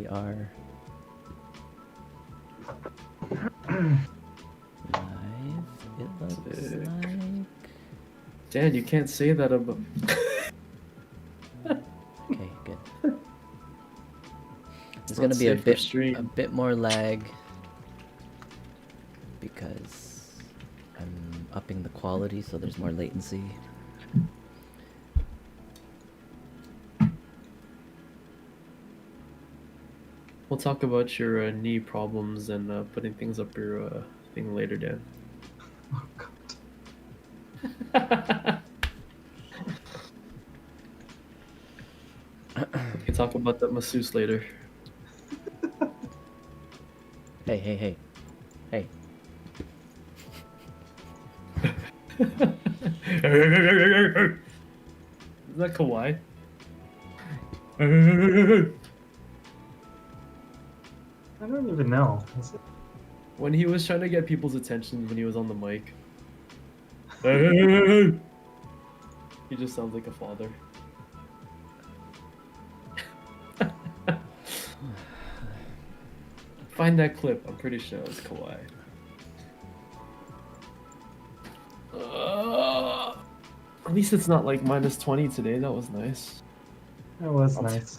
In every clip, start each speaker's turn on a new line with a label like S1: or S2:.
S1: We are live, it looks
S2: Sick.
S1: like.
S2: Dan, you can't say that about.
S1: Okay, good. There's
S2: Not
S1: gonna be a
S2: safe for
S1: bit
S2: stream.
S1: more lag because I'm upping the quality, so there's more latency.
S2: We'll talk about your knee problems and putting things up your thing later, Dan.
S3: Oh, God.
S2: We can talk about that masseuse later.
S1: Hey.
S2: Is that Kawhi?
S3: I don't even know. Is it?
S2: When he was trying to get people's attention when he was on the mic. He just sounds like a father. Find that clip. I'm pretty sure it was Kawhi. At least it's not like -20 today. That was nice.
S3: That was
S2: I'll
S3: nice.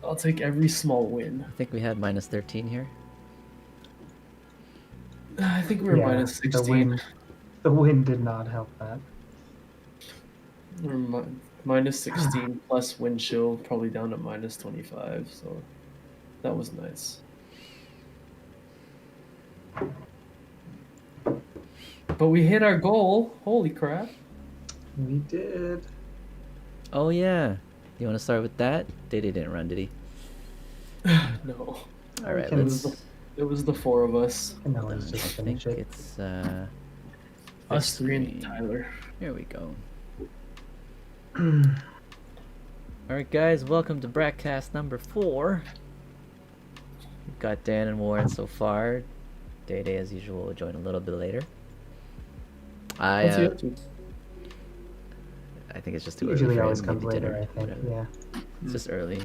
S2: I'll take every small win.
S1: I think we had -13 here.
S2: I think we were -16.
S3: The wind did not help that.
S2: We're -16 plus wind chill, probably down to -25. So that was nice. But we hit our goal. Holy crap.
S3: We did.
S1: Oh yeah. You want to start with that? DayDay didn't run, did he?
S2: No.
S1: All right,
S3: can-
S1: let's.
S2: It was the four of us.
S3: And now
S1: I
S3: let's just
S1: think
S3: finish it.
S1: it's
S2: Us three
S1: screen.
S2: and Tyler.
S1: Here we go. All right, guys, welcome to BrackCast number 4. We've got Dan and Warren so far. DayDay, as usual, will join a little bit later.
S2: What's he up to?
S1: I think it's just too
S3: Usually
S1: early for
S3: always
S1: him.
S3: comes
S1: Maybe
S3: later,
S1: dinner,
S3: I think.
S1: whatever.
S3: Yeah.
S1: It's just early.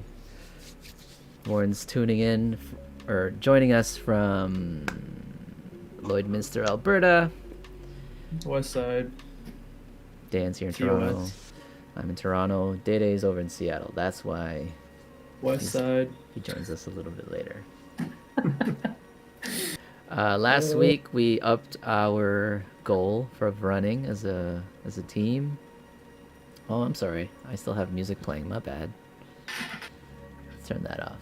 S1: Warren's tuning in, or joining us from Lloydminster, Alberta.
S2: West side.
S1: Dan's here in
S2: TOS.
S1: Toronto. I'm in Toronto. DayDay's over in Seattle. That's why
S2: West side.
S1: he joins us a little bit later. Last week we upped our goal for running as a team. Oh, I'm sorry. I still have music playing. My bad. Let's turn that off.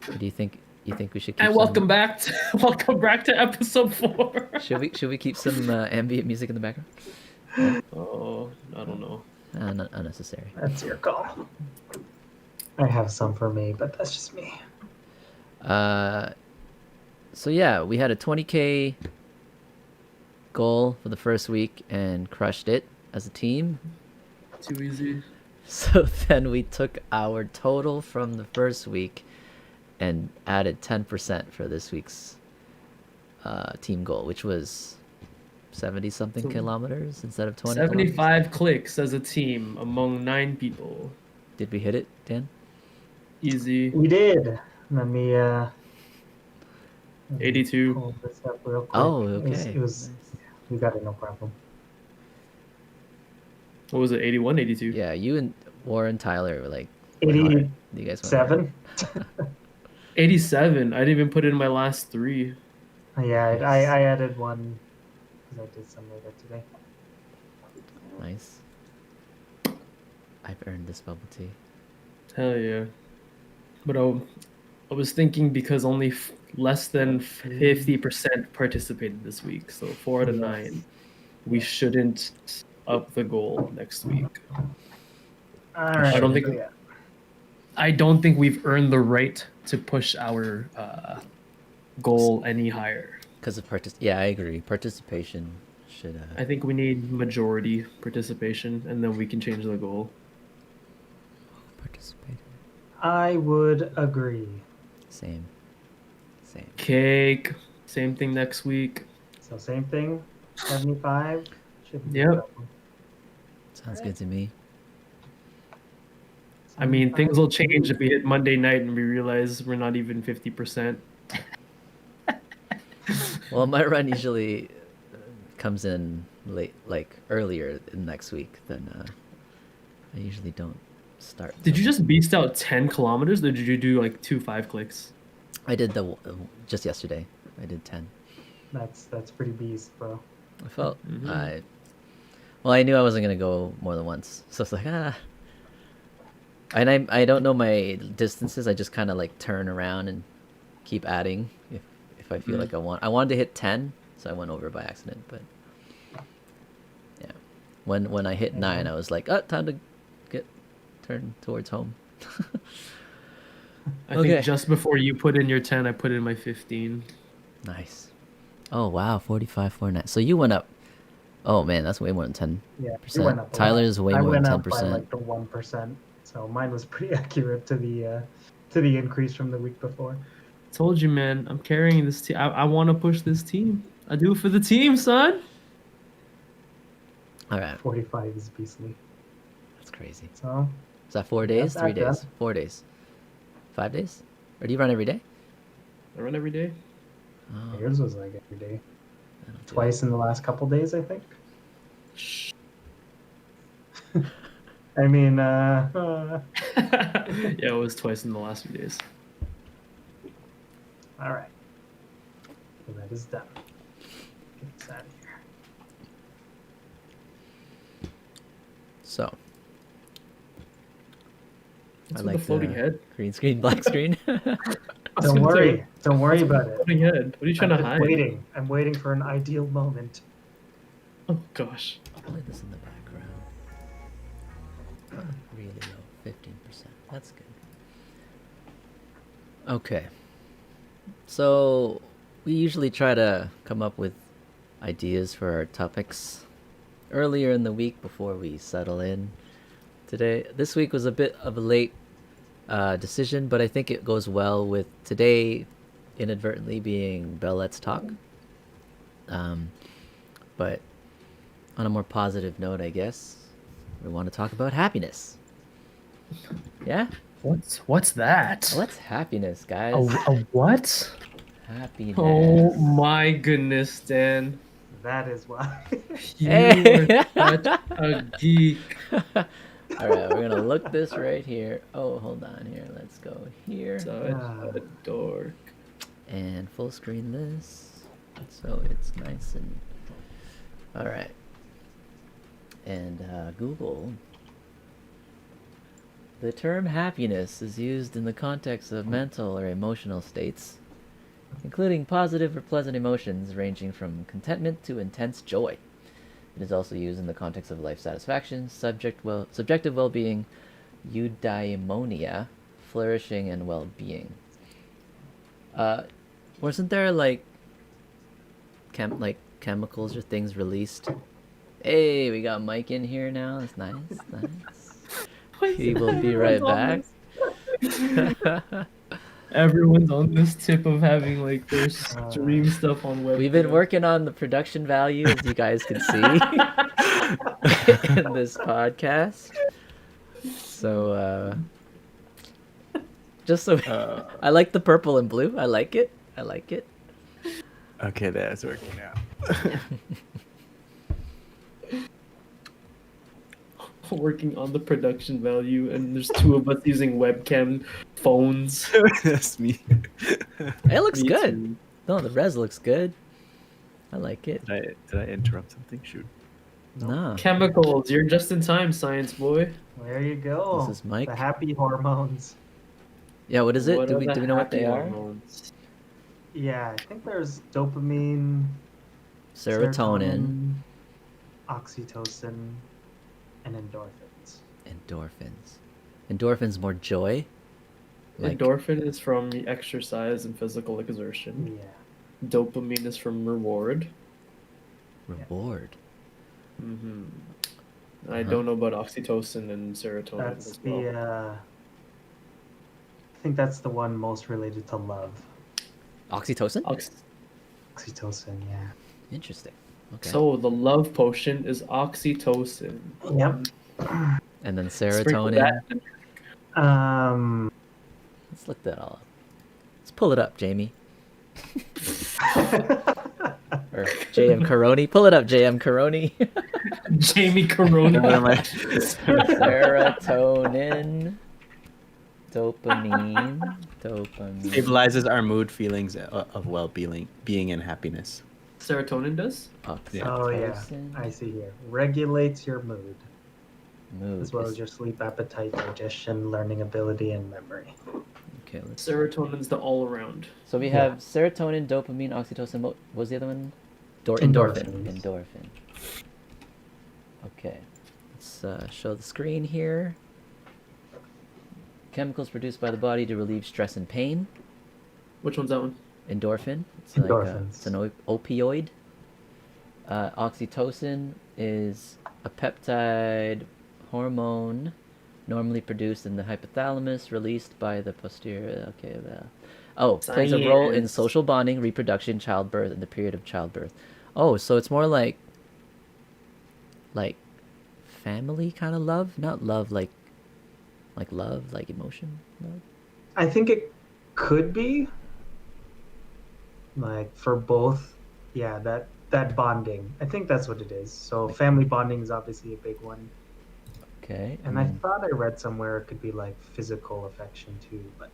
S1: What do you think? You think we should keep
S2: And welcome back to episode 4.
S1: Should we keep some ambient music in the background?
S2: Oh, I don't know.
S1: Not unnecessary.
S3: That's your call. I have some for me, but that's just me.
S1: So yeah, we had a 20K goal for the first week and crushed it as a team.
S2: Too easy.
S1: So then we took our total from the first week and added 10% for this week's team goal, which was 70 something kilometers instead of 20.
S2: 75 clicks as a team among 9 people.
S1: Did we hit it, Dan?
S2: Easy.
S3: We did. Let me
S2: 82.
S3: pull this up real quick.
S1: Oh, okay.
S3: It was
S1: Nice.
S3: we got it, no problem.
S2: What was it? 81, 82?
S1: Yeah, you and Warren Tyler were like, went hard. You guys went hard.
S3: 87.
S2: 87. I didn't even put it in my last 3.
S3: Yeah, I added one because I did some later today.
S1: Nice. I've earned this bubble tea.
S2: Hell yeah. But I was thinking because only less than 50% participated this week, so 4 out of 9, we shouldn't up the goal next week.
S3: All right.
S2: I don't think we've earned the right to push our goal any higher.
S1: Because of yeah, I agree. Participation should.
S2: I think we need majority participation, and then we can change the goal.
S1: Participate.
S3: I would agree.
S1: Same.
S2: Cake. Same thing next week.
S3: So same thing. 75. Shouldn't be a
S2: Yep.
S3: problem.
S1: Sounds good to me.
S2: I mean, things will change if we hit Monday night and we realize we're not even 50%.
S1: Well, my run usually comes in late, like earlier in next week than I usually don't start.
S2: Did you
S1: till-
S2: just beast out 10 kilometers, or did you do like 2 5 clicks?
S1: I did just yesterday. I did 10.
S3: That's pretty beast, bro.
S1: I felt
S2: Mhm.
S1: well, I knew I wasn't gonna go more than once, so it's like And I don't know my distances. I just kind of like turn around and keep adding if I feel like I wanted to hit 10, so I went over by accident. But yeah, when I hit 9, I was like, oh, time to turn towards home.
S2: I
S1: Okay.
S2: think just before you put in your 10, I put in my 15.
S1: Nice. Oh wow, 45.49. So you went up. Oh man, that's way more than 10%.
S3: Yeah, it went up a lot.
S1: Tyler's way
S3: I
S1: more than
S3: went
S1: 10%.
S3: up by like the 1%, so mine was pretty accurate to the increase from the week before.
S2: Told you, man. I'm carrying this team. I want to push this team. I do it for the team, son.
S1: All right,
S3: 45 is beastly.
S1: that's crazy.
S3: So
S1: Is that 4
S3: Yeah,
S1: days?
S3: that's
S1: 3
S3: done.
S1: days? 4 days? 5 days? Or do you run every day?
S2: I run every day.
S1: Oh,
S3: yours was like every day,
S1: I don't do
S3: twice in the last couple days, I think. I mean,
S2: Yeah, it was twice in the last few days.
S3: all right. So that is done. Get this out of here.
S1: So,
S2: What's
S1: I
S2: with
S1: like
S2: the floating head?
S1: green screen, black screen.
S3: Don't worry. Don't worry about it.
S2: Floating head. What are you trying
S3: I'm
S2: to
S3: just
S2: hide?
S3: waiting. I'm waiting for an ideal moment.
S2: Oh gosh.
S1: I'll play this in the background. Really low, 15%. That's good. Okay. So, we usually try to come up with ideas for our topics earlier in the week before we settle in. This week was a bit of a late decision, but I think it goes well with today inadvertently being bellletstalk. But on a more positive note, I guess, we want to talk about happiness. Yeah?
S2: What's that?
S1: What's happiness, guys?
S2: A what?
S1: Happiness.
S2: Oh my goodness, Dan.
S3: That is why.
S2: You
S1: Hey.
S2: are such a geek.
S1: All right, we're gonna look this right here. Oh, hold on here. Let's go here
S2: Such a dork.
S1: and full screen this, so it's nice and. All right. And Google. The term happiness is used in the context of mental or emotional states, including positive or pleasant emotions ranging from contentment to intense joy. It is also used in the context of life satisfaction, subjective well-being, eudaimonia, flourishing, and well-being. Wasn't there like chemicals or things released? Hey, we got Mike in here now. That's nice, nice. He will be right back.
S2: Everyone's on this tip of having like their stream stuff on web.
S1: We've been working on the production value, as you guys can see, in this podcast. So, just so I like the purple and blue. I like it. I like it.
S4: Okay, that's working out.
S2: Working on the production value, and there's two of us using webcam phones.
S4: That's me.
S1: It looks
S2: Me
S1: good.
S2: too.
S1: No, the res looks good. I like it.
S4: Did I interrupt something? Shoot.
S1: Nah.
S2: Chemicals, you're just in time, science boy.
S3: There you go.
S1: This is Mike.
S3: The happy hormones.
S1: Yeah, what is it?
S2: What
S1: Do
S2: are
S1: we
S2: the
S1: know what they
S2: happy
S1: are?
S2: hormones?
S3: Yeah, I think there's dopamine,
S1: Serotonin,
S3: oxytocin, and endorphins.
S1: endorphins. Endorphins more joy. Like
S2: Endorphin is from exercise and physical exertion.
S3: Yeah.
S2: Dopamine is from reward.
S1: reward.
S2: Mm-hmm. I
S1: Uh-huh.
S2: don't know about oxytocin and serotonin
S3: That's
S2: as well.
S3: the. I think that's the one most related to love.
S1: Oxytocin?
S3: Oxytocin, yeah.
S1: Interesting. Okay.
S2: So the love potion is oxytocin.
S3: Yep.
S1: And then
S2: Sprinkle
S1: serotonin.
S2: that in-
S1: Let's look that all up. Let's pull it up, Jamie. Or JM Caroni. Pull it up, JM Caroni.
S2: Jamie Corona.
S4: What am I?
S1: Serotonin. Dopamine.
S4: Stabilizes our mood, feelings of being and happiness.
S2: Serotonin does?
S4: Yeah.
S3: Oh yeah,
S1: Oxytocin.
S3: I see here. Regulates your mood,
S1: Mood.
S3: as well as your sleep, appetite, digestion, learning ability, and memory.
S1: Okay, let's.
S2: Serotonin's the all around.
S1: So we have serotonin, dopamine, oxytocin. What was the other one?
S3: Endorphins.
S1: Endorphin. Okay. Let's show the screen here. Chemicals produced by the body to relieve stress and pain.
S2: Which one's that one?
S1: Endorphin. It's
S3: Endorphins.
S1: it's an opioid. Oxytocin is a peptide hormone normally produced in the hypothalamus, released by the posterior. Okay, plays a role in
S2: Science.
S1: social bonding, reproduction, childbirth, and the period of childbirth. Oh, so it's more like family kind of love, not love like love, like emotion love.
S3: I think it could be like for both. Yeah, that bonding. I think that's what it is. So family bonding is obviously a big one.
S1: Okay.
S3: And I thought I read somewhere it could be like physical affection too, but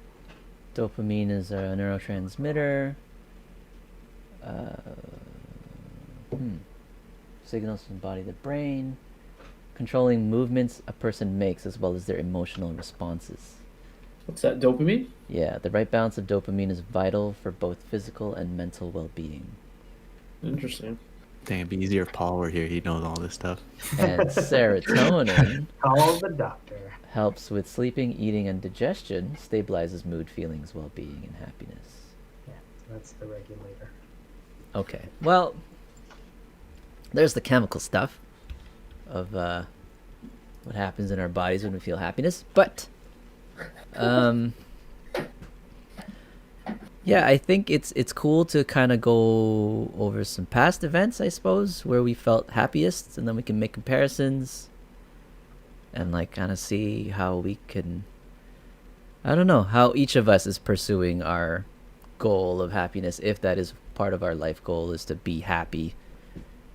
S1: Dopamine is a neurotransmitter. Signals from the body to the brain, controlling movements a person makes as well as their emotional responses.
S2: What's that? Dopamine?
S1: Yeah, the right balance of dopamine is vital for both physical and mental well-being.
S2: Interesting.
S4: Dang, it'd be easier if Paul were here. He knows all this stuff.
S1: And serotonin
S3: call the doctor.
S1: helps with sleeping, eating, and digestion, stabilizes mood, feelings, well-being, and happiness.
S3: Yeah, that's the regulator.
S1: Okay, well, there's the chemical stuff of what happens in our bodies when we feel happiness. But, yeah, I think it's cool to kind of go over some past events, I suppose, where we felt happiest, and then we can make comparisons and like kind of see how we can, I don't know, how each of us is pursuing our goal of happiness, if that is part of our life goal, is to be happy,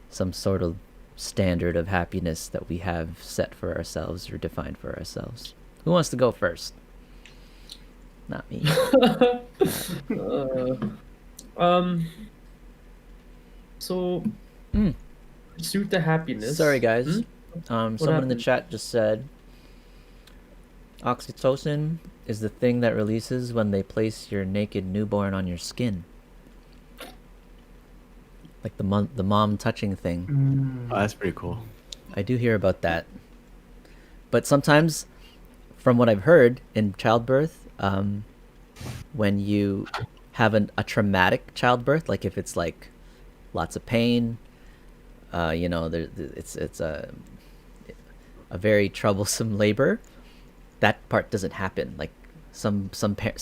S1: some sort of standard of happiness that we have set for ourselves or defined for ourselves. Who wants to go first? Not me.
S2: So pursuit to happiness.
S1: Sorry, guys. Someone in the
S2: happened?
S1: chat just said oxytocin is the thing that releases when they place your naked newborn on your skin. Like the mom touching thing.
S4: Oh, that's pretty cool.
S1: I do hear about that. But sometimes, from what I've heard, in childbirth, when you have a traumatic childbirth, like if it's like lots of pain, it's a very troublesome labor, that part doesn't happen. Like some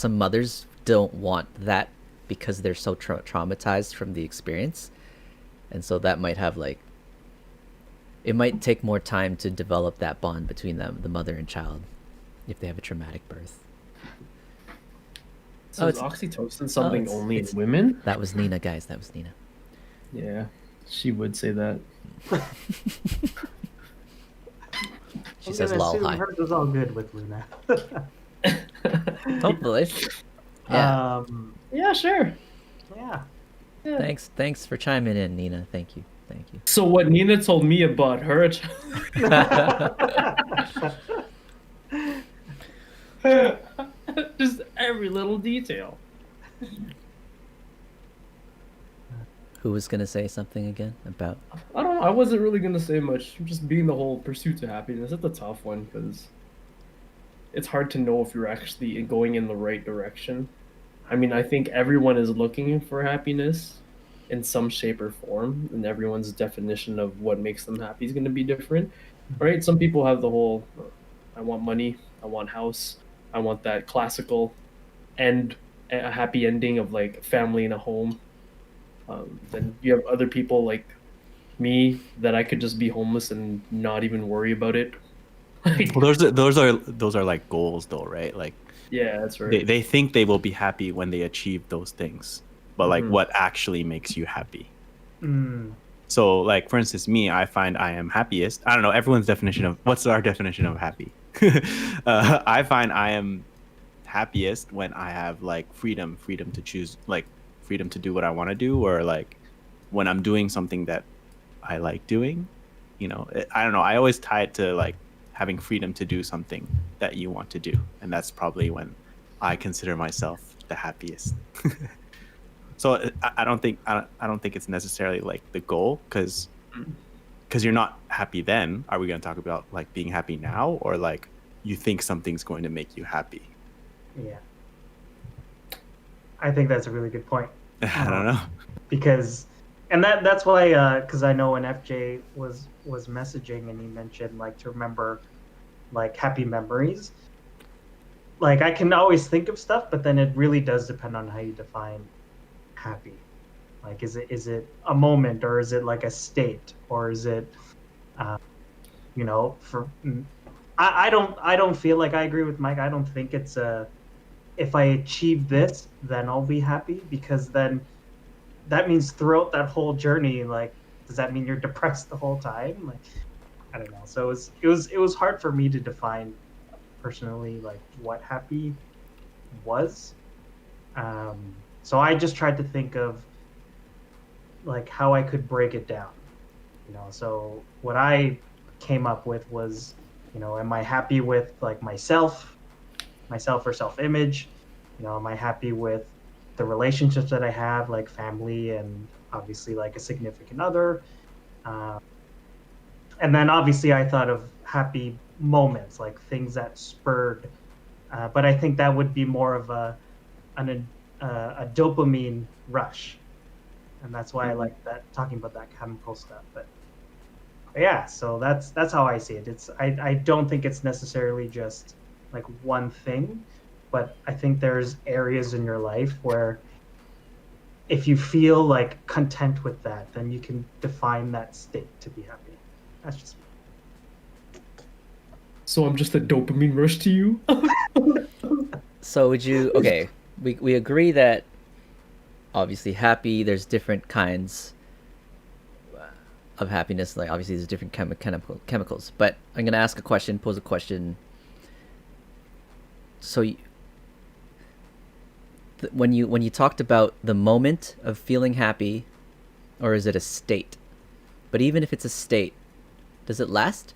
S1: mothers don't want that because they're so traumatized from the experience, and so that might have like, it might take more time to develop that bond between them, the mother and child, if they have a traumatic birth.
S2: So is oxytocin something only in women?
S1: That was Nina, guys. That was Nina.
S2: Yeah, she would say that.
S1: She says lol hi.
S3: Hers was all good with Luna.
S1: Hopefully. Yeah.
S2: Yeah, sure.
S3: Yeah.
S1: Thanks for chiming in, Nina. Thank you.
S2: So what Nina told me about her just every little detail.
S1: Who was gonna say something again about?
S2: I don't know. I wasn't really gonna say much. Just being the whole pursuit to happiness. It's a tough one because it's hard to know if you're actually going in the right direction. I mean, I think everyone is looking for happiness in some shape or form, and everyone's definition of what makes them happy is going to be different, right? Some people have the whole, I want money, I want house, I want that classical end, a happy ending of like family and a home. Then you have other people like me that I could just be homeless and not even worry about it. Like,
S4: Well, those are like goals, though, right? Like
S2: yeah, that's
S4: they,
S2: right.
S4: they think they will be happy when they achieve those things, but like
S2: Mhm.
S4: what actually makes you happy?
S3: Mm,
S4: So, like for instance, me, I find I am happiest. I don't know everyone's definition of what's our definition of happy. I find I am happiest when I have like freedom to choose, like freedom to do what I want to do, or like when I'm doing something that I like doing. I don't know. I always tie it to like having freedom to do something that you want to do, and that's probably when I consider myself the happiest. So I don't think it's necessarily like the goal, because you're not happy then. Are we going to talk about like being happy now, or like you think something's going to make you happy?
S3: yeah, I think that's a really good point.
S4: I don't know.
S3: Because and that's why because I know when FJ was messaging and he mentioned like to remember like happy memories, like I can always think of stuff, but then it really does depend on how you define happy. Like is it a moment, or is it like a state, or is it uh, for I don't feel like I agree with Mike. I don't think it's a if I achieve this then I'll be happy, because then that means throughout that whole journey, like, does that mean you're depressed the whole time? Like, I don't know. So it was hard for me to define personally, like what happy was. So I just tried to think of like how I could break it down. So what I came up with was, am I happy with like myself or self-image? Am I happy with the relationships that I have, like family and obviously like a significant other? Um, and then obviously I thought of happy moments, like things that spurred. But I think that would be more of a dopamine rush, and that's why I like that talking about that chemical stuff. But yeah, so that's how I see it. I don't think it's necessarily just like one thing, but I think there's areas in your life where if you feel like content with that, then you can define that state to be happy. That's just
S2: So I'm just a dopamine rush to you.
S1: So would you? Okay, we agree that obviously happy. There's different kinds of happiness. Like obviously there's different chemicals. But I'm gonna pose a question. So when you talked about the moment of feeling happy, or is it a state? But even if it's a state, does it last?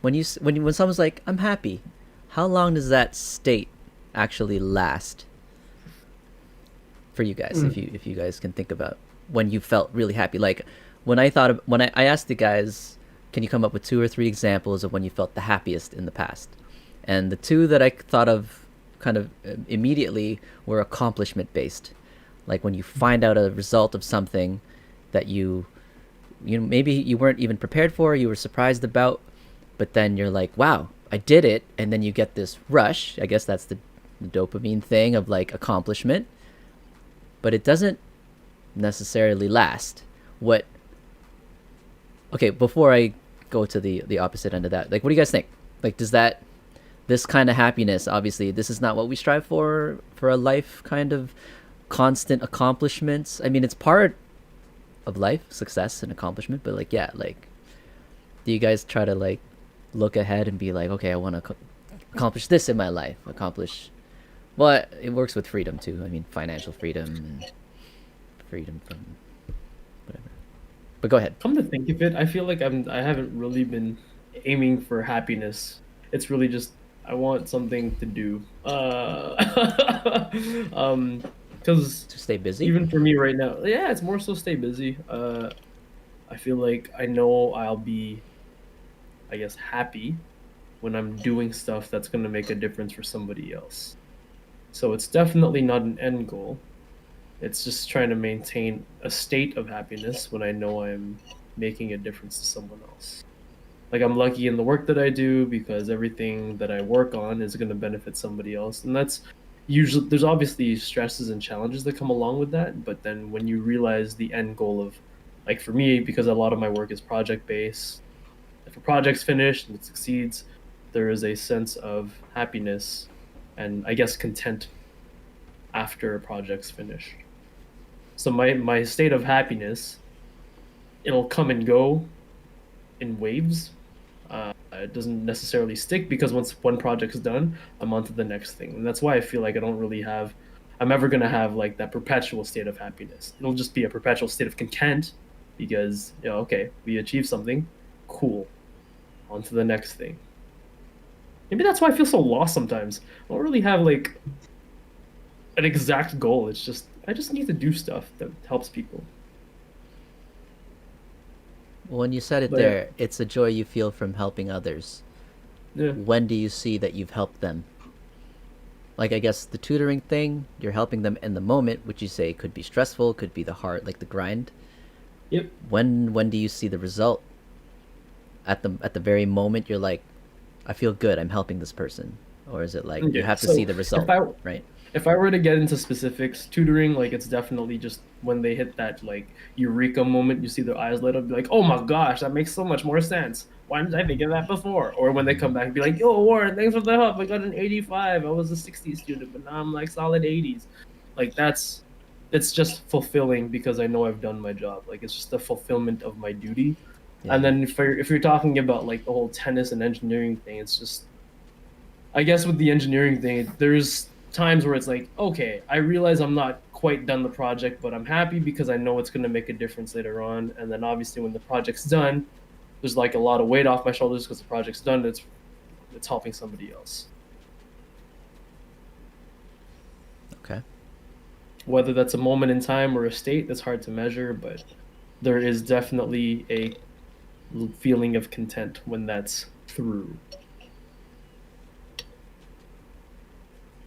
S1: When someone's like, I'm happy, how long does that state actually last for you guys? If you guys can think about when you felt really happy. Like when I asked the guys, can you come up with 2 or 3 examples of when you felt the happiest in the past? And the 2 that I thought of kind of immediately were accomplishment based. Like when you find out a result of something that maybe you weren't even prepared for, you were surprised about, but then you're like, wow, I did it. And then you get this rush. I guess that's the dopamine thing of like accomplishment, but it doesn't necessarily last. Okay, before I go to the opposite end of that, like, what do you guys think? Like, this kind of happiness, obviously this is not what we strive for a life kind of constant accomplishments. I mean, it's part of life, success and accomplishment, but like, yeah, like, do you guys try to like look ahead and be like, okay, I want to accomplish this in my life, well, it works with freedom too. I mean, financial freedom and freedom from whatever. But go ahead.
S2: Come to think of it, I feel like I haven't really been aiming for happiness. It's really just I want something to do. Because
S1: To stay busy.
S2: even for me right now, yeah, it's more so stay busy. I feel like I know I'll be, I guess, happy when I'm doing stuff that's going to make a difference for somebody else. So it's definitely not an end goal. It's just trying to maintain a state of happiness when I know I'm making a difference to someone else. Like I'm lucky in the work that I do because everything that I work on is going to benefit somebody else. And that's usually, there's obviously stresses and challenges that come along with that. But then when you realize the end goal of, like for me, because a lot of my work is project based, if a project's finished and it succeeds, there is a sense of happiness and I guess content after a project's finished. So my state of happiness, it'll come and go in waves. It doesn't necessarily stick because once one project's done, I'm on to the next thing. And that's why I feel like I'm ever going to have like that perpetual state of happiness. It'll just be a perpetual state of content because, okay, we achieved something. Cool. On to the next thing. Maybe that's why I feel so lost sometimes. I don't really have like an exact goal. It's just, I just need to do stuff that helps people.
S1: When you said it
S2: But,
S1: there, it's a joy you feel from helping others.
S2: Yeah.
S1: When do you see that you've helped them? Like, I guess the tutoring thing, you're helping them in the moment, which you say could be stressful, could be the hard, like the grind.
S2: Yep.
S1: When do you see the result? At the very moment you're like, I feel good, I'm helping this person, or is it like you have to see the result, right?
S2: If I were to get into specifics, tutoring, like it's definitely just when they hit that like eureka moment, you see their eyes light up, be like, oh my gosh, that makes so much more sense. Why didn't I think of that before? Or when they come back and be like, yo, Warren, thanks for the help. I got an 85. I was a 60 student, but now I'm like solid 80s. Like it's just fulfilling because I know I've done my job. Like it's just the fulfillment of my duty.
S1: Yeah.
S2: And then if you're talking about like the whole tennis and engineering thing, it's just, I guess with the engineering thing, there's times where it's like, okay, I realize I'm not quite done the project, but I'm happy because I know it's going to make a difference later on. And then obviously when the project's done, there's like a lot of weight off my shoulders because the project's done. It's helping somebody else.
S1: Okay.
S2: Whether that's a moment in time or a state, that's hard to measure, but there is definitely a feeling of content when that's through.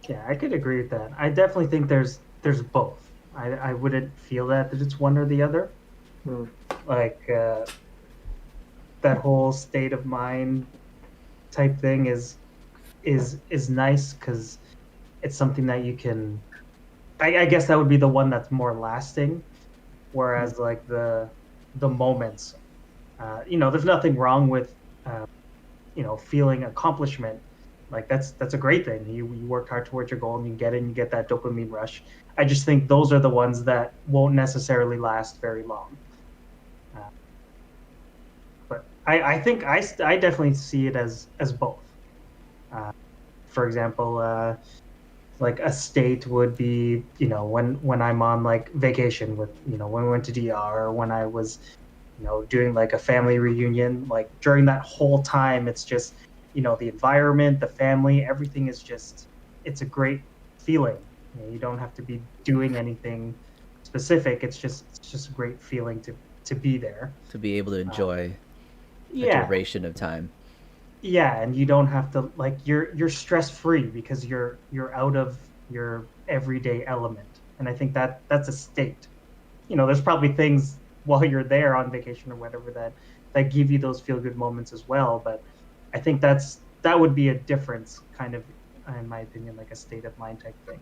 S3: Yeah, I could agree with that. I definitely think there's both. I wouldn't feel that it's one or the other. Like that whole state of mind type thing is nice because it's something that you can. I guess that would be the one that's more lasting, whereas like the moments, there's nothing wrong with feeling accomplishment. Like that's a great thing. You worked hard towards your goal and you get it and you get that dopamine rush. I just think those are the ones that won't necessarily last very long. But I think I definitely see it as both. For example, like a state would be, when I'm on like vacation with, when we went to DR or when I was, doing like a family reunion, like during that whole time, it's just, the environment, the family, everything is just, it's a great feeling. You don't have to be doing anything specific. It's just a great feeling to be there.
S1: To be able to enjoy the
S3: Yeah.
S1: duration of time.
S3: Yeah, and you don't have to like you're stress free because you're out of your everyday element. And I think that's a state. There's probably things while you're there on vacation or whatever that give you those feel good moments as well, but I think that would be a difference kind of, in my opinion, like a state of mind type thing.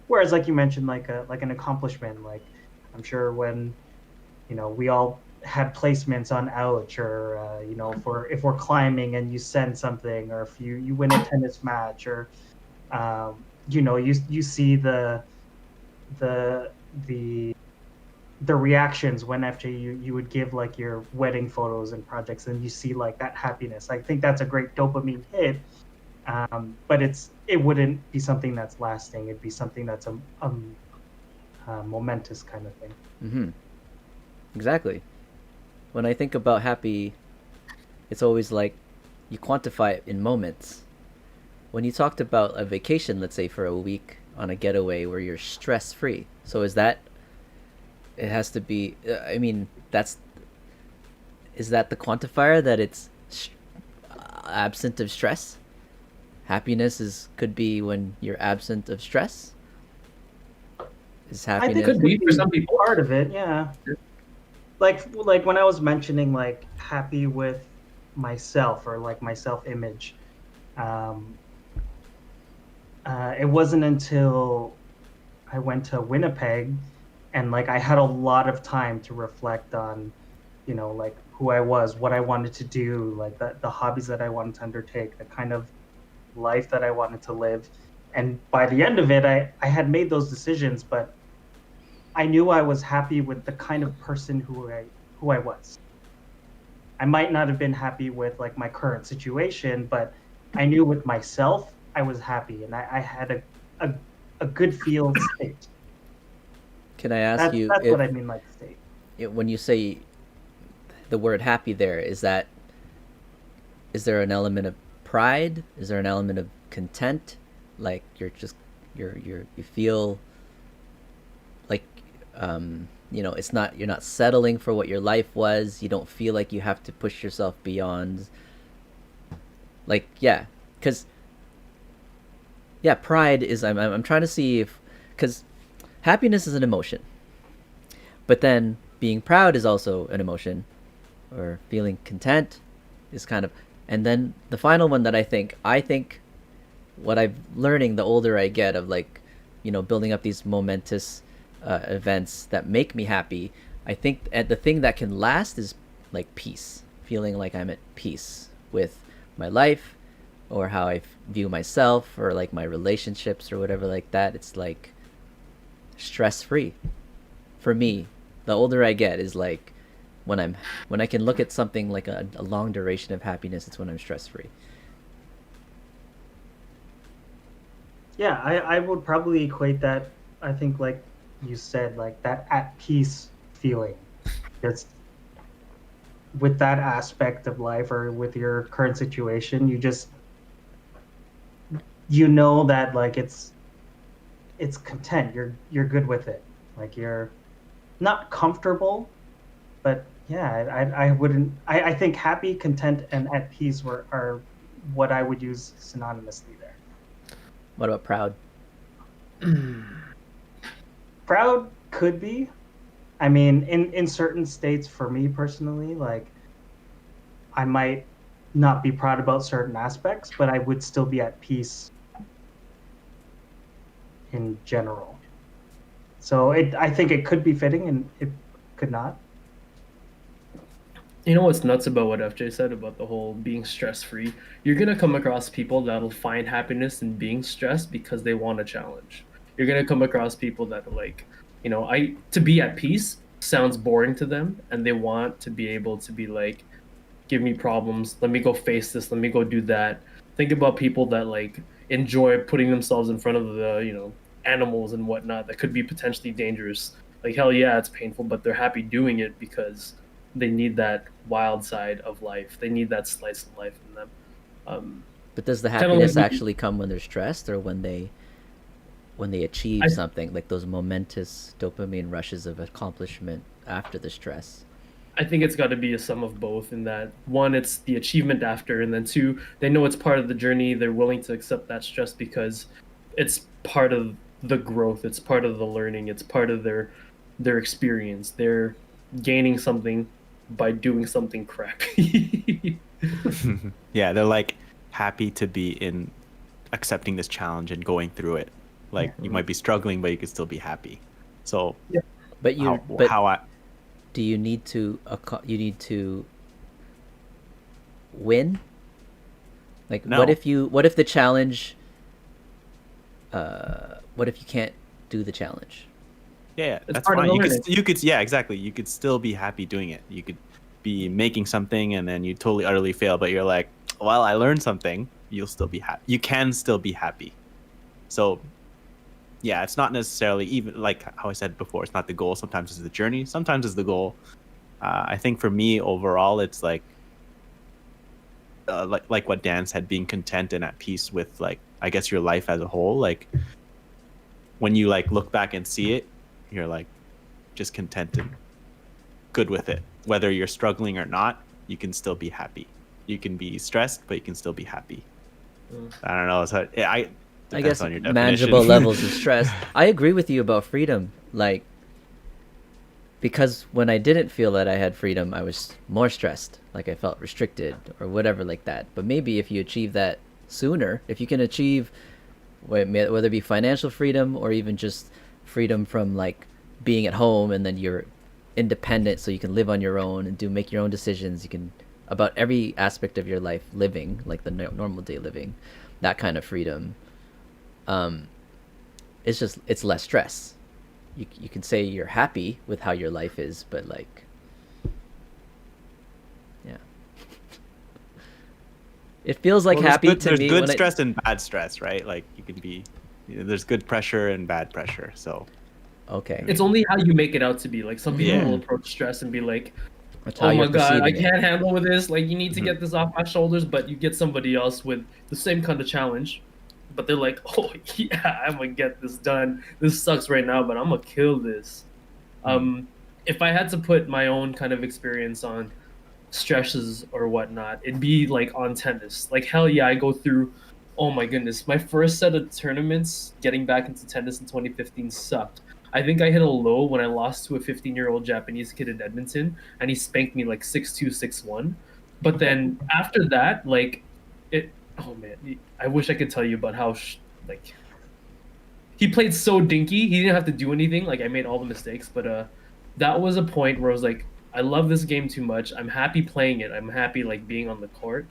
S3: Whereas like you mentioned, like an accomplishment, like I'm sure when we all had placements on Ouch, or if we're climbing and you send something, or if you win a tennis match, or you see the reactions when after you would give like your wedding photos and projects, and you see like that happiness. I think that's a great dopamine hit, but it wouldn't be something that's lasting. It'd be something that's a momentous kind of thing.
S1: Mm-hmm. Exactly. When I think about happy, it's always like you quantify it in moments. When you talked about a vacation, let's say for a week on a getaway where you're stress free, so is that, it has to be, is that the quantifier that it's absent of stress? Happiness could be when you're absent of stress? Is happiness...
S3: I think
S2: Could be for some people.
S3: Part of it, yeah. Like when I was mentioning like happy with myself or like my self-image, it wasn't until I went to Winnipeg and like I had a lot of time to reflect on, like who I was, what I wanted to do, like the hobbies that I wanted to undertake, the kind of life that I wanted to live. And by the end of it, I had made those decisions, but I knew I was happy with the kind of person who I was. I might not have been happy with like my current situation, but I knew with myself I was happy, and I had a good feel state.
S1: Can I ask you
S3: That's
S1: if
S3: what I mean by state.
S1: when you say the word happy there, is there an element of pride? Is there an element of content? Like you feel like it's not, you're not settling for what your life was. You don't feel like you have to push yourself beyond. Like, yeah, because pride is, I'm trying to see if, because happiness is an emotion, but then being proud is also an emotion, or feeling content is kind of, and then the final one that I think what I'm learning the older I get, of like, building up these momentous events that make me happy, I think the thing that can last is like peace, feeling like I'm at peace with my life, or how I view myself, or like my relationships, or whatever like that. It's like stress-free for me. The older I get is like when I can look at something like a long duration of happiness, it's when I'm stress-free.
S3: Yeah, I would probably equate that, I think, like you said, like that at peace feeling. It's with that aspect of life, or with your current situation, you know that like it's content. You're good with it. Like you're not comfortable, but yeah, I wouldn't. I think happy, content, and at peace are what I would use synonymously there.
S1: What about proud?
S3: Proud could be. I mean, in certain states, for me personally, like I might not be proud about certain aspects, but I would still be at peace in general. So I think it could be fitting, and it could not.
S2: You know what's nuts about what FJ said about the whole being stress free? You're gonna come across people that'll find happiness in being stressed because they want a challenge. You're gonna come across people that are like, to be at peace sounds boring to them, and they want to be able to be like, give me problems, let me go face this, let me go do that. Think about people that like enjoy putting themselves in front of the animals and whatnot that could be potentially dangerous. Like, hell yeah, it's painful, but they're happy doing it because they need that wild side of life. They need that slice of life in them.
S1: But does the
S2: Kinda
S1: happiness
S2: like-
S1: actually come when they're stressed, or when they achieve something, like those momentous dopamine rushes of accomplishment after the stress?
S2: I think it's got to be a sum of both, in that one, it's the achievement after, and then two, they know it's part of the journey. They're willing to accept that stress because it's part of the growth. It's part of the learning. It's part of their experience. They're gaining something by doing something crappy.
S4: Yeah, they're like happy to be in accepting this challenge and going through it. Like you might be struggling, but you could still be happy. So
S2: Yeah.
S1: But
S4: how
S1: do you need to win? Like,
S4: No.
S1: what if the challenge, what if you can't do the challenge?
S4: Yeah,
S2: It's
S4: that's
S2: part of
S4: fine.
S2: the
S4: You
S2: learning.
S4: could, yeah, exactly. You could still be happy doing it. You could be making something and then you totally utterly fail, but you're like, well, I learned something. You'll still be happy. You can still be happy. So, yeah, it's not necessarily, even like how I said before, it's not the goal. Sometimes it's the journey. Sometimes it's the goal. I think for me overall, it's like what Dan said, being content and at peace with, like, I guess your life as a whole. Like when you like look back and see it, you're like just contented, good with it. Whether you're struggling or not, you can still be happy. You can be stressed, but you can still be happy. I don't know. So I
S1: guess
S4: on your definition.
S1: manageable levels of stress. I agree with you about freedom. Like, because when I didn't feel that I had freedom, I was more stressed. Like I felt restricted or whatever like that. But maybe if you achieve that sooner, if you can achieve whether it be financial freedom or even just freedom from like being at home and then you're independent, so you can live on your own and make your own decisions. You can about every aspect of your life living like the normal day living, that kind of freedom. It's less stress. You can say you're happy with how your life is, but like, yeah, it feels like happy to
S4: there's
S1: me.
S4: There's good stress and bad stress, right? Like you can be, there's good pressure and bad pressure. So
S1: okay,
S2: It's only how you make it out to be. Like some people
S4: Yeah.
S2: will approach stress and be like,
S1: that's how
S2: "Oh my
S1: you're
S2: god, I
S1: perceiving it.
S2: can't handle with this. Like you need to get this off my shoulders." But you get somebody else with the same kind of challenge, but they're like, "Oh yeah, I'm gonna get this done. This sucks right now, but I'm gonna kill this." If I had to put my own kind of experience on stresses or whatnot, it'd be like on tennis. Like hell yeah, I go through. Oh my goodness, my first set of tournaments, getting back into tennis in 2015 sucked. I think I hit a low when I lost to a 15-year-old Japanese kid in Edmonton, and he spanked me like 6-2, 6-1. But then after that, like, it. Oh man, I wish I could tell you about how like he played so dinky. He didn't have to do anything. Like I made all the mistakes, but that was a point where I was like, I love this game too much. I'm happy playing it. I'm happy like being on the court.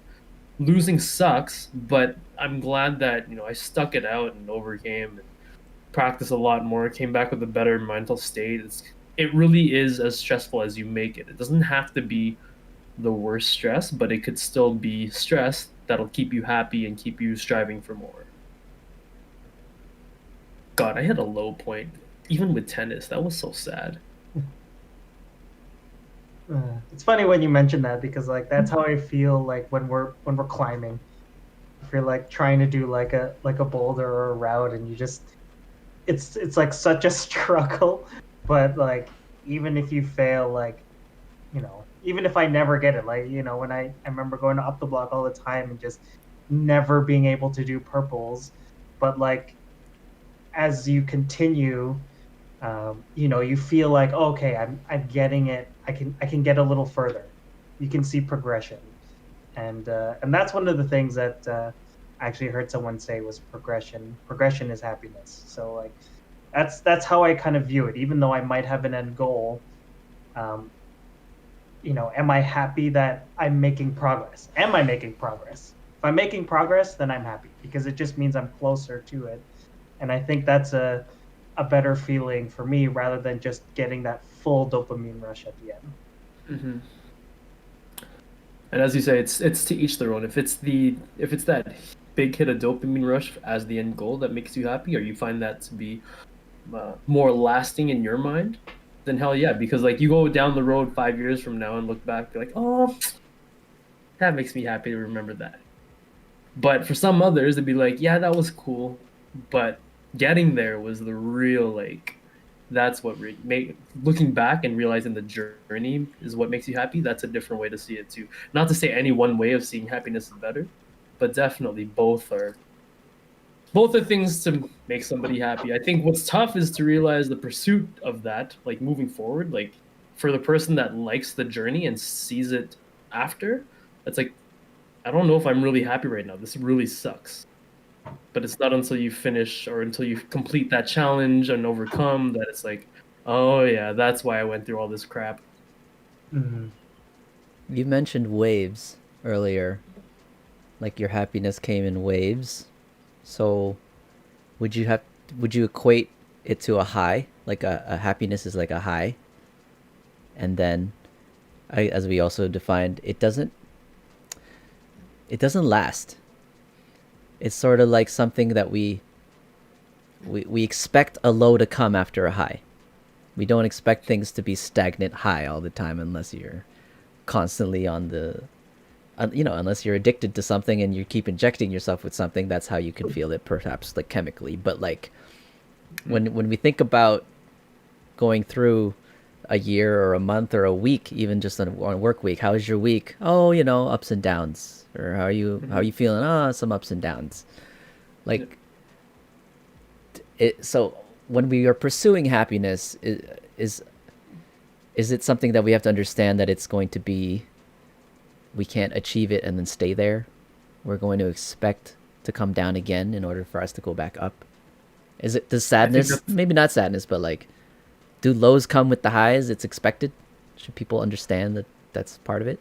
S2: Losing sucks, but I'm glad that I stuck it out and overcame and practiced a lot more. Came back with a better mental state. It really is as stressful as you make it. It doesn't have to be the worst stress, but it could still be stress that'll keep you happy and keep you striving for more. God, I hit a low point even with tennis. That was so sad.
S3: It's funny when you mention that because like that's how I feel like when we're climbing. If you're like trying to do like a boulder or a route and you just it's like such a struggle, but like even if you fail, like even if I never get it, like when I remember going up the block all the time and just never being able to do purples, but like as you continue, you feel like okay, I'm getting it. I can get a little further. You can see progression, and that's one of the things that I actually heard someone say was progression. Progression is happiness. So like that's how I kind of view it. Even though I might have an end goal, am I happy that I'm making progress? Am I making progress? If I'm making progress, then I'm happy because it just means I'm closer to it, and I think that's a better feeling for me rather than just getting that full dopamine rush at the end.
S2: Mm-hmm. And as you say, it's to each their own. If it's that big hit of dopamine rush as the end goal that makes you happy, or you find that to be more lasting in your mind, then hell yeah. Because like you go down the road 5 years from now and look back, you're like, oh, that makes me happy to remember that. But for some others, it'd be like, yeah, that was cool, but getting there was the real like. That's what looking back and realizing the journey is what makes you happy. That's a different way to see it too. Not to say any one way of seeing happiness is better, but definitely both are things to make somebody happy. I think what's tough is to realize the pursuit of that, like moving forward, like for the person that likes the journey and sees it after, it's like, I don't know if I'm really happy right now. This really sucks. But it's not until you finish or until you complete that challenge and overcome that it's like, oh yeah, that's why I went through all this crap.
S3: Mm-hmm.
S1: You mentioned waves earlier, like your happiness came in waves. So would you equate it to a high? Like a happiness is like a high, and then as we also defined, it doesn't last. It's sort of like something that we expect a low to come after a high. We don't expect things to be stagnant high all the time unless you're constantly on the, unless you're addicted to something and you keep injecting yourself with something. That's how you can feel it, perhaps like chemically. But like when we think about going through a year or a month or a week, even just on a work week, how is your week? Oh, ups and downs. Or how are you feeling? Some ups and downs. Like so when we are pursuing happiness, is it something that we have to understand that it's going to be, we can't achieve it and then stay there? We're going to expect to come down again in order for us to go back up. Does sadness, maybe not sadness, but like, do lows come with the highs? It's expected. Should people understand that that's part of it?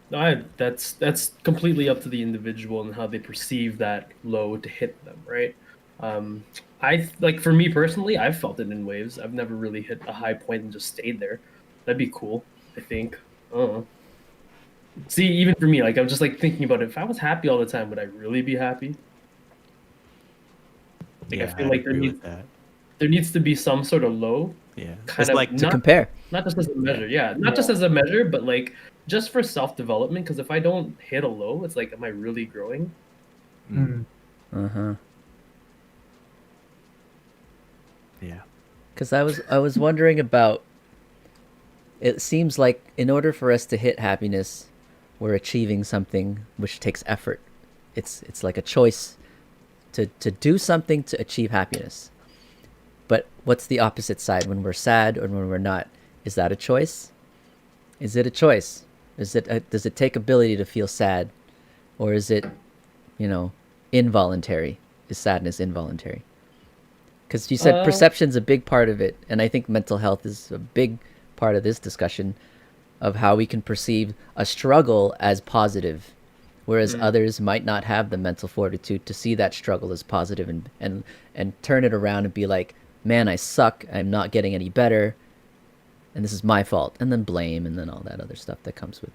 S2: That's completely up to the individual and how they perceive that low to hit them, right? I like for me personally, I've felt it in waves. I've never really hit a high point and just stayed there. That'd be cool, I think. I don't know. See, even for me, like I'm just like thinking about it. If I was happy all the time, would I really be happy? Like I
S4: Yeah,
S2: feel
S4: I
S2: like
S4: agree with that.
S2: there needs to be some sort of low,
S4: Yeah,
S2: kind
S4: it's
S2: of
S4: like
S1: To compare.
S2: not just as a measure, yeah, not just as a measure, but like just for self development. Because if I don't hit a low, it's like, am I really growing?
S3: Mm.
S1: Uh-huh.
S4: yeah.
S1: Because I was wondering about, it seems like in order for us to hit happiness, we're achieving something which takes effort. It's like a choice to do something to achieve happiness. But what's the opposite side when we're sad or when we're not? Is that a choice? Is it a choice? Does it take ability to feel sad, or is it, involuntary? Is sadness involuntary? Because you said perception's a big part of it, and I think mental health is a big part of this discussion of how we can perceive a struggle as positive, whereas others might not have the mental fortitude to see that struggle as positive and turn it around and be like, man, I suck, I'm not getting any better, and this is my fault, and then blame, and then all that other stuff that comes with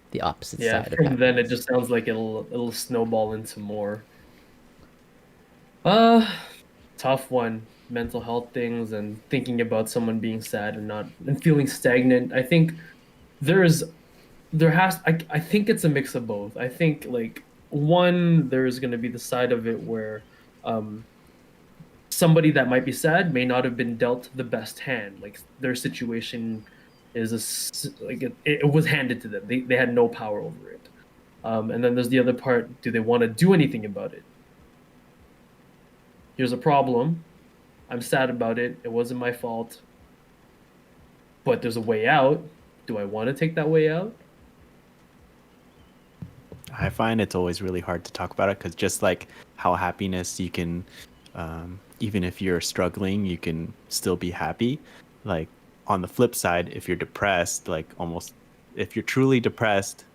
S1: the opposite
S2: Yeah,
S1: side of
S2: from
S1: happiness.
S2: then it just sounds like it'll snowball into more. Tough one. Mental health things and thinking about someone being sad and feeling stagnant. I think I think it's a mix of both. I think like one, there is going to be the side of it where somebody that might be sad may not have been dealt the best hand. Like their situation it was handed to them. They had no power over it. And then there's the other part. Do they want to do anything about it? Here's a problem. I'm sad about it. It wasn't my fault. But there's a way out. Do I want to take that way out?
S4: I find it's always really hard to talk about it because just like how happiness, you can, even if you're struggling, you can still be happy. Like on the flip side, if you're depressed, if you're truly depressed,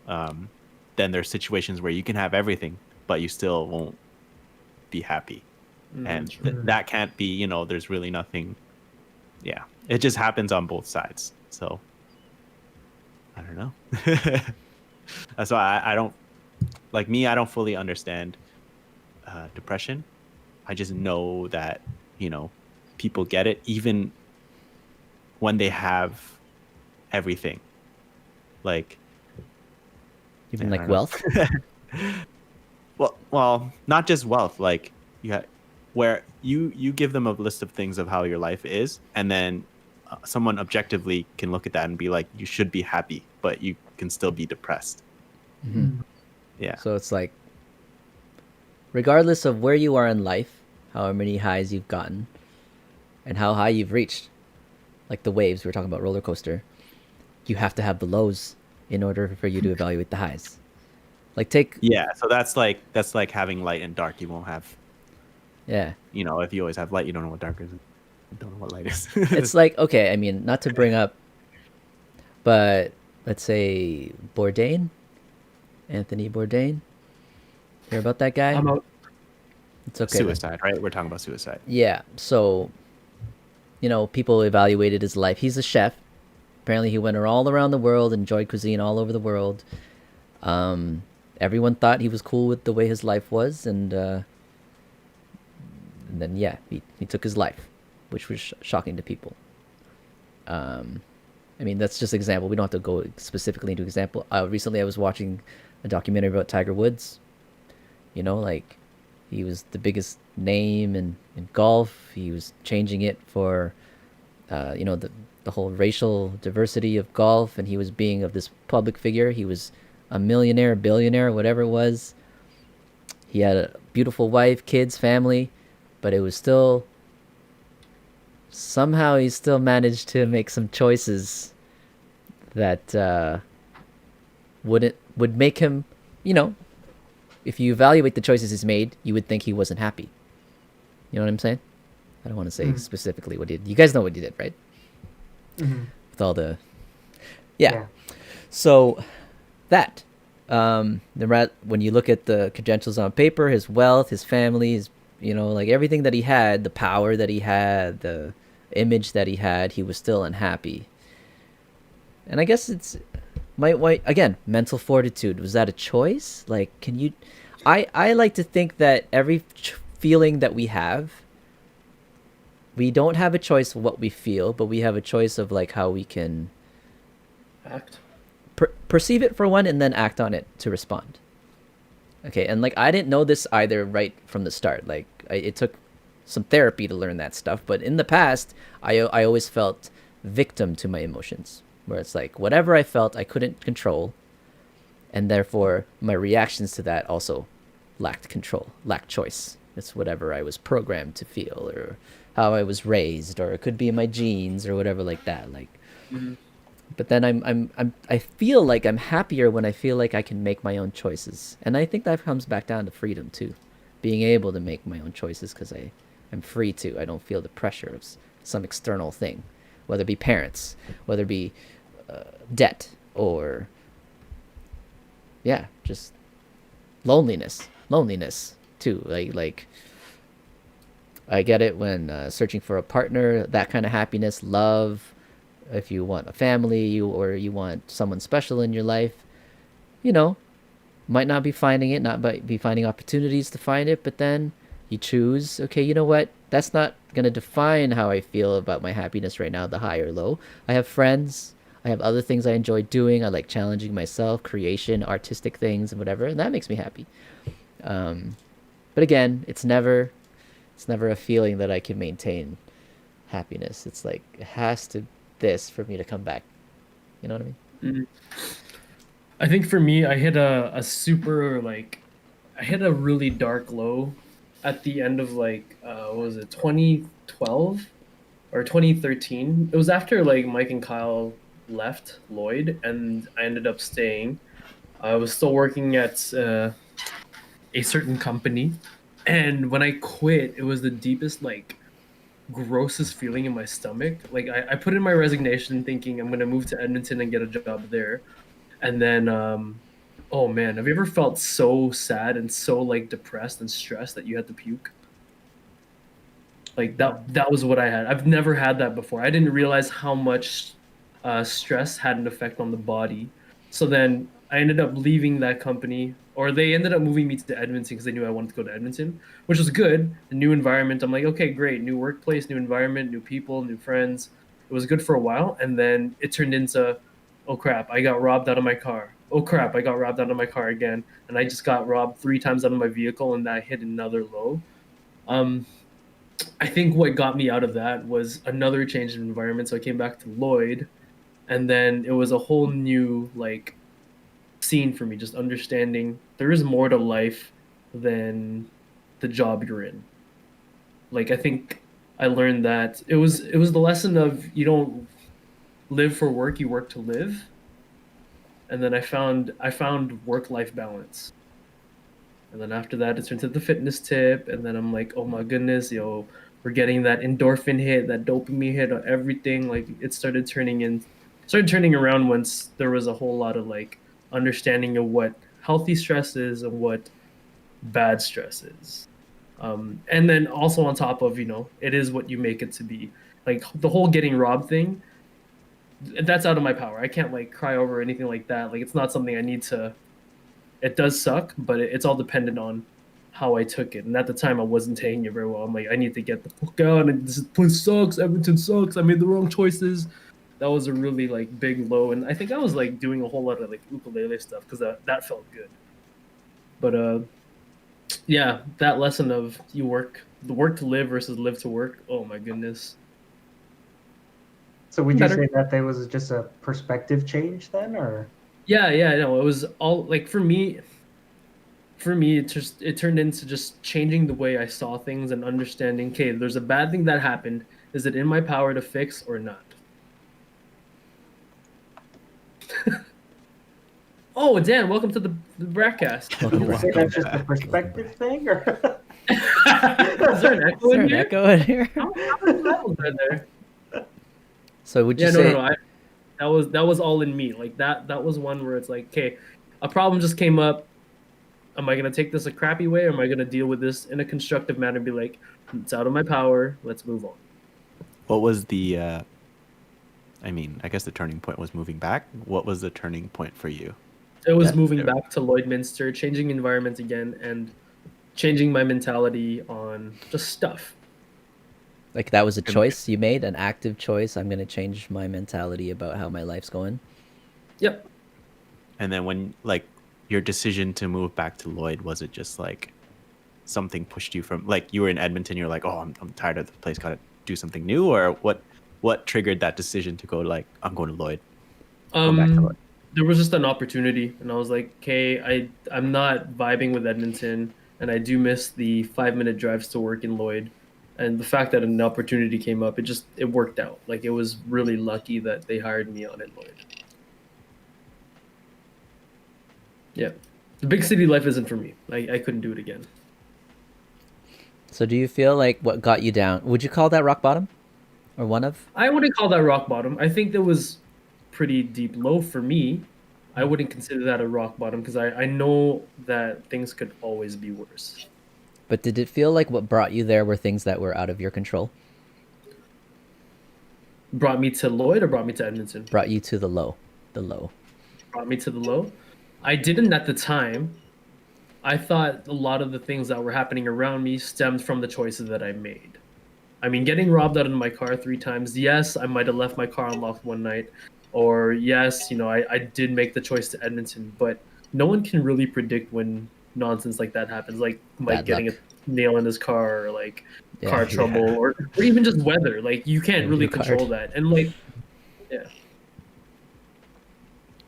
S4: then there's situations where you can have everything, but you still won't be happy. And that can't be, there's really nothing. Yeah, it just happens on both sides. So I don't know. That's why I don't, like me, I don't fully understand depression. I just know that, people get it even when they have everything. Like,
S1: Even
S4: I
S1: like
S4: don't know.
S1: wealth?
S4: Well, not just wealth. Like where you give them a list of things of how your life is, and then someone objectively can look at that and be like, you should be happy, but you can still be depressed.
S1: Mm-hmm.
S4: Yeah.
S1: So it's like, regardless of where you are in life, how many highs you've gotten, and how high you've reached, like the waves we were talking about, roller coaster, you have to have the lows in order for you to evaluate the highs. Like
S4: So that's like having light and dark. You won't have.
S1: Yeah.
S4: If you always have light, you don't know what dark is. You don't know what light is.
S1: It's like, okay, I mean, not to bring up, but let's say Bourdain, Anthony Bourdain. Hear about that guy?
S2: I'm out.
S1: It's okay.
S4: Suicide, right? We're talking about suicide.
S1: Yeah. So, people evaluated his life. He's a chef. Apparently, he went all around the world, enjoyed cuisine all over the world. Everyone thought he was cool with the way his life was, and then he took his life, which was shocking to people. I mean, that's just an example. We don't have to go specifically into example. Recently, I was watching a documentary about Tiger Woods. Like he was the biggest name in golf. He was changing it for, the whole racial diversity of golf, and he was being of this public figure. He was a millionaire, billionaire, whatever it was. He had a beautiful wife, kids, family, but it was still, somehow he still managed to make some choices that would make him, if you evaluate the choices he's made, you would think he wasn't happy. You know what I'm saying? I don't want to say specifically what he did. You guys know what he did, right? With all the yeah. So that when you look at the credentials on paper, his wealth, his family, his, like everything that he had, the power that he had, the image that he had, he was still unhappy. And I guess it's again, mental fortitude. Was that a choice? Like, can you? I like to think that every feeling that we have, we don't have a choice of what we feel, but we have a choice of like how we can
S2: act,
S1: perceive it for one, and then act on it to respond. Okay, and like I didn't know this either right from the start. Like it took some therapy to learn that stuff. But in the past, I always felt victim to my emotions, where it's like whatever I felt I couldn't control, and therefore my reactions to that also lacked control, lacked choice. It's whatever I was programmed to feel, or how I was raised, or it could be my genes or whatever like that. Like, but then I feel like I'm happier when I feel like I can make my own choices, and I think that comes back down to freedom too, being able to make my own choices because I'm free to. I don't feel the pressure of some external thing, whether it be parents, whether it be debt, or just loneliness too. Like I get it when searching for a partner, that kind of happiness, love. If you want a family, or you want someone special in your life, might not be finding it, not be finding opportunities to find it, but then you choose, okay, you know what? That's not going to define how I feel about my happiness right now, the high or low. I have friends. I have other things I enjoy doing. I like challenging myself, creation, artistic things, and whatever, and that makes me happy. But again, it's never a feeling that I can maintain happiness. It's like it has to this for me to come back. You know what I mean?
S2: I think for me, I hit a super I hit a really dark low at the end of what was it, 2012 or 2013? It was after Mike and Kyle left Lloyd, and I ended up staying. I was still working at a certain company, and when I quit, it was the deepest grossest feeling in my stomach. I put in my resignation thinking I'm gonna move to Edmonton and get a job there, and then oh man, have you ever felt so sad and so depressed and stressed that you had to puke? That was what I had. I've never had that before. I didn't realize how much stress had an effect on the body. So then I ended up leaving that company, or they ended up moving me to Edmonton because they knew I wanted to go to Edmonton, which was good. A new environment. I'm like, okay, great. New workplace, new environment, new people, new friends. It was good for a while. And then it turned into, oh crap, I got robbed out of my car. Oh crap, I got robbed out of my car again. And I just got robbed 3 times out of my vehicle, and that hit another low. I think what got me out of that was another change in environment. So I came back to Lloyd, and then it was a whole new scene for me, just understanding there is more to life than the job you're in. I think I learned that it was the lesson of you don't live for work, you work to live. And then I found work-life balance. And then after that, it turned to the fitness tip. And then I'm like, oh my goodness, we're getting that endorphin hit, that dopamine hit on everything. It started turning around once there was a whole lot of understanding of what healthy stress is and what bad stress is. And then also on top of, it is what you make it to be. The whole getting robbed thing, that's out of my power. I can't cry over anything like that. It's not something I need to. It does suck, but it's all dependent on how I took it. And at the time, I wasn't taking it very well. I'm like, I need to get the fuck out. And this place sucks. Edmonton sucks. I made the wrong choices. That was a really big low. And I think I was doing a whole lot of ukulele stuff because that felt good. But yeah, that lesson of the work to live versus live to work. Oh my goodness.
S3: So would you say that there was just a perspective change then, or?
S2: Yeah, no, it was all for me, it turned into just changing the way I saw things and understanding, okay, there's a bad thing that happened. Is it in my power to fix or not? Oh, Dan, welcome to the BrackCast.
S3: Would you say that's just a perspective thing, or?
S2: Is there an echo
S1: Is there
S2: in
S1: an
S2: here?
S1: echo in here?
S2: How many levels are there?
S1: So would you
S2: Yeah,
S1: say?
S2: no. That was all in me. Like that was one where it's like, okay, a problem just came up. Am I gonna take this a crappy way, or am I gonna deal with this in a constructive manner and be like, it's out of my power, let's move on.
S4: What was the? I mean, I guess the turning point was moving back. What was the turning point for you?
S2: It was
S1: Yeah.
S2: moving back to Lloydminster, changing environment again, and changing my mentality on just stuff.
S1: Like that was a choice you made, an active choice. I'm gonna change my mentality about how my life's going.
S2: Yep.
S4: And then when like your decision to move back to Lloyd, was it just like something pushed you from like you were in Edmonton, you're like, oh, I'm tired of the place, gotta do something new, or what triggered that decision to go like I'm going to Lloyd? Go back to Lloyd.
S2: There was just an opportunity, and I was like, okay, I'm not vibing with Edmonton, and I do miss the 5-minute drives to work in Lloyd. And the fact that an opportunity came up, it worked out. Like it was really lucky that they hired me on at Lloyd. Yeah, the big city life isn't for me. I couldn't do it again.
S1: So do you feel like what got you down? Would you call that rock bottom, or one of?
S2: I wouldn't call that rock bottom. I think that was pretty deep low for me. I wouldn't consider that a rock bottom because I know that things could always be worse.
S1: But did it feel like what brought you there were things that were out of your control?
S2: Brought me to Lloyd or brought me to Edmonton?
S1: Brought you to the low. The low.
S2: Brought me to the low. I didn't at the time. I thought a lot of the things that were happening around me stemmed from the choices that I made. I mean, getting robbed out of my car 3 times. Yes, I might have left my car unlocked one night. Or yes, I did make the choice to Edmonton. But no one can really predict when nonsense like that happens. Like Mike
S1: Bad
S2: getting
S1: luck.
S2: a nail in his car, or like
S1: Yeah.
S2: car trouble, or even just weather. Like you can't
S1: Yeah,
S2: really
S1: blue card.
S2: control that. And like, yeah.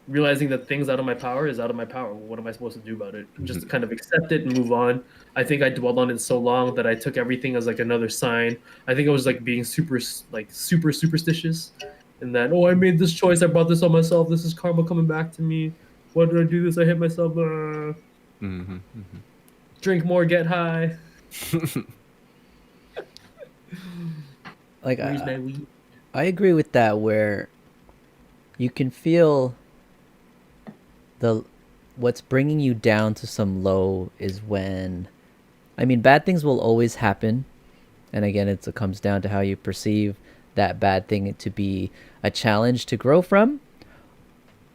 S2: Realizing that things out of my power is out of my power. What am I supposed to do about it? Just kind of accept it and move on. I think I dwelled on it so long that I took everything as like another sign. I think I was like being super superstitious, and that I made this choice. I brought this on myself. This is karma coming back to me. Why did I do this? I hit myself. Drink more, get high.
S1: Like
S2: Where's my weed?
S1: I agree with that, where you can feel what's bringing you down to some low is when, I mean, bad things will always happen, and again, it comes down to how you perceive that bad thing to be a challenge to grow from.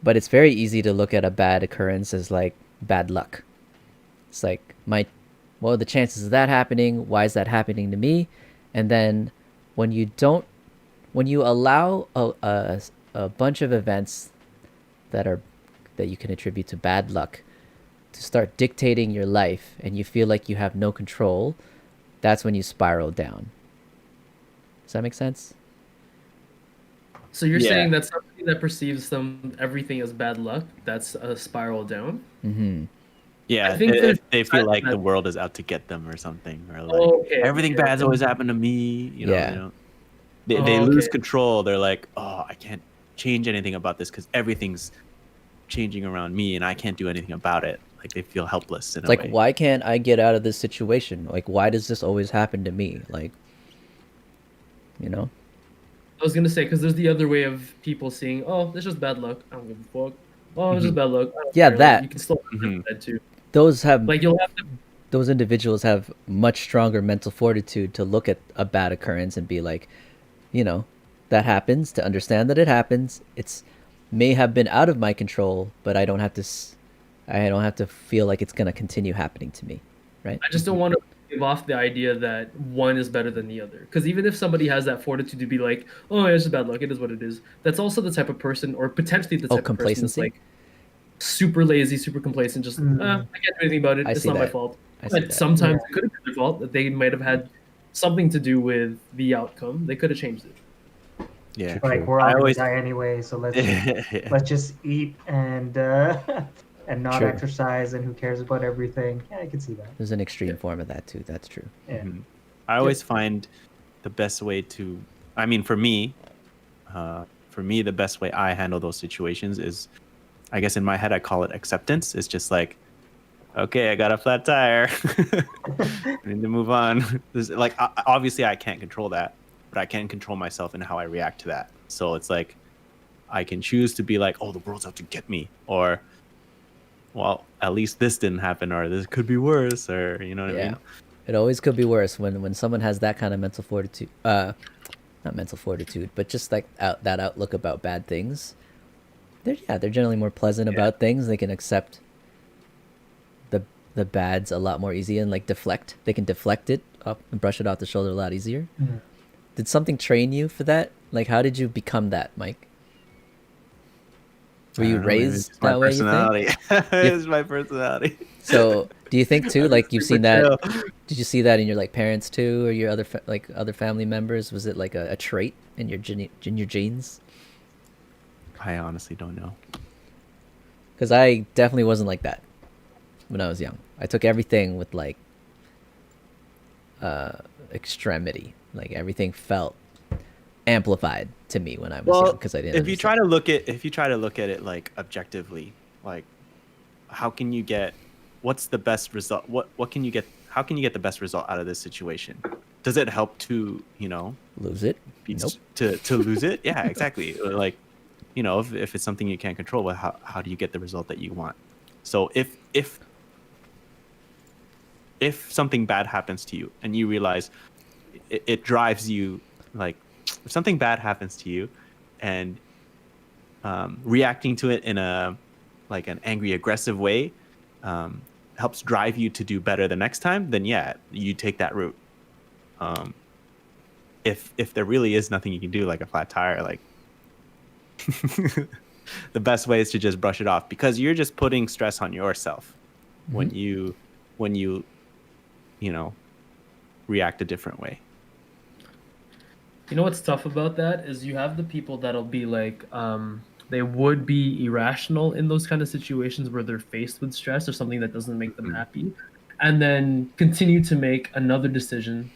S1: But it's very easy to look at a bad occurrence as like bad luck. It's like what are the chances of that happening? Why is that happening to me? And then when you allow a bunch of events that you can attribute to bad luck to start dictating your life, and you feel like you have no control, that's when you spiral down. Does that make sense?
S2: So you're
S4: Yeah.
S2: saying that somebody that perceives everything as bad luck, that's a spiral down?
S1: Mm-hmm.
S4: Yeah,
S2: I think
S4: if they feel
S2: that-
S4: like the world is out to get them or something, or like
S2: Okay,
S4: everything
S2: okay.
S4: bad's always happened to me.
S1: Yeah.
S4: They lose
S2: Okay.
S4: control. They're like, oh, I can't change anything about this because everything's changing around me and I can't do anything about it. Like they feel helpless in a
S1: Like,
S4: way.
S1: why can't I get out of this situation? Like, why does this always happen to me? Like,
S2: I was gonna say, because there's the other way of people seeing, oh, it's just bad luck. I don't give a fuck. Oh, it's just bad luck. I don't
S1: Yeah,
S2: care.
S1: that.
S2: Like, you can still have that too.
S1: Those individuals have much stronger mental fortitude to look at a bad occurrence and be like, that happens, to understand that it happens. It's may have been out of my control, but I don't have to feel like it's going to continue happening to me, right?
S2: I just don't want to give off the idea that one is better than the other. Because even if somebody has that fortitude to be like, oh, it's just bad luck, it is what it is, that's also the type of person, or potentially the type of person that's
S1: complacency?
S2: like super lazy, super complacent, just, I can't do anything about it,
S1: I
S2: it's
S1: see
S2: not my
S1: that.
S2: fault.
S1: I see
S2: But
S1: that.
S2: sometimes it could have been their fault, that they might have had something to do with the outcome. They could have changed it.
S4: Yeah.
S3: Like we're
S4: I
S3: all gonna
S4: always-
S3: die anyway, so let's just eat and and not
S1: True.
S3: exercise, and who cares about everything? Yeah, I can see that.
S1: There's an extreme form of that too. That's true.
S3: Yeah.
S4: Mhm. I always find the best way to, I mean, for me, the best way I handle those situations is, I guess in my head, I call it acceptance. It's just like, okay, I got a flat tire. I need to move on. Like, obviously, I can't control that, but I can control myself and how I react to that. So it's like, I can choose to be like, oh, the world's out to get me, or, well, at least this didn't happen, or this could be worse, or you know what I
S1: Yeah.
S4: mean?
S1: It always could be worse when someone has that kind of mental fortitude. Not mental fortitude, but just like that outlook about bad things. They're generally more pleasant about things. They can accept the bads a lot more easy and like deflect. They can deflect it up and brush it off the shoulder a lot easier.
S3: Mhm.
S1: Did something train you for that? Like, how did you become that, Mike? Were
S4: I
S1: you
S4: don't know, maybe it's
S1: raised
S4: just my
S1: that way? You think?
S4: personality. It's my personality.
S1: So, do you think too?
S4: I'm
S1: Like, you've
S4: super
S1: seen that?
S4: chill.
S1: Did you see that in your like parents too, or your other family members? Was it like a trait in your in your genes?
S4: I honestly don't know.
S1: Because I definitely wasn't like that when I was young. I took everything with like extremity. Like everything felt amplified to me when I was young because I didn't.
S4: If you try to look at it like objectively, like how can you get what's the best result? What can you get? How can you get the best result out of this situation? Does it help to
S1: lose it?
S4: be,
S1: Nope.
S4: to lose it? Yeah, exactly. Like if it's something you can't control, well, how do you get the result that you want? So if something bad happens to you and you realize it drives you, like if something bad happens to you and reacting to it in a like an angry, aggressive way helps drive you to do better the next time, then yeah, you take that route. If there really is nothing you can do, like a flat tire, like the best way is to just brush it off, because you're just putting stress on yourself when you react a different way.
S2: You know what's tough about that is you have the people that'll be like, they would be irrational in those kind of situations where they're faced with stress or something that doesn't make them happy, and then continue to make another decision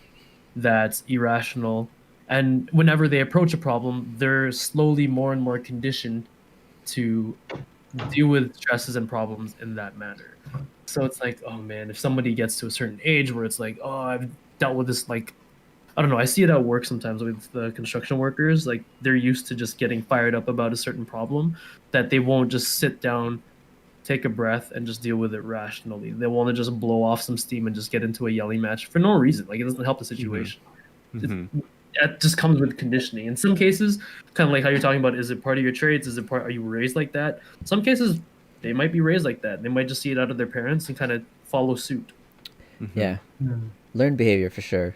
S2: that's irrational. And whenever they approach a problem, they're slowly more and more conditioned to deal with stresses and problems in that manner. So it's like, oh man, if somebody gets to a certain age where it's like, oh, I've dealt with this, like, I don't know, I see it at work sometimes with the construction workers. Like, they're used to just getting fired up about a certain problem that they won't just sit down, take a breath, and just deal with it rationally. They want to just blow off some steam and just get into a yelling match for no reason. Like, it doesn't help the situation. That just comes with conditioning. In some cases, kind of like how you're talking about, is it part of your traits? Are you raised like that? Some cases, they might be raised like that. They might just see it out of their parents and kind of follow suit.
S1: Yeah. Learned behavior for sure.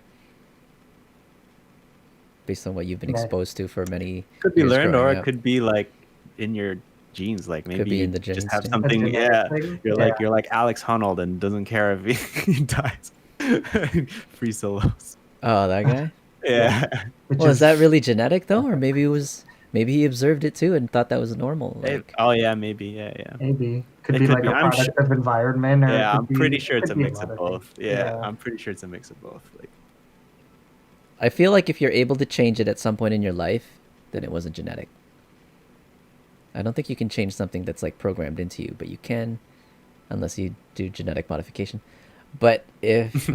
S1: Based on what you've been exposed to for many
S4: Could be
S1: years
S4: learned, or
S1: growing
S4: it
S1: up.
S4: could be like in your genes. Like maybe
S1: be
S4: you
S1: in the
S4: just
S1: genes,
S4: have
S1: yeah.
S4: something.
S3: A
S4: Yeah,
S3: genetic thing?
S4: you're like Alex Honnold and doesn't care if he dies. Free solos.
S1: Oh, that guy?
S4: Yeah.
S3: Which
S1: Well, is that really genetic though, or maybe he observed it too and thought that was normal? Like,
S4: Oh yeah, maybe. Yeah.
S3: maybe could
S4: It
S3: be
S4: could
S3: like
S4: be.
S3: a product of environment, or it
S4: Yeah,
S3: could
S4: I'm
S3: be-
S4: pretty sure
S3: it
S4: it's a
S3: could be
S4: mix
S3: lot
S4: of
S3: of
S4: both.
S3: things.
S4: Yeah, I'm pretty sure it's a mix of both. Like,
S1: I feel like if you're able to change it at some point in your life, then it wasn't genetic. I don't think you can change something that's like programmed into you, but you can, unless you do genetic modification. But if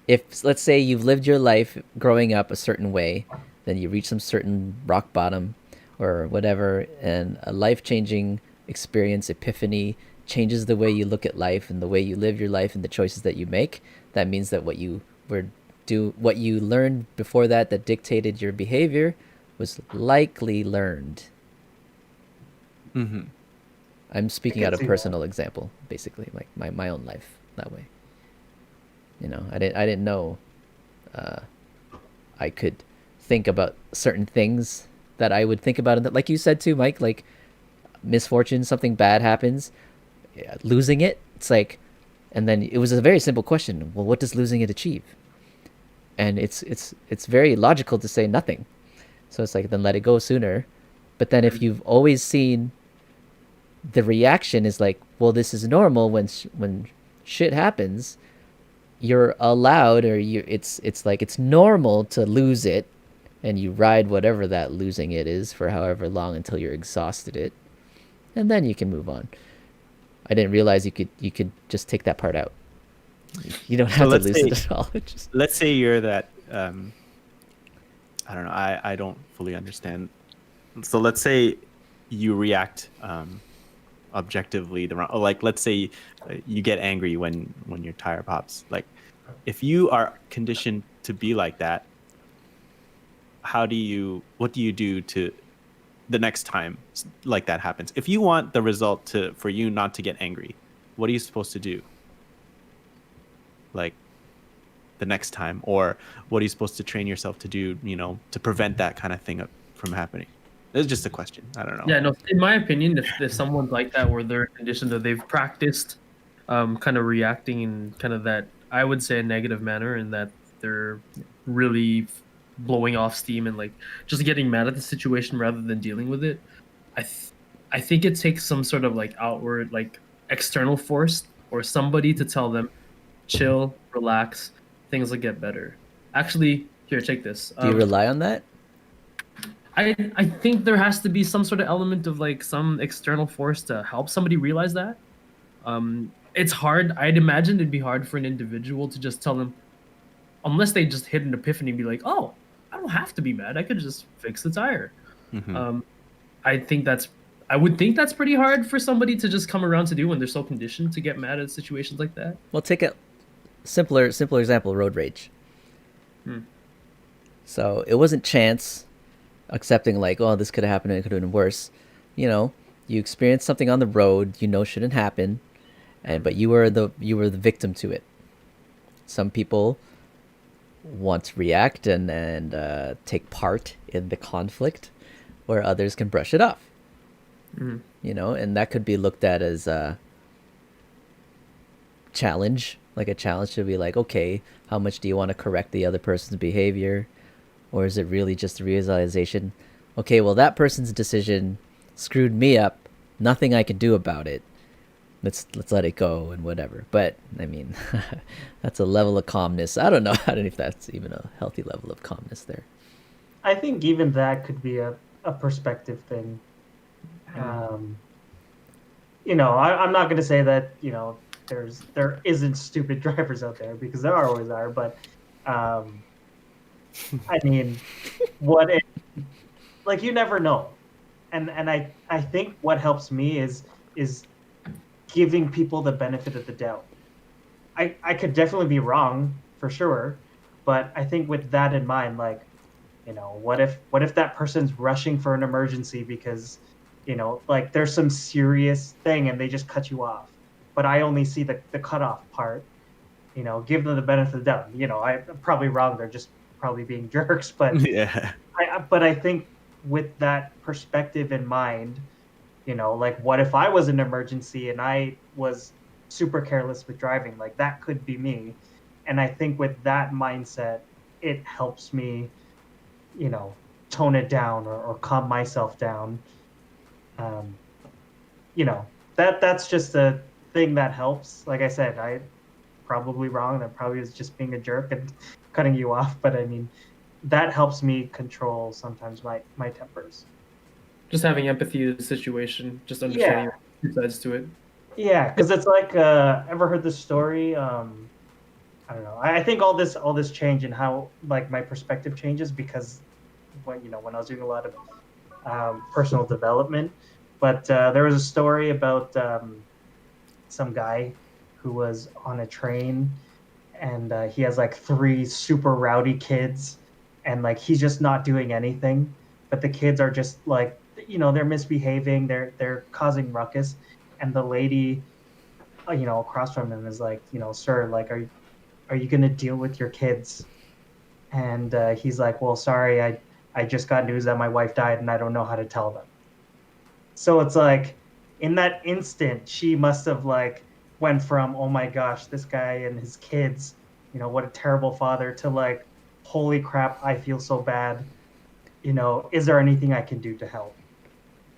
S1: if let's say you've lived your life growing up a certain way, then you reach some certain rock bottom or whatever, and a life-changing experience, epiphany, changes the way you look at life and the way you live your life and the choices that you make. That means that what you learned before that dictated your behavior was likely learned. I'm speaking out of personal example, basically, like my own life that way. I didn't know I could think about certain things that I would think about, like you said too, Mike, like misfortune, something bad happens, losing it. It's like, and then it was a very simple question. Well, what does losing it achieve? And it's very logical to say nothing. So it's like, then let it go sooner. But then if you've always seen the reaction is like, well, this is normal when shit happens, you're allowed, or it's like it's normal to lose it, and you ride whatever that losing it is for however long until you're exhausted it, and then you can move on. I didn't realize you could just take that part out. You don't
S4: So
S1: have to
S4: let's
S1: loosen
S4: say-
S1: it all. Just,
S4: Let's say you're that. I don't know. I don't fully understand. So let's say you react objectively the wrong. Like let's say you get angry when your tire pops. Like if you are conditioned to be like that, what do you do to the next time like that happens? If you want the result for you not to get angry, what are you supposed to do? Like the next time, or what are you supposed to train yourself to do, to prevent that kind of thing from happening? It's just a question. I don't know.
S2: Yeah, no. In my opinion, if someone's like that, where they're conditioned, that they've practiced, kind of reacting in kind of that, I would say, a negative manner, and that they're really blowing off steam and like just getting mad at the situation rather than dealing with it. I think it takes some sort of like outward, like external force or somebody to tell them, chill, relax, things will get better. Actually, here, take this.
S1: do you rely on that?
S2: I think there has to be some sort of element of like some external force to help somebody realize that. It's hard. I'd imagine it'd be hard for an individual to just tell them, unless they just hit an epiphany and be like, "Oh, I don't have to be mad. I could just fix the tire."
S4: Mhm.
S2: I would think that's pretty hard for somebody to just come around to do when they're so conditioned to get mad at situations like that.
S1: Well, take a simpler example: road rage.
S2: Hmm.
S1: So it wasn't chance accepting like, oh, this could have happened and it could have been worse. You experienced something on the road shouldn't happen, but you were the victim to it. Some people want to react and take part in the conflict, where others can brush it off.
S2: Mhm.
S1: And that could be looked at as a challenge, like a challenge to be like, okay, how much do you want to correct the other person's behavior? Or is it really just the realization, okay, well, that person's decision screwed me up, nothing I can do about it, let's let it go and whatever. But I mean, that's a level of calmness. I don't know if that's even a healthy level of calmness there.
S3: I think even that could be a perspective thing. I'm not going to say that there isn't stupid drivers out there, because there always are, but I mean, what if, like, you never know. And I think what helps me is giving people the benefit of the doubt. I could definitely be wrong for sure, but I think with that in mind, like, what if that person's rushing for an emergency because like there's some serious thing and they just cut you off, but I only see the cutoff part. Give them the benefit of the doubt. I'm probably wrong, they're just probably being jerks, but
S4: Yeah.
S3: I think with that perspective in mind, like, what if I was an emergency and I was super careless with driving? Like, that could be me. And I think with that mindset, it helps me, tone it down or calm myself down. That's just a thing that helps. Like I said, I probably wrong. That probably was just being a jerk and cutting you off. But I mean, that helps me control sometimes my tempers.
S2: Just having empathy to the situation, just understanding two sides to it.
S3: Yeah, because it's like, ever heard this story? I don't know. I think all this change and how, like, my perspective changes because when I was doing a lot of personal development. But there was a story about some guy who was on a train, and he has like 3 super rowdy kids, and like he's just not doing anything, but the kids are just like, they're misbehaving, they're causing ruckus, and the lady across from him is like, sir, like, are you gonna deal with your kids? And he's like, well, sorry, I just got news that my wife died and I don't know how to tell them. So it's like, in that instant, she must have like went from, oh my gosh, this guy and his kids, what a terrible father, to like, holy crap, I feel so bad. Is there anything I can do to help?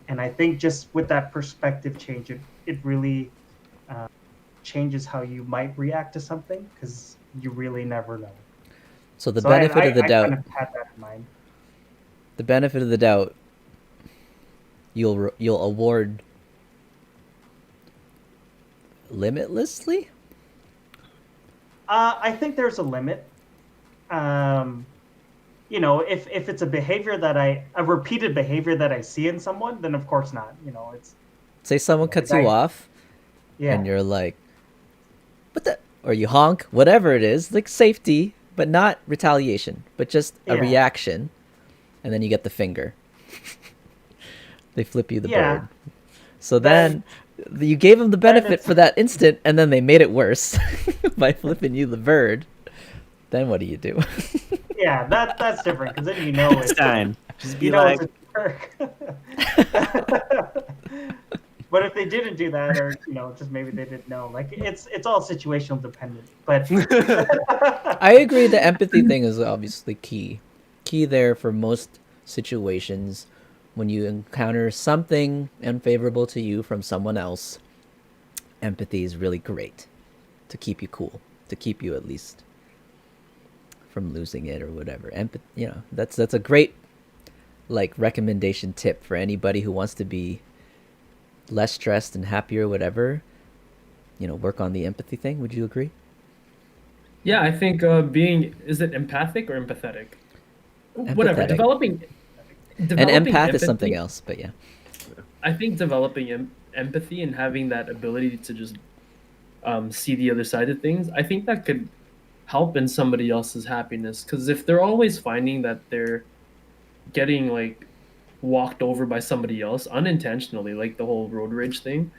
S3: And I think just with that perspective change, it really changes how you might react to something, because you really never know.
S1: So the benefit of the doubt,
S3: kind of had that in mind.
S1: the benefit of the doubt, you'll award limitlessly?
S3: I think there's a limit. You know, if it's a repeated behavior that I see in someone, then of course not. You know, it's
S1: Say someone cuts you off, and
S3: yeah,
S1: you're like, "What the?" Or you honk, whatever it is, like safety, but not retaliation, but just a
S3: Yeah.
S1: reaction, and then you get the finger. They flip you the
S3: Yeah.
S1: bird. So then you gave them the benefit for that instant, and then they made it worse by flipping you the bird. Then what do you do?
S3: yeah, that's different because then you know it's
S4: Stein, just be
S3: you know
S4: like,
S3: it's a jerk. But if they didn't do that, or you know, just maybe they didn't know, like it's all situational dependent. But
S1: I agree. The empathy thing is obviously key there for most situations. When you encounter something unfavorable to you from someone else, empathy is really great to keep you cool, to keep you at least from losing it or whatever. Empathy, you know, that's a great like recommendation tip for anybody who wants to be less stressed and happier, whatever. You know, work on the empathy thing. Would you agree?
S2: Yeah, I think is it empathic or empathetic? Whatever.
S1: Empathetic.
S2: Developing
S1: And
S2: developing
S1: empath is
S2: empathy-
S1: something else, but yeah.
S2: I think developing empathy and having that ability to just see the other side of things, I think that could help in somebody else's happiness. Because if they're always finding that they're getting like walked over by somebody else unintentionally, like the whole road rage thing,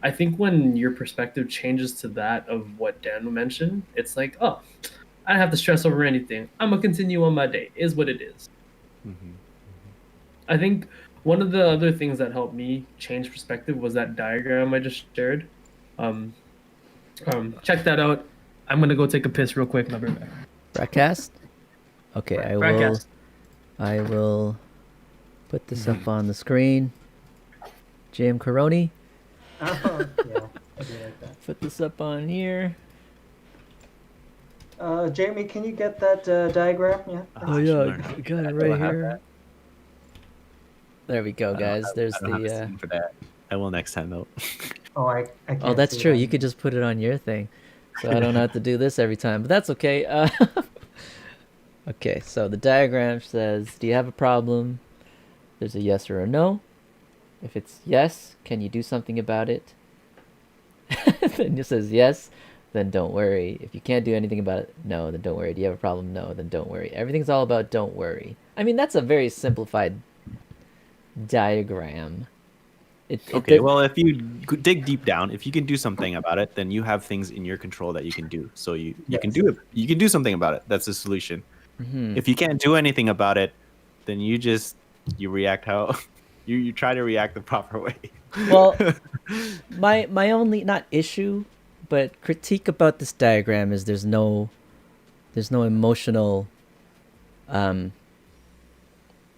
S2: I think when your perspective changes to that of what Dan mentioned, it's like, oh, I don't have to stress over anything. I'm gonna continue on my day. Is what it is.
S4: Mhm.
S2: I think one of the other things that helped me change perspective was that diagram I just shared. Um, check that out. I'm gonna go take a piss real quick. I'll be right back.
S1: BrackCast? Okay,
S2: BrackCast.
S1: I will put this up on the screen. Jam Caroni,
S3: oh, yeah, I do like that.
S1: put this up on here.
S3: Jamie, can you get that diagram? Yeah.
S1: Oh yeah,
S4: sure.
S1: I got it
S4: I
S1: right
S4: don't have
S1: here.
S4: that.
S1: There we go, guys. There's
S4: I don't have a
S1: the
S4: scene for that. I will next time though.
S3: Oh, I can't.
S1: Oh, that's
S3: see
S1: true.
S3: it
S1: You
S3: on-
S1: could just put it on your thing. So I don't have to do this every time, but that's okay. Okay, so the diagram says, do you have a problem? There's a yes or a no. If it's yes, can you do something about it? Then it says yes, then don't worry. If you can't do anything about it, no, then don't worry. Do you have a problem? No, then don't worry. Everything's all about don't worry. I mean, that's a very simplified diagram.
S4: Okay, well, if you dig deep down, if you can do something about it, then you have things in your control that you can do. So you can
S3: Yes.
S4: do it. You can do something about it. That's the solution.
S1: Mhm.
S4: If you can't do anything about it, then you react how you try to react the proper way.
S1: Well, my only not issue, but critique about this diagram is there's no emotional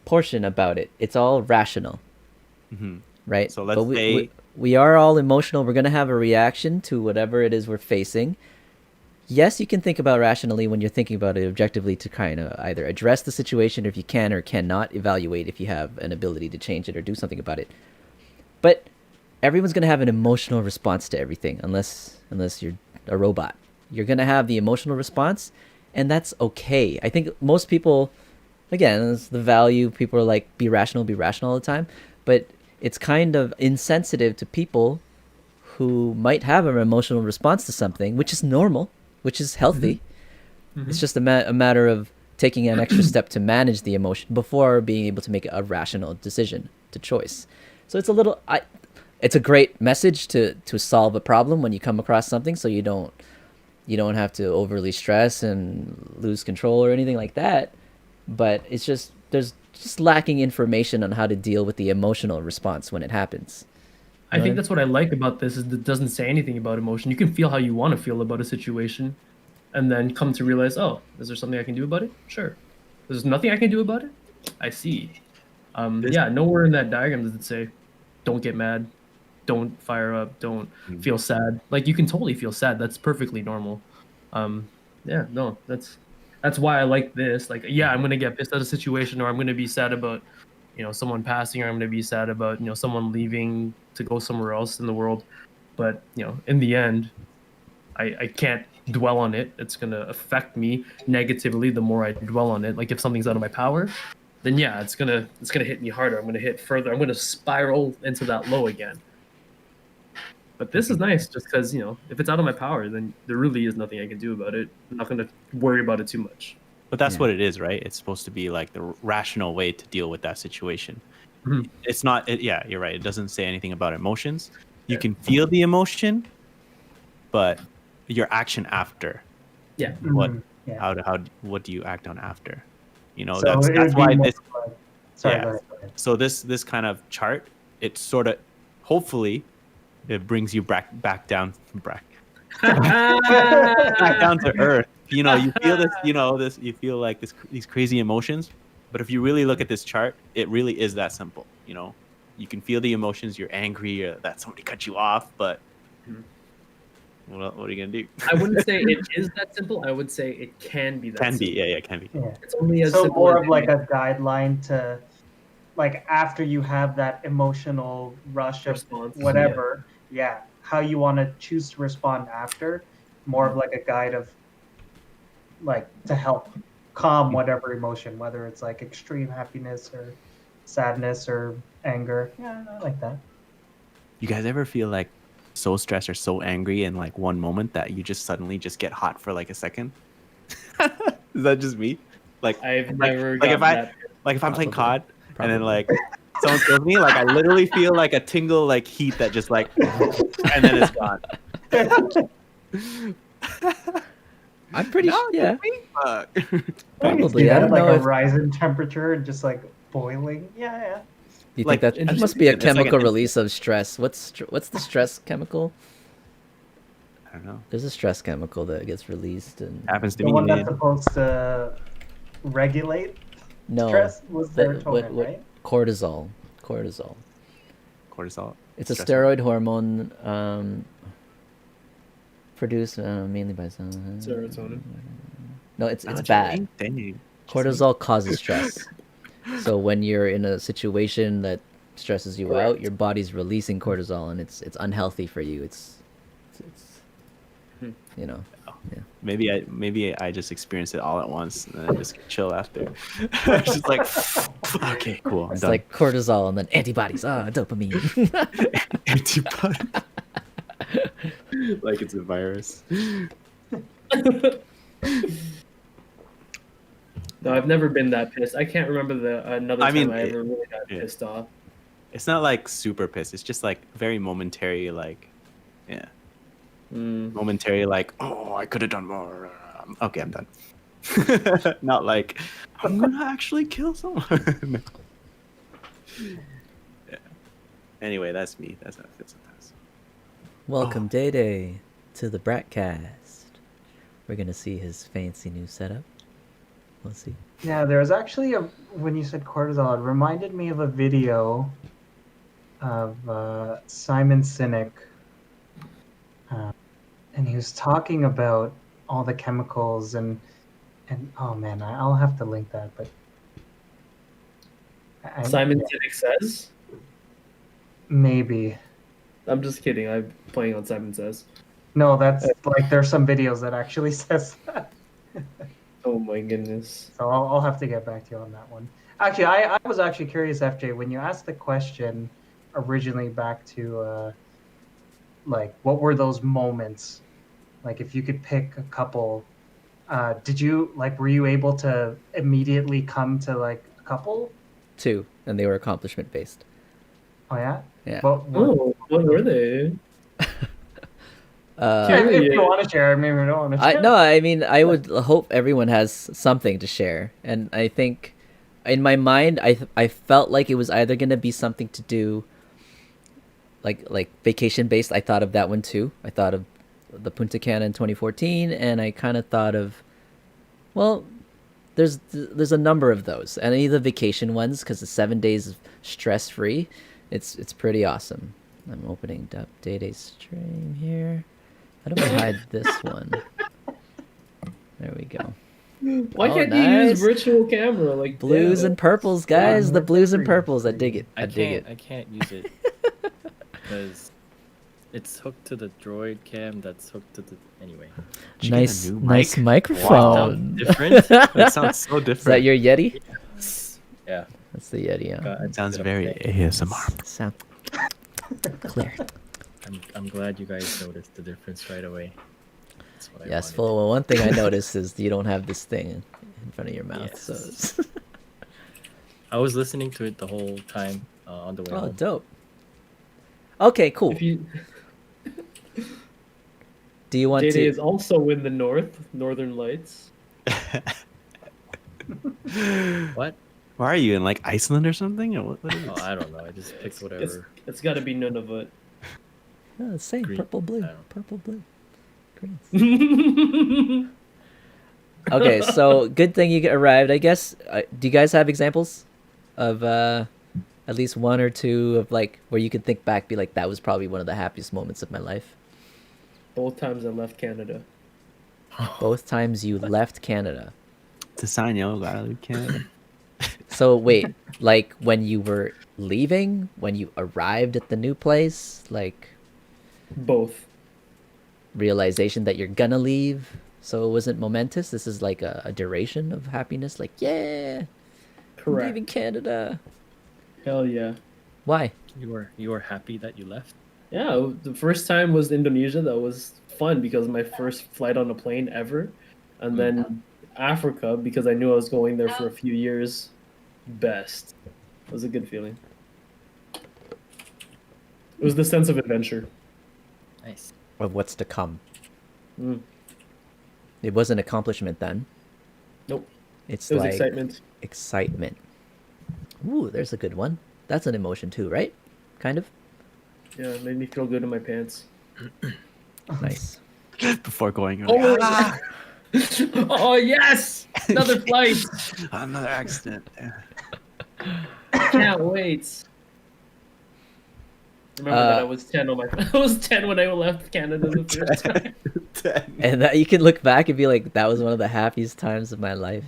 S1: portion about it. It's all rational,
S4: Mhm.
S1: right?
S4: So let's
S1: but
S4: say-
S1: we are all emotional. We're gonna have a reaction to whatever it is we're facing. Yes, you can think about rationally when you're thinking about it objectively to kind of either address the situation, or if you can or cannot evaluate if you have an ability to change it or do something about it. But everyone's gonna have an emotional response to everything, unless you're a robot. You're gonna have the emotional response, and that's okay. I think most people, again, it's the value. People are like, be rational all the time, but it's kind of insensitive to people who might have an emotional response to something, which is normal, which is healthy. It's just a matter of taking an extra step to manage the emotion before being able to make a rational decision to choice. So it's a little, it's a great message to solve a problem when you come across something, so you don't have to overly stress and lose control or anything like that. But it's just there's just lacking information on how to deal with the emotional response when it happens.
S2: I think that's what I like about this is it doesn't say anything about emotion. You can feel how you want to feel about a situation, and then come to realize, oh, is there something I can do about it? Sure. There's nothing I can do about it? I see. Yeah, nowhere in that diagram does it say, don't get mad, don't fire up, don't feel sad. Like, you can totally feel sad. That's perfectly normal. Yeah, no, that's why I like this. Like, yeah, I'm going to get pissed at a situation, or I'm going to be sad about, someone passing, or I'm going to be sad about, someone leaving to go somewhere else in the world. but in the end, I can't dwell on it. It's gonna affect me negatively the more I dwell on it. Like if something's out of my power, then yeah, it's gonna hit me harder. I'm gonna hit further. I'm gonna spiral into that low again. But this is nice just because, if it's out of my power, then there really is nothing I can do about it. I'm not gonna worry about it too much.
S4: But that's what it is, right? It's supposed to be like the rational way to deal with that situation.
S2: Mhm.
S4: It's not. Yeah, you're right. It doesn't say anything about emotions. You can feel the emotion, but your action after.
S2: Yeah.
S4: What?
S3: Yeah.
S4: What do you act on after?
S3: So
S4: that's
S3: it would
S4: why
S3: be more
S4: this.
S3: like- sorry,
S4: Yeah.
S3: go ahead.
S4: So this kind of chart, it sort of, hopefully, it brings you back down back down to earth. You feel this. You feel like these crazy emotions. But if you really look at this chart, it really is that simple. You can feel the emotions. You're angry that somebody cut you off, but what are you gonna do?
S2: I wouldn't say it is that simple. I would say it can be that
S4: Can
S2: simple.
S4: be, yeah, can be.
S3: Yeah.
S2: It's only as
S3: So
S2: simple
S3: more
S2: as
S3: of like a guideline to, like after you have that emotional rush of
S2: response.
S3: whatever, how you want to choose to respond after, more of like a guide of, like to help calm whatever emotion, whether it's like extreme happiness or sadness or anger. Yeah, I like that.
S4: You guys ever feel like so stressed or so angry in like one moment that you just suddenly just get hot for like a second? Is that just me? Like
S2: I've never
S4: like if I'm playing COD and then like someone kills me, like I literally feel like a tingle like heat that just like and then it's gone.
S1: I'm pretty sure. Yeah,
S4: Fuck.
S1: probably.
S3: Yeah,
S1: I don't
S3: like
S1: know
S3: a
S1: if
S3: rise in temperature and just like boiling. Yeah.
S1: you
S4: like,
S1: think that it
S4: just-
S1: must be a
S4: it's like
S1: chemical
S4: an-
S1: release of stress. What's the stress chemical?
S4: I don't know.
S1: There's a stress chemical that gets released and
S4: Happens to
S3: The
S4: me.
S3: one that's
S4: Man.
S3: supposed to regulate
S1: no
S3: stress was
S1: the-
S3: serotonin, right?
S1: cortisol.
S4: Cortisol.
S1: It's a
S4: Stress
S1: steroid hormone produced mainly by
S2: Serotonin.
S1: No, it's
S4: Ah,
S1: bad.
S4: dang.
S1: Cortisol causes stress. So when you're in a situation that stresses you out, your body's releasing cortisol, and it's unhealthy for you. It's
S4: Maybe I just experienced it all at once and then I just chill after. It's just like, okay, cool. I'm
S1: it's
S4: done.
S1: like cortisol and then antibodies. Dopamine.
S4: Antibody. Like it's a virus.
S2: No, I've never been that pissed. I can't remember another
S4: I
S2: time
S4: mean,
S2: I ever really got
S4: yeah.
S2: pissed off.
S4: It's not like super pissed. It's just like very momentary, like, yeah. Momentary, like, oh, I could have done more. Okay, I'm done. Not like, I'm going to actually kill someone. Yeah. Anyway, that's me. That's how it feels sometimes.
S1: Welcome, DayDay, to the BrackCast. We're gonna see his fancy new setup. We'll see.
S3: Yeah, there was actually when you said cortisol, it reminded me of a video of Simon Sinek, and he was talking about all the chemicals and oh man, I'll have to link that, but
S2: Simon Sinek says.
S3: Maybe.
S2: I'm just kidding. I'm playing on Simon Says.
S3: No, that's like there's some videos that actually says that.
S2: Oh my goodness.
S3: So I'll have to get back to you on that one. Actually, I was actually curious, FJ, when you asked the question originally back to like what were those moments? Like if you could pick a couple, were you able to immediately come to like a couple?
S1: 2, and they were accomplishment based.
S3: Oh yeah?
S1: Yeah.
S3: What
S2: What were they?
S3: if you want to share, maybe we don't want to share.
S1: I mean, I would hope everyone has something to share, and I think, in my mind, I felt like it was either gonna be something to do, like vacation based. I thought of that one too. I thought of the Punta Cana in 2014, and I kind of thought of, well, there's a number of those, and any of the vacation ones because the 7 days stress free, it's pretty awesome. I'm opening up DayDay's stream here. How do I hide this one? There we go.
S2: Why
S1: Oh,
S2: can't you
S1: nice.
S2: use virtual camera like
S1: Blues
S2: that?
S1: and purples, guys.
S3: Yeah,
S1: The blues and
S3: free,
S1: purples. I
S3: free.
S1: dig it. I dig it.
S5: I can't use it because It's hooked to the droid cam. That's hooked to the anyway.
S4: Did you get a
S1: Nice,
S4: new
S1: nice
S4: mic?
S1: microphone.
S5: Different.
S4: That sounds so different.
S1: Is that your Yeti?
S5: Yeah.
S1: That's the Yeti. Yeah.
S5: Got
S4: Sounds
S5: it
S4: very
S5: up there.
S4: ASMR.
S1: Sound clear.
S5: I'm glad you guys noticed the difference right away. That's what I
S1: Yes.
S5: wanted.
S1: Well, one thing I noticed is you don't have this thing in front of your mouth. So.
S5: Yes. I was listening to it the whole time on the way
S1: Oh,
S5: home.
S1: dope. Okay, cool.
S2: If you,
S1: Do you want
S2: DayDay
S1: to?
S2: is also in the Northern Lights.
S5: What?
S4: Why are you in like Iceland or something? Or what is
S5: Oh,
S4: it?
S5: I don't know. I just picked whatever.
S2: It's got to be Nunavut.
S1: Oh, same.
S5: Green.
S1: Purple, blue.
S5: I don't know.
S1: Purple, blue. Green. Okay, so good thing you arrived. I guess. Do you guys have examples of at least one or two of like where you could think back, be like, that was probably one of the happiest moments of my life?
S2: Both times I left Canada.
S1: Both times you left Canada.
S4: It's a sign, yo. Gotta leave Canada.
S1: So wait, like when you were leaving, when you arrived at the new place, like
S2: Both.
S1: realization that you're gonna leave, so it wasn't momentous. This is like a duration of happiness, like, yeah, I'm
S2: Correct.
S1: leaving Canada.
S2: Hell yeah.
S1: Why?
S5: You were happy that you left.
S2: Yeah, the first time was Indonesia. That was fun because my first flight on a plane ever. And then Africa, because I knew I was going there for a few years. Best. It was a good feeling. It was the sense of adventure.
S5: Nice.
S1: Of what's to come.
S2: Mm.
S1: It was an accomplishment then.
S2: Nope.
S1: It's
S2: It was
S1: like
S2: excitement.
S1: excitement. Ooh, there's a good one. That's an emotion too, right? Kind of.
S2: Yeah, it made me feel good in my pants.
S1: Nice.
S4: Before going, you're like,
S2: Oh, oh yes! Another flight!
S4: another accident.
S2: Can't wait. Remember that I was 10 on my I was 10 when I left Canada the first time.
S1: And that you can look back and be like, that was one of the happiest times of my life.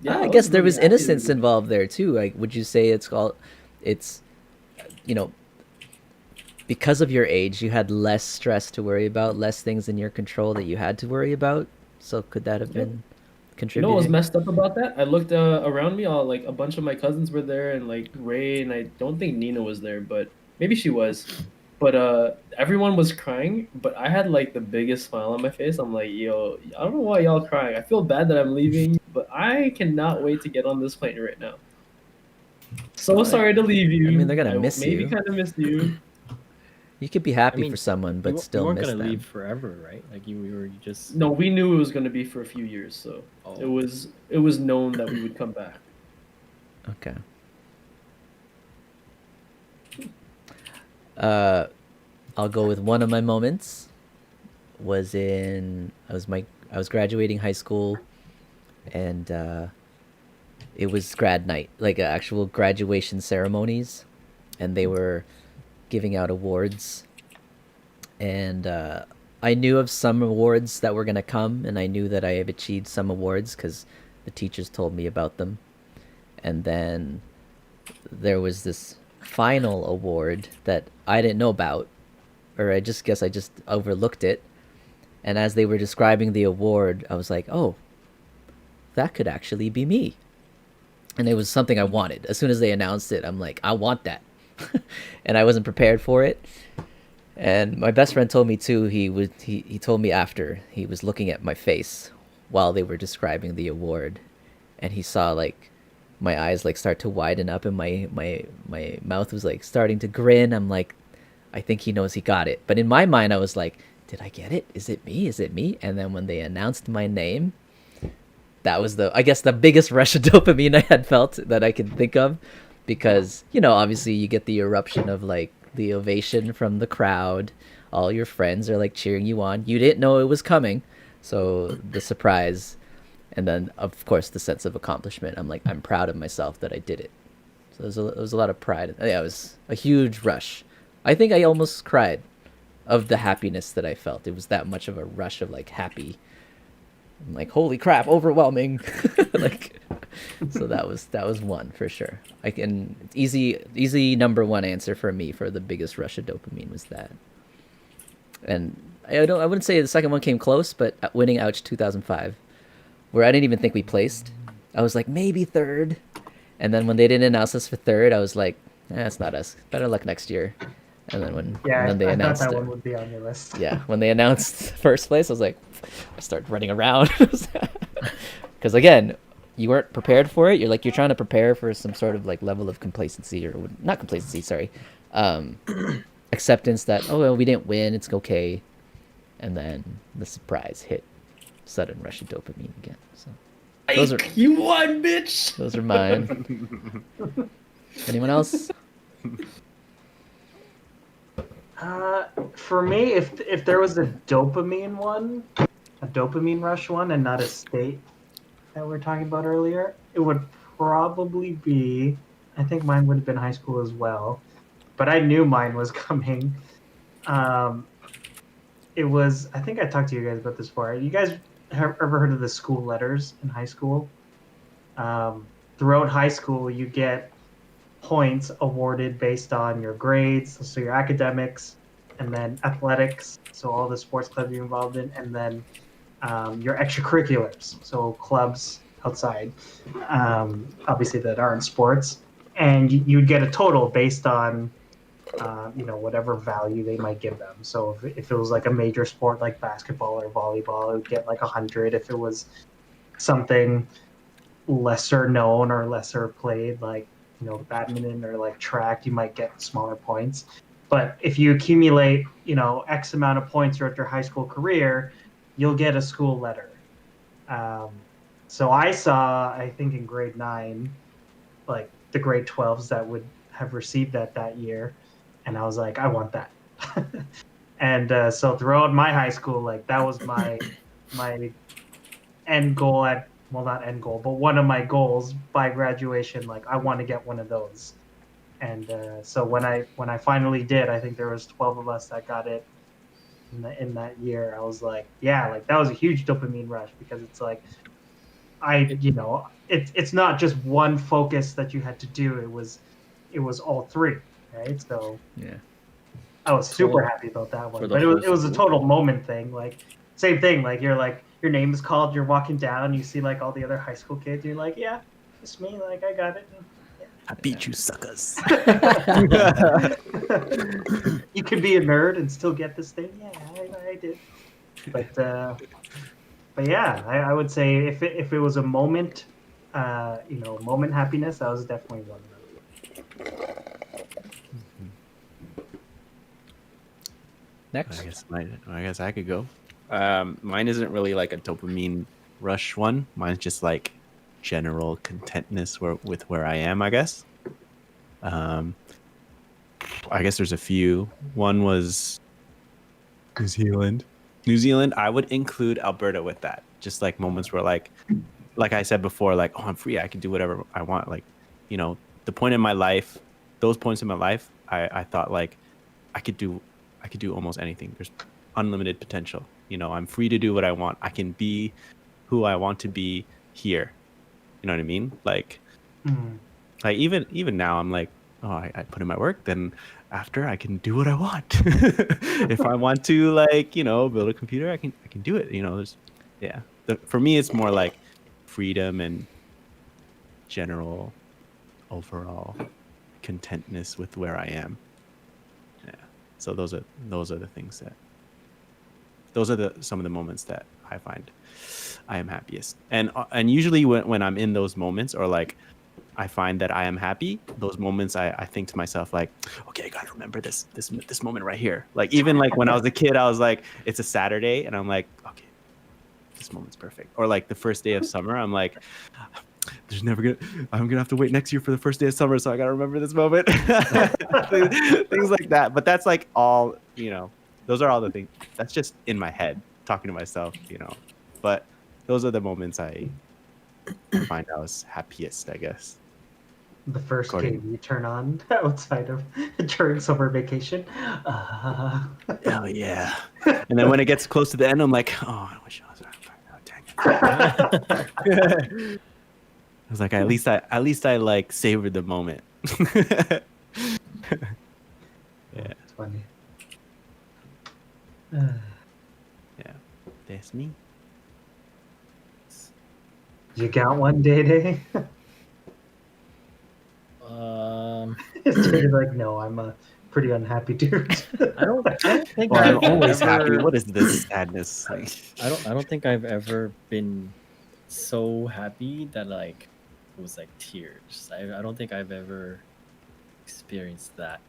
S2: Yeah,
S1: I
S2: I
S1: guess
S2: was
S1: there
S2: really
S1: was
S2: happy
S1: innocence
S2: to-
S1: involved there too. Like, would you say it's, you know, because of your age, you had less stress to worry about, less things in your control that you had to worry about? So could that have
S2: Yep.
S1: been
S2: You know
S1: contributing?
S2: what was messed up about that? I looked around me, all like a bunch of my cousins were there, and like Ray, and I don't think Nina was there, but maybe she was. But everyone was crying, but I had like the biggest smile on my face. I'm like, yo, I don't know why y'all crying. I feel bad that I'm leaving, but I cannot wait to get on this plane right now. So
S1: Well,
S2: sorry to leave you.
S1: I mean, they're gonna miss
S2: maybe
S1: you.
S2: kind of miss you.
S1: You could be happy
S5: I mean,
S1: for someone, but
S5: you
S1: still
S5: weren't
S1: miss
S5: gonna
S1: them.
S5: leave forever, right? Like you were just.
S2: No, we knew it was going to be for a few years, so
S5: Oh.
S2: it was known that we would come back.
S1: Okay. I'll go with one of my moments. I was graduating high school, and it was grad night, like actual graduation ceremonies, and they were giving out awards, and I knew of some awards that were gonna come, and I knew that I had achieved some awards because the teachers told me about them, and then there was this final award that I didn't know about, or I just guess I just overlooked it. And as they were describing the award, I was like, oh, that could actually be me. And it was something I wanted. As soon as they announced it, I'm like, I want that. And I wasn't prepared for it. And my best friend told me too, he told me after, he was looking at my face while they were describing the award, and he saw like my eyes like start to widen up, and my mouth was like starting to grin. I'm like, I think he knows he got it. But in my mind I was like, did I get it? Is it me? Is it me? And then when they announced my name, that was I guess the biggest rush of dopamine I had felt that I can think of, because, you know, obviously you get the eruption of like the ovation from the crowd. All your friends are like cheering you on. You didn't know it was coming, so the surprise, and then of course the sense of accomplishment. I'm like, I'm proud of myself that I did it. So there was a lot of pride. Yeah, it was a huge rush. I think I almost cried of the happiness that I felt. It was that much of a rush of like happy. I'm like, holy crap, overwhelming. Like, so that was one for sure. Easy number one answer for me for the biggest rush of dopamine was that. And I wouldn't say the second one came close, but winning Ouch 2005, where I didn't even think we placed. I was like maybe third, and then when they didn't announce us for third, I was like, it's not us. Better luck next year. And then and then they
S3: I thought
S1: announced
S3: that
S1: it.
S3: one would be on your list.
S1: Yeah, when they announced first place, I was like, I started running around because again, you weren't prepared for it. You're trying to prepare for some sort of like level of complacency, or not complacency, sorry, acceptance that, oh well, we didn't win, it's okay, and then the surprise hit, sudden rush of dopamine again. So those are
S2: You won, bitch.
S1: those are mine. Anyone else?
S3: For me, if there was a dopamine one, a dopamine rush one, and not a state that we were talking about earlier, it would probably be. I think mine would have been high school as well, but I knew mine was coming. It was. I think I talked to you guys about this before. You guys have ever heard of the school letters in high school? Throughout high school, you get points awarded based on your grades, so your academics, and then athletics, so all the sports clubs you're involved in, and then your extracurriculars, so clubs outside, obviously that aren't sports, and you'd get a total based on whatever value they might give them. So if it was like a major sport like basketball or volleyball, it would get like 100. If it was something lesser known or lesser played, like badminton or like track, you might get smaller points. But if you accumulate X amount of points throughout your high school career, you'll get a school letter. So I saw, I think in grade 9, like the grade 12s that would have received that year, and I was like, I want that. And so throughout my high school, like that was my end goal at, well, not end goal, but one of my goals by graduation. Like I want to get one of those. And so when I finally did, I think there was 12 of us that got it in that year. I was like, yeah, like that was a huge dopamine rush, because it's like it's not just one focus that you had to do. It was all three, right? So
S1: Yeah.
S3: I was super happy about that one.
S5: for the
S3: But
S5: whole
S3: it was a
S5: school.
S3: total moment thing. Like same thing. Like you're like, your name is called. You're walking down. You see like all the other high school kids. You're like, yeah, it's me. Like I got it.
S4: I beat you, suckers.
S3: You could be a nerd and still get this thing. Yeah, I did. But yeah, I would say if it was a moment, moment happiness, that was definitely one of them.
S1: Next.
S4: I guess I could go. Mine isn't really like a dopamine rush one. Mine's just like general contentness with where I am, I guess. I guess there's a few. One was New Zealand. I would include Alberta with that. Just like moments where like I said before, like, oh, I'm free. I can do whatever I want. Like, the point in my life, those points in my life, I thought like I could do almost anything. There's unlimited potential. I'm free to do what I want. I can be who I want to be here. You know what I mean? Like, like even now, I'm like, oh, I put in my work. Then after, I can do what I want. If I want to, like, build a computer, I can do it. For me, it's more like freedom and general overall contentness with where I am. Yeah. So those are the things that. Those are some of the moments that I find I am happiest. And usually when I'm in those moments, or like I find that I am happy, those moments I think to myself like, okay, I gotta remember this moment right here. Like even like when I was a kid, I was like, it's a Saturday, and I'm like, okay, this moment's perfect. Or like the first day of summer, I'm like, I'm gonna have to wait next year for the first day of summer, so I gotta remember this moment. Things like that. But that's like all, those are all the things. That's just in my head, talking to myself, But those are the moments I find I was happiest, I guess.
S3: The first game you turn on outside of during summer vacation.
S4: Hell yeah! And then when it gets close to the end, I'm like, oh, I wish I was there. Dang it! I was like, at least I like savored the moment.
S3: Yeah, it's funny.
S4: Yeah, that's me.
S3: You got one, DayDay? Jay's like, no, I'm a pretty unhappy dude.
S5: I don't think
S4: Well, I'm
S5: I've
S4: always happy.
S5: ever-
S4: What is this sadness? Like,
S5: I don't think I've ever been so happy that like it was like tears. I don't think I've ever experienced that.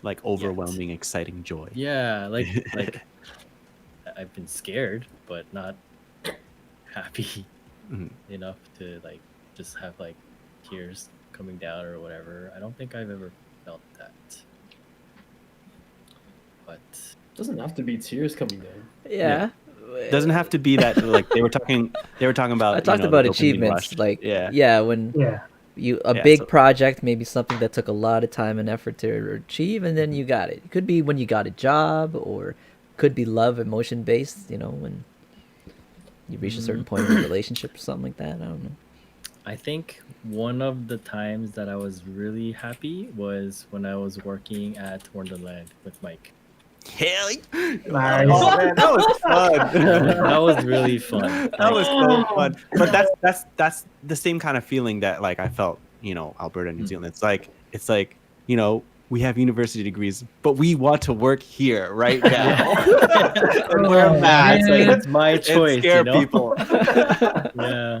S4: like overwhelming, exciting joy.
S5: Yeah, like I've been scared, but not happy
S4: Mhm.
S5: enough to like just have like tears coming down or whatever. I don't think I've ever felt that. But
S2: Doesn't have to be tears coming down.
S1: Yeah.
S4: Doesn't have to be that. Like they were talking about.
S1: I talked
S4: the
S1: about
S4: dopamine
S1: achievements,
S4: rush.
S1: like
S4: yeah.
S1: when
S3: Yeah.
S1: a
S4: Yeah,
S1: big
S4: so-
S1: project, maybe something that took a lot of time and effort to achieve, and then you got it. It could be when you got a job, or could be love, emotion based. When you reach a certain point in a relationship or something like that. I don't know.
S5: I think one of the times that I was really happy was when I was working at Wonderland with Mike.
S4: Hell,
S3: Nice.
S4: oh man, that was fun.
S5: That was really fun.
S4: That was so fun. But that's the same kind of feeling that like I felt, Alberta, New Zealand. It's like, we have university degrees, but we want to work here right now. And we're mad.
S5: It's my choice.
S4: It scare people.
S5: Yeah.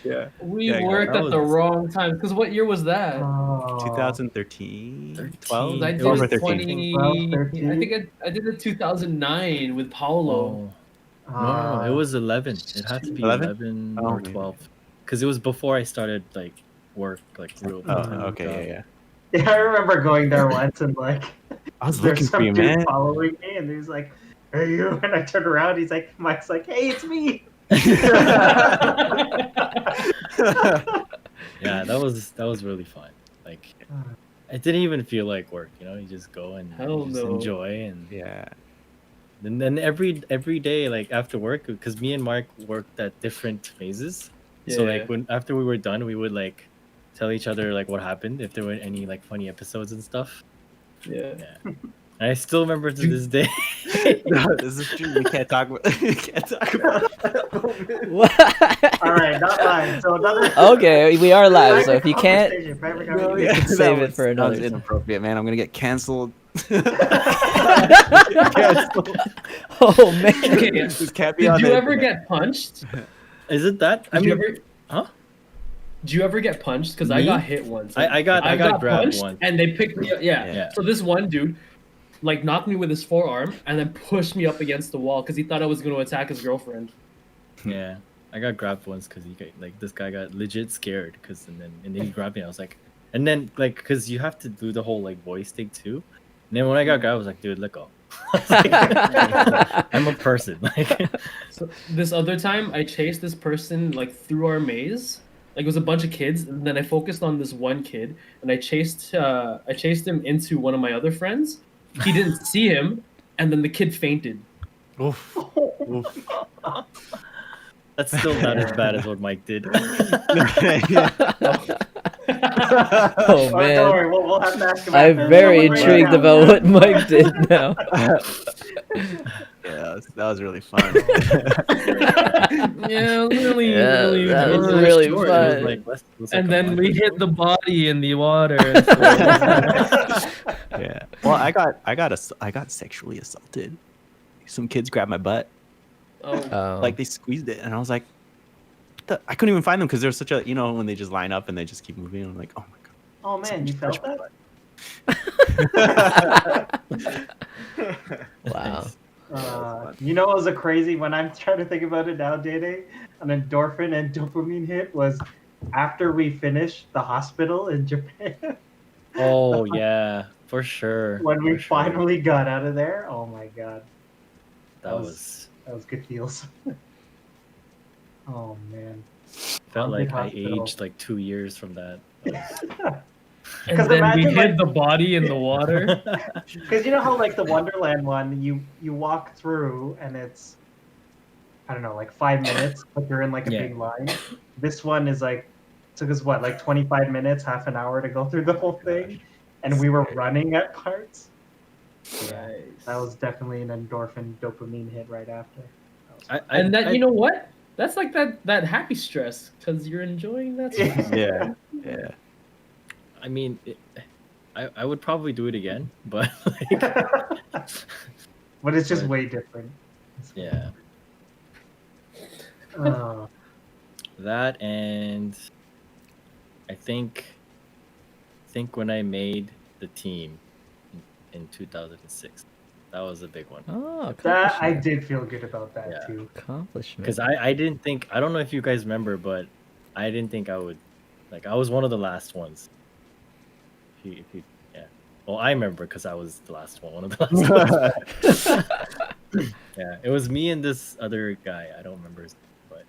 S4: Yeah.
S2: We
S4: Yeah,
S2: worked
S5: that
S2: at the
S5: was-
S2: wrong time. Because what year was that?
S3: Oh.
S4: 2013, 12,
S2: I did
S4: 12 or
S2: it
S4: 13.
S3: 12, 13.
S2: I think I did it 2009 with Paolo.
S5: Oh. No, it was 11. It had to be
S4: 11?
S5: 11
S4: Oh,
S5: or
S4: maybe.
S5: 12. Because it was before I started like work, like real.
S4: Oh,
S5: full-time
S4: okay,
S5: job.
S4: yeah.
S3: Yeah, I remember going there once and like,
S4: I was
S3: there's
S4: looking
S3: some
S4: for you,
S3: dude
S4: man.
S3: following me, and he's like, "Hey, you!" And I turn around, Mike's like, "Hey, it's me."
S5: Yeah, that was really fun. Like, it didn't even feel like work. You just go and
S2: Hell
S5: just
S2: no.
S5: enjoy, and
S4: Yeah.
S5: then every day, like after work, because me and Mark worked at different phases. So
S2: Yeah.
S5: like after we were done, we would like tell each other like what happened, if there were any like funny episodes and stuff.
S2: Yeah.
S5: Yeah. And I still remember to this day.
S4: No, this is true. We can't talk about
S1: What?
S3: All right, not mine. So another.
S1: Okay, we are live, so if you can't,
S3: Conversation, favorite
S4: No,
S3: conversation.
S1: yeah. can save it for
S4: that
S1: another
S4: was
S1: time.
S4: inappropriate, man. I'm gonna get canceled.
S1: Oh man.
S2: Okay,
S4: This can't be
S2: did
S4: on
S2: you
S4: the
S2: ever
S4: internet.
S2: get punched?
S5: Is it that? I
S2: Did you
S5: mean,
S2: ever?
S5: huh?
S2: Did you ever get punched? Because I
S5: Me?
S2: got hit once.
S5: I got grabbed
S2: punched,
S5: once.
S2: and they picked me up. Yeah.
S5: Yeah.
S2: So this one dude, like, knocked me with his forearm and then pushed me up against the wall because he thought I was going to attack his girlfriend.
S5: Yeah, I got grabbed once because this guy got legit scared and then he grabbed me. I was like, and then like because you have to do the whole like voice thing too. And then when I got grabbed, I was like, dude, let go. I was like, I'm a person. Like,
S2: So this other time, I chased this person like through our maze. Like it was a bunch of kids, and then I focused on this one kid, and I chased him into one of my other friends. He didn't see him, and then the kid fainted.
S4: Oof. Oof.
S5: that's still not as bad as what Mike did.
S1: Oh
S3: Don't
S1: man.
S3: worry, we'll have to ask him.
S1: I'm
S3: after.
S1: very
S3: Right
S1: intrigued
S3: now.
S1: about what Mike did now.
S4: Yeah, that was really fun.
S2: Yeah, really,
S1: Yeah,
S2: really,
S1: that was
S2: really
S1: really
S2: short.
S1: fun.
S5: It was like
S2: And
S5: a
S2: then
S5: month
S2: we
S5: or
S2: hit
S5: so.
S2: the body in the water.
S4: Yeah. Well, I got sexually assaulted. Some kids grabbed my butt,
S2: Oh,
S4: like they squeezed it, and I was like, I couldn't even find them because there's such a when they just line up and they just keep moving. I'm like, oh my god.
S3: Oh man, you felt that?
S1: Wow.
S3: What was a crazy when I'm trying to think about it now, DayDay, an endorphin and dopamine hit was after we finished the hospital in Japan.
S5: Oh yeah, for sure.
S3: When we
S5: for sure.
S3: finally got out of there. Oh my god.
S5: that was
S3: That was good feels. Oh man.
S5: felt
S3: Haunted
S5: like I
S3: hospital.
S5: aged like 2 years from that.
S2: and
S3: 'Cause
S2: then we
S3: imagine,
S2: hid
S3: like-
S2: the body in the water.
S3: Because you know how like the Wonderland one, you walk through and it's I don't know, like 5 minutes, but you're in like a
S5: Yeah.
S3: big line. This one is like took us what, like 25 minutes, half an hour to go through the whole thing, and we were running at parts. That was definitely an endorphin dopamine hit right after. That was
S2: And that, you know what? That's like that happy stress because you're enjoying that stress.
S4: Yeah, yeah.
S5: I mean, I would probably do it again, but like,
S3: but it's just
S5: But-
S3: way different. It's way
S5: yeah,
S3: different.
S5: that and I think when I made the team in 2006, that was a big one.
S1: Oh,
S3: That I
S1: accomplishment.
S3: did feel good about that
S5: Yeah.
S3: too.
S1: Accomplishment.
S5: Because I didn't think, I don't know if you guys remember, but I didn't think I would, like, I was one of the last ones. If you, yeah. Well, I remember because I was the last one of the last ones. Yeah, it was me and this other guy. I don't remember his name, but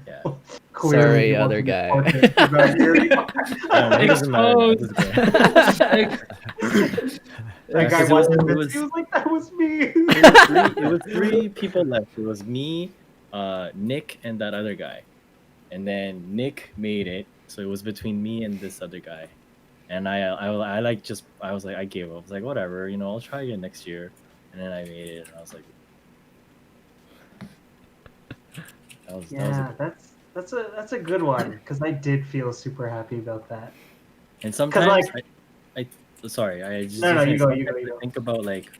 S5: yeah.
S1: Sorry,
S3: you want
S1: other
S3: to be
S1: guy.
S3: part of it. Right here.
S5: It doesn't matter. It doesn't matter.
S3: That guy
S5: Because
S3: watched
S5: it
S3: the
S5: was-
S3: video, he was like, "That was me."
S5: it was three people left. It was me, Nick, and that other guy. And then Nick made it, so it was between me and this other guy. And I like just I was like I gave up. I was like whatever, you know, I'll try again next year. And then I made it, and I was like, that was
S3: Yeah,
S5: a,
S3: that's a good one because I did feel super happy about that.
S5: and sometimes
S3: like-
S5: I sorry, I just
S3: No, you go,
S5: sometimes
S3: you go.
S5: I think about like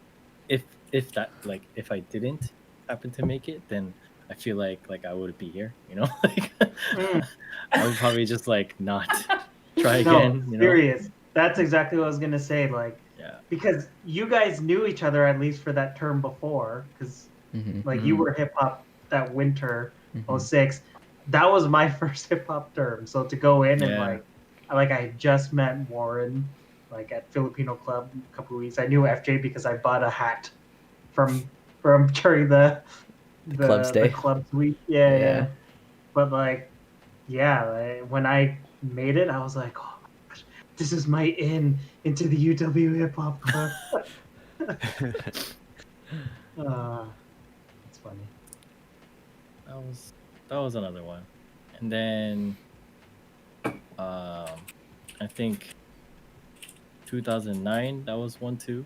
S5: if that like if I didn't happen to make it, then I feel like I would be here, you know? Like
S3: Mm.
S5: I would probably just like not try
S3: No,
S5: again, you know?
S3: serious. That's exactly what I was gonna say. Like,
S5: Yeah.
S3: because you guys knew each other at least for that term before, because
S1: Mhm,
S3: like you
S5: Mhm.
S3: were hip hop that winter,
S1: mhm.
S3: 06. That was my first hip hop term. So to go in and
S5: Yeah.
S3: I had just met Warren, like at Filipino Club a couple of weeks. I knew FJ because I bought a hat from during the
S1: Club's day?
S3: the club's week. Yeah,
S1: Yeah.
S3: yeah. But like, yeah, when I made it, I was like, oh my gosh, this is my in into the UW hip hop club. It's funny.
S5: That was another one. And then I think 2009, that was one too.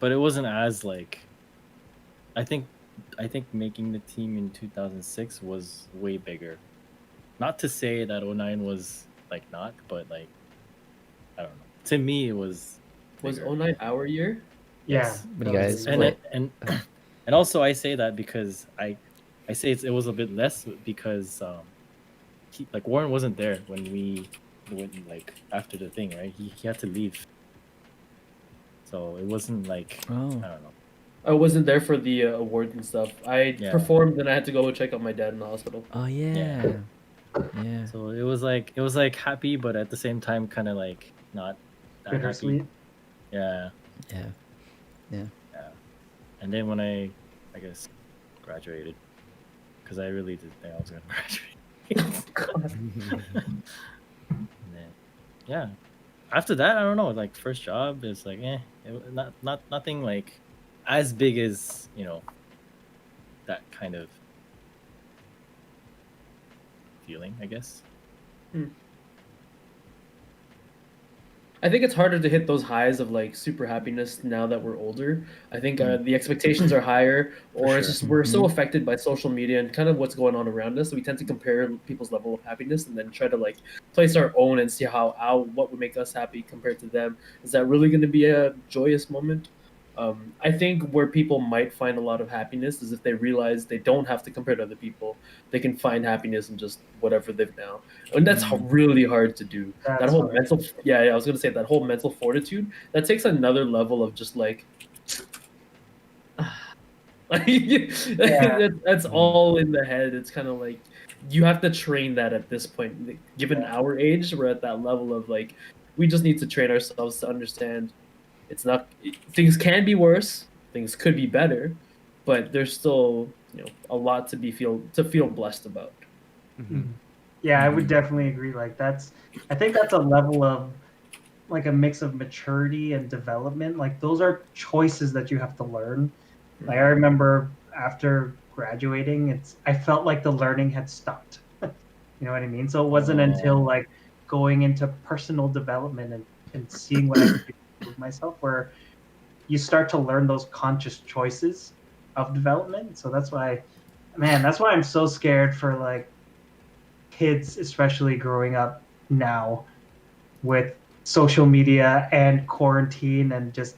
S5: But it wasn't as like I think making the team in 2006 was way bigger. Not to say that '09 was like not, but like I don't know. To me, it was
S2: Was
S5: bigger.
S2: 09 our year?
S3: Yeah.
S1: When you
S3: that
S1: guys
S3: was-
S5: and
S1: split.
S5: and also I say that because I say it was a bit less because like Warren wasn't there when we went like after the thing, right? He had to leave, so it wasn't like I
S1: Oh.
S5: don't know.
S2: I wasn't there for the awards and stuff. I
S5: Yeah.
S2: performed, and I had to go check out my dad in the hospital.
S1: Oh yeah. Yeah.
S5: So it was like happy, but at the same time, kind of like not that
S3: Bittersweet.
S5: happy. Yeah,
S1: Yeah.
S5: yeah. And then when I guess graduated, because I really did think I was gonna graduate. And then, yeah. After that, I don't know. Like first job is like, nothing like as big as that kind of feeling, I guess.
S2: I think it's harder to hit those highs of like super happiness now that we're older. I think the expectations are higher, or it's
S5: sure.
S2: just we're so affected by social media and kind of what's going on around us. So we tend to compare people's level of happiness and then try to like place our own and see how what would make us happy compared to them. Is that really going to be a joyous moment? I think where people might find a lot of happiness is if they realize they don't have to compare to other people. They can find happiness in just whatever they've now, and that's really hard to do. That
S3: That's
S2: whole
S3: hard.
S2: mental, yeah, I was gonna say that whole mental fortitude. That takes another level of just like, that's all in the head. It's kind of like you have to train that at this point. Given our age, we're at that level of like, we just need to train ourselves to understand. It's not things can be worse, things could be better, but there's still a lot to feel blessed about.
S3: Yeah, I would definitely agree. Like I think that's a level of like a mix of maturity and development. Like those are choices that you have to learn. Like I remember after graduating, I felt like the learning had stopped. You know what I mean? So it wasn't until like going into personal development and and seeing what I can do to improve myself, where you start to learn those conscious choices of development. So that's why, man, that's why I'm so scared for like kids, especially growing up now with social media and quarantine, and just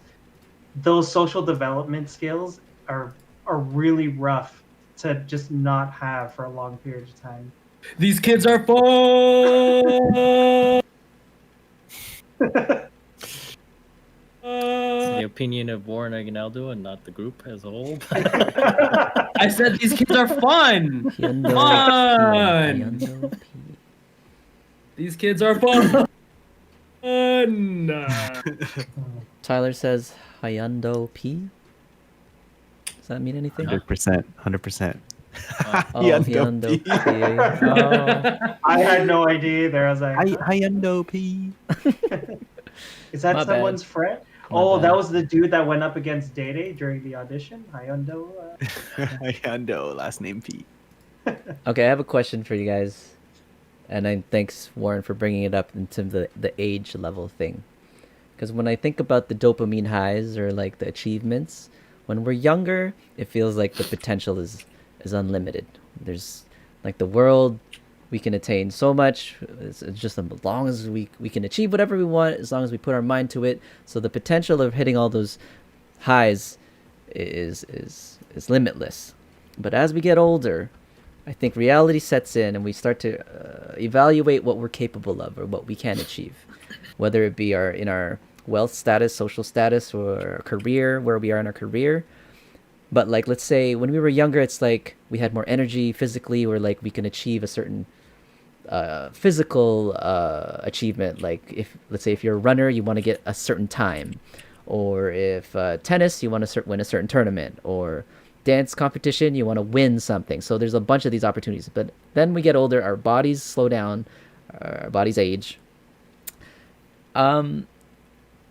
S3: those social development skills are really rough to just not have for a long period of time.
S2: These kids are fun.
S5: It's the opinion of Warren Aguinaldo and not the group as a whole.
S2: I said these kids are fun.
S1: Hyundo
S2: Fun.
S1: P. Hyundo P.
S2: These kids are fun.
S1: Tyler says Hyundo P. Does that mean anything?
S4: 100%. 100%.
S1: Oh, Hyundo P. Oh.
S3: I had no idea either. I was like, huh?
S4: Hyundo P.
S3: Is that
S1: My bad.
S3: someone's friend?
S1: My
S3: Oh,
S1: bad.
S3: that was the dude that went up against DayDay during the audition. Hyundo.
S4: Hyundo, last name P.
S1: Okay, I have a question for you guys, and thanks Warren for bringing it up into the age level thing, because when I think about the dopamine highs or like the achievements, when we're younger, it feels like the potential is unlimited. There's like the world, we can attain so much. It's just as long as we can achieve whatever we want, as long as we put our mind to it. So the potential of hitting all those highs is limitless. But as we get older, I think reality sets in and we start to evaluate what we're capable of or what we can achieve, whether it be in our wealth status, social status, or career, where we are in our career. But like, let's say when we were younger, it's like we had more energy physically, or like we can achieve a certain physical achievement. Like let's say if you're a runner, you want to get a certain time, or if tennis, you want to win a certain tournament, or dance competition, you want to win something. So there's a bunch of these opportunities. But then we get older, our bodies slow down, our bodies age.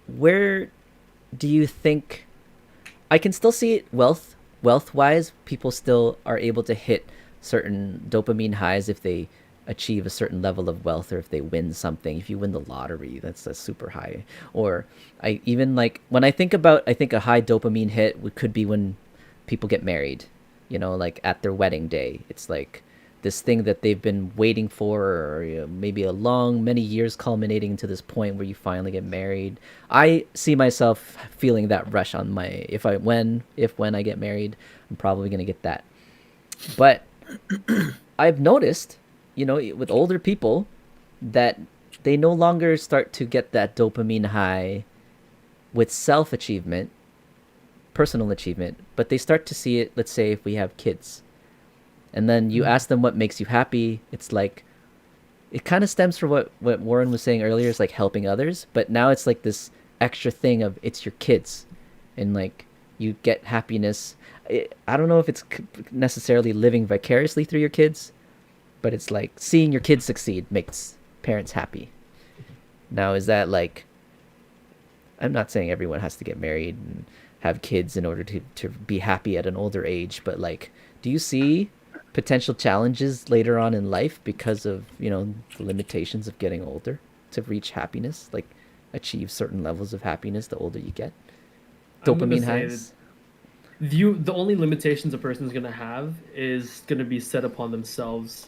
S1: Where do you think, I can still see it wealth wise, people still are able to hit certain dopamine highs if they achieve a certain level of wealth, or if they win something. If you win the lottery, that's super high. Or I even like when I think a high dopamine hit could be when people get married, like at their wedding day. It's like this thing that they've been waiting for, or maybe many years culminating to this point where you finally get married. I see myself feeling that rush on when I get married, I'm probably going to get that. But I've noticed, with older people, that they no longer start to get that dopamine high with self-achievement, personal achievement, but they start to see it, let's say if we have kids. And then you ask them what makes you happy. It's like, it kind of stems from what Warren was saying earlier, is like helping others. But now it's like this extra thing of it's your kids. And like you get happiness. I don't know if it's necessarily living vicariously through your kids, but it's like seeing your kids succeed makes parents happy. Now, is that like, I'm not saying everyone has to get married and have kids in order to be happy at an older age, but like, do you see potential challenges later on in life because of the limitations of getting older to reach happiness, like achieve certain levels of happiness the older you get? Dopamine highs.
S2: The only limitations a person is going to have is going to be set upon themselves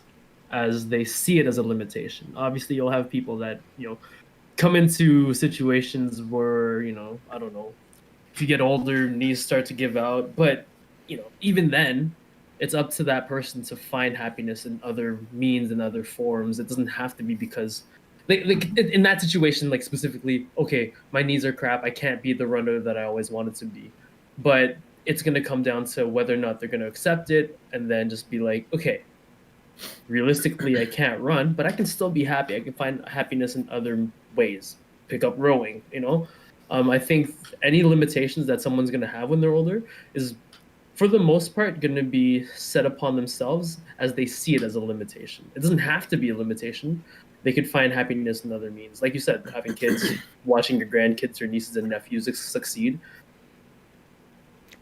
S2: as they see it as a limitation. Obviously, you'll have people that come into situations where I don't know, if you get older, knees start to give out, but even then, it's up to that person to find happiness in other means and other forms. It doesn't have to be because, like in that situation, like specifically, okay, my knees are crap. I can't be the runner that I always wanted to be. But it's going to come down to whether or not they're going to accept it, and then just be like, okay, realistically, I can't run, but I can still be happy. I can find happiness in other ways. Pick up rowing, I think any limitations that someone's going to have when they're older is, for the most part, going to be set upon themselves as they see it as a limitation. It doesn't have to be a limitation. They could find happiness in other means. Like you said, having kids, watching your grandkids or nieces and nephews succeed.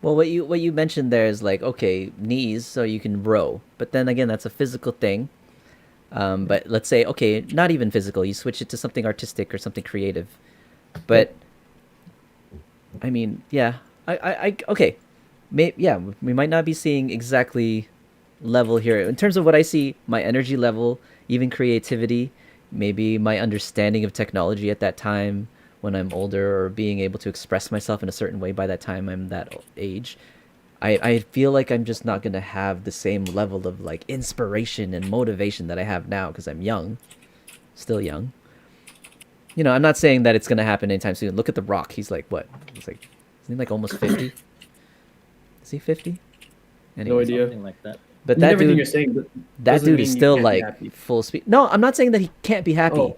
S1: Well, what you mentioned there is like, okay, knees, so you can row. But then again, that's a physical thing. But let's say, okay, not even physical. You switch it to something artistic or something creative. But I mean, yeah, okay, yeah, we might not be seeing exactly level here in terms of what I see. My energy level, even creativity, maybe my understanding of technology at that time when I'm older, or being able to express myself in a certain way by that time I'm that age. I feel like I'm just not gonna have the same level of like inspiration and motivation that I have now because I'm young, still young. You know, I'm not saying that it's gonna happen anytime soon. Look at The Rock. He's like what? He's like, isn't he like almost 50? Is he 50?
S2: No
S1: Anyways,
S2: idea.
S5: Something like that.
S1: but
S2: I mean,
S1: that
S2: everything
S1: dude,
S2: you're saying
S1: that
S2: doesn't
S1: dude is
S2: mean you
S1: still
S2: can't be
S1: like
S2: happy.
S1: full speed. No, I'm not saying that he can't be happy.
S2: Oh.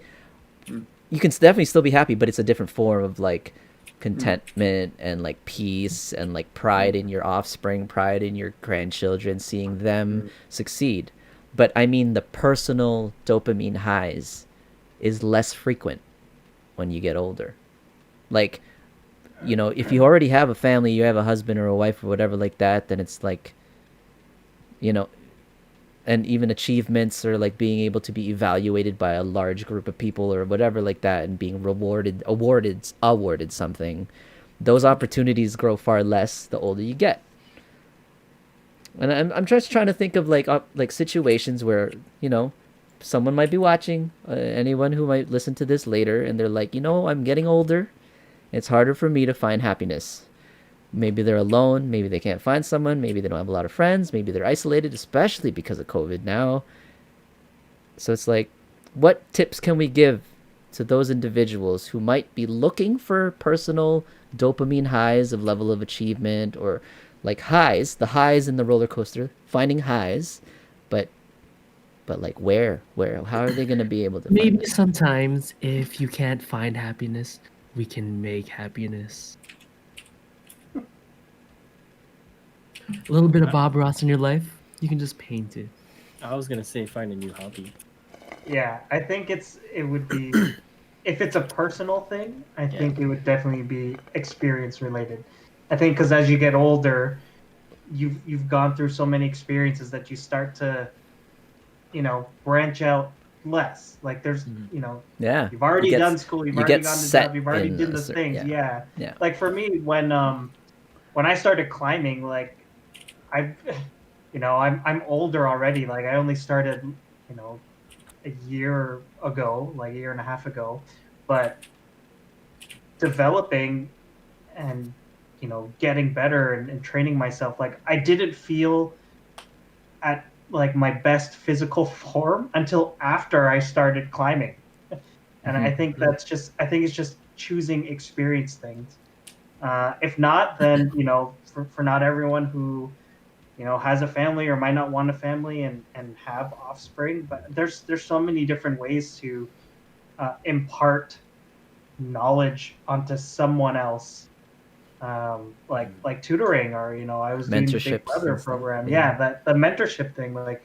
S2: Mm.
S1: You can definitely still be happy, but it's a different form of like contentment and like peace and like pride in your offspring, pride in your grandchildren, seeing them succeed. But I mean, the personal dopamine highs is less frequent when you get older. Like, you know, if you already have a family, you have a husband or a wife or whatever like that, then it's like, you know, and even achievements or like being able to be evaluated by a large group of people or whatever like that, and being awarded something, those opportunities grow far less the older you get. And I'm just trying to think of like situations where, you know, someone might be watching, anyone who might listen to this later, and they're like, you know, I'm getting older, it's harder for me to find happiness. Maybe they're alone, maybe they can't find someone, maybe they don't have a lot of friends, maybe they're isolated, especially because of COVID now. So it's like, what tips can we give to those individuals who might be looking for personal dopamine highs of level of achievement, or like highs, the highs in the roller coaster, finding highs, but like where how are they going to be able to find
S2: Maybe
S1: that?
S2: sometimes if you can't find happiness, we can make happiness. A little bit of Bob Ross in your life, you can just paint it.
S5: I was gonna say find a new hobby.
S3: Yeah, I think it would be if it's a personal thing, I
S5: Yeah.
S3: think it would definitely be experience related. I think because as you get older, you've gone through so many experiences that you start to, you know, branch out less. Like there's, you know,
S1: Yeah,
S3: you've already done school, you've
S1: you
S3: already
S1: get
S3: gotten the job,
S1: set
S3: you've already
S1: in
S3: done
S1: a
S3: the
S1: certain,
S3: things. Yeah.
S1: yeah.
S3: Like for me, when I started climbing, like I, you know, I'm older already. Like I only started, you know, a year ago, like a year and a half ago, but developing and, you know, getting better and training myself, like I didn't feel at like my best physical form until after I started climbing. And I think I think it's just choosing experience things. If not, then, you know, for not everyone who, you know, has a family or might not want a family and have offspring, but there's so many different ways to impart knowledge onto someone else, like tutoring, or, you know, I was doing the Big
S1: Mentorships
S3: Brother
S1: and stuff.
S3: program. Yeah, that the mentorship thing, like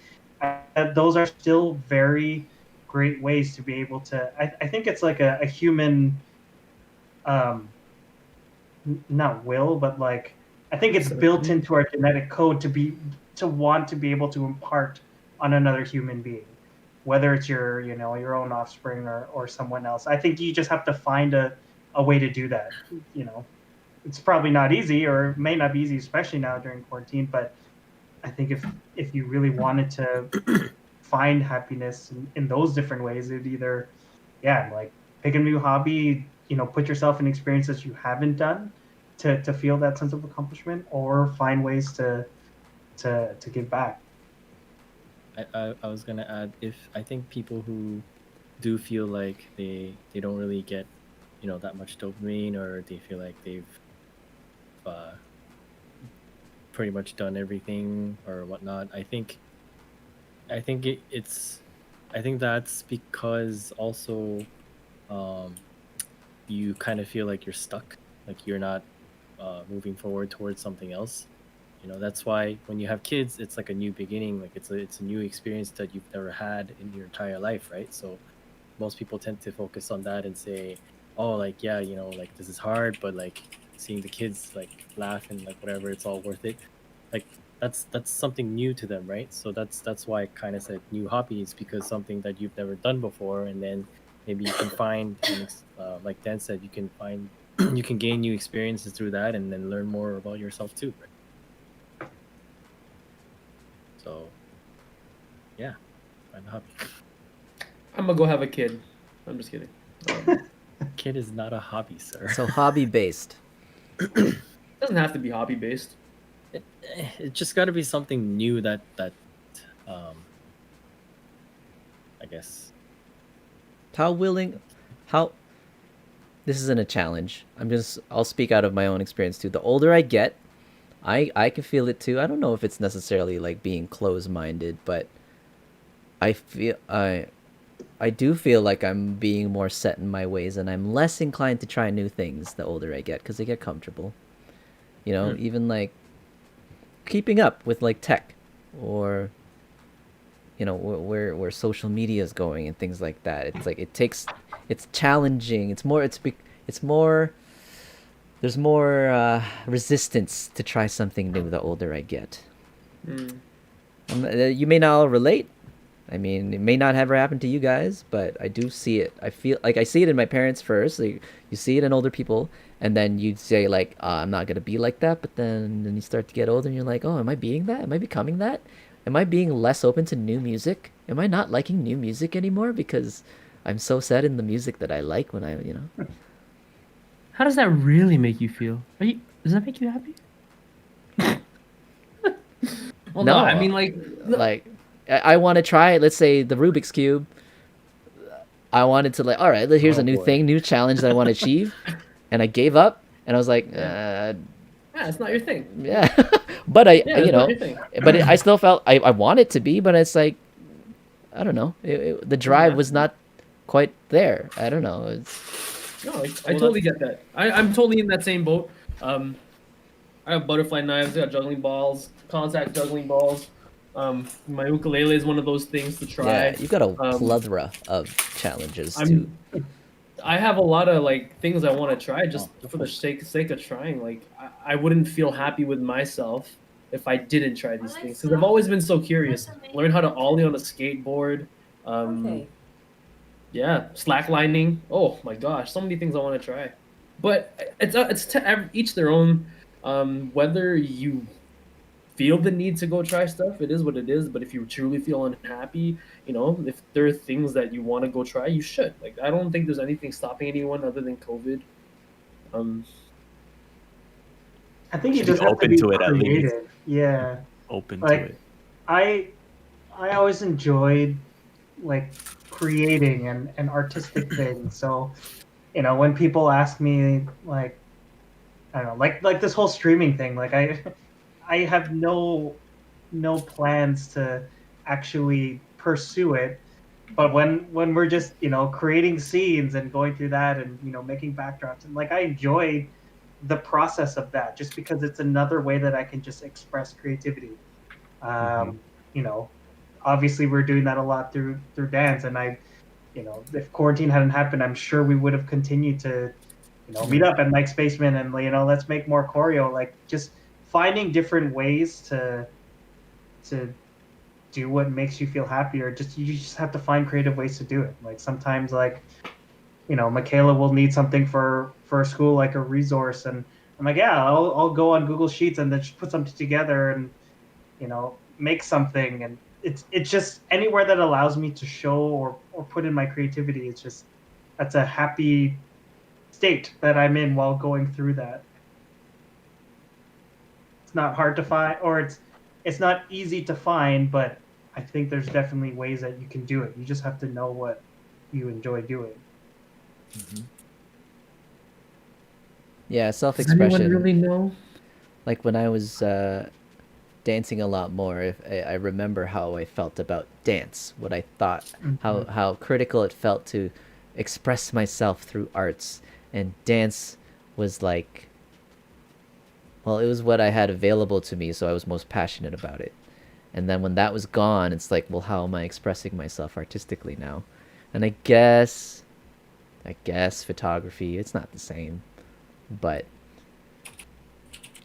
S3: those are still very great ways to be able to. I think it's like a human, um, not will, but like I think it's built into our genetic code to want to be able to impart on another human being, whether it's your, you know, your own offspring or someone else. I think you just have to find a way to do that. You know, it's probably not easy, or it may not be easy, especially now during quarantine. But I think if you really wanted to find happiness in those different ways, it'd either, yeah, like pick a new hobby, you know, put yourself in experiences you haven't done to feel that sense of accomplishment, or find ways to give back.
S5: I was gonna add, if I think people who do feel like they don't really get, you know, that much dopamine, or they feel like they've uh, pretty much done everything or whatnot, I think it's I think that's because also um, you kind of feel like you're stuck, like you're not moving forward towards something else. You know, that's why when you have kids, it's like a new beginning, like it's a new experience that you've never had in your entire life, right? So most people tend to focus on that and say, oh, like, yeah, you know, like this is hard, but like seeing the kids like laugh and like whatever, it's all worth it. Like that's something new to them, right? So that's why I kind of said new hobbies, because something that you've never done before, and then maybe you can find, like Dan said, you can find, you can gain new experiences through that, and then learn more about yourself too. Right? So, yeah, find a hobby.
S2: I'm gonna go have a kid. I'm just kidding.
S5: Kid is not a hobby, sir.
S1: So hobby based.
S2: It doesn't have to be hobby based.
S5: It just got to be something new that I guess.
S1: How this isn't a challenge. I'll speak out of my own experience too. The older I get, I can feel it too. I don't know if it's necessarily like being closed-minded, but I do feel like I'm being more set in my ways, and I'm less inclined to try new things the older I get, because I get comfortable. You know, even like keeping up with like tech, or you know where social media is going and things like that. It's like it's challenging. It's more. There's more resistance to try something new the older I get. You may not all relate. I mean, it may not ever happen to you guys, but I do see it. I feel like I see it in my parents first. Like, you see it in older people, and then you say like, "I'm not gonna be like that." But then you start to get older, and you're like, "Oh, am I being that? Am I becoming that? Am I being less open to new music? Am I not liking new music anymore because I'm so set in the music that I like when I, you know."
S2: How does that really make you feel? Does that make you happy? Well, no, I mean like
S1: I want to try, let's say, the Rubik's Cube. I wanted to, like, all right, here's a new thing, new challenge that I want to achieve. And I gave up, and I was like,
S2: yeah, it's not your thing.
S1: Yeah. But you know, but I still felt, I want it to be, but it's like, I don't know. The drive was not quite there. I don't know.
S2: No, I totally get that. I'm totally in that same boat. I have butterfly knives, I got juggling balls, contact juggling balls. My ukulele is one of those things to try.
S1: Yeah, you've got a plethora of challenges too.
S2: I have a lot of like things I want to try just for the sake of trying. Like I wouldn't feel happy with myself if I didn't try these things, because I've always been so curious. Learn how to ollie on a skateboard. Yeah, slacklining. Oh my gosh, so many things I want to try. But it's to each their own. Whether you feel the need to go try stuff, it is what it is. But if you truly feel unhappy, you know, if there are things that you want to go try, you should. Like, I don't think there's anything stopping anyone other than COVID.
S3: I think you just have to be creative. Yeah,
S4: Open
S3: like,
S4: to it.
S3: I always enjoyed like creating and artistic things. So, you know, when people ask me like, I don't know, like this whole streaming thing, like I have no plans to actually pursue it. But when we're just, you know, creating scenes and going through that and, you know, making backdrops, and like I enjoy the process of that, just because it's another way that I can just express creativity. You know, obviously we're doing that a lot through dance, and you know, if quarantine hadn't happened, I'm sure we would have continued to, you know, meet up at Mike's basement and, you know, let's make more choreo. Like, just finding different ways to do what makes you feel happy, or you just have to find creative ways to do it. Like, sometimes, like, you know, Michaela will need something for school, like a resource, and I'm like, yeah, I'll go on Google Sheets and then just put something together and, you know, make something. And it's just anywhere that allows me to show or put in my creativity. It's just, that's a happy state that I'm in while going through that. It's not hard to find, or it's not easy to find, but I think there's definitely ways that you can do it. You just have to know what you enjoy doing.
S1: Yeah, self-expression.
S2: Does anyone really know?
S1: Like when I was dancing a lot more, I remember how I felt about dance, what I thought, how critical it felt to express myself through arts. And dance was like, well, it was what I had available to me, so I was most passionate about it. And then when that was gone, it's like, well, how am I expressing myself artistically now? And I guess photography, it's not the same. But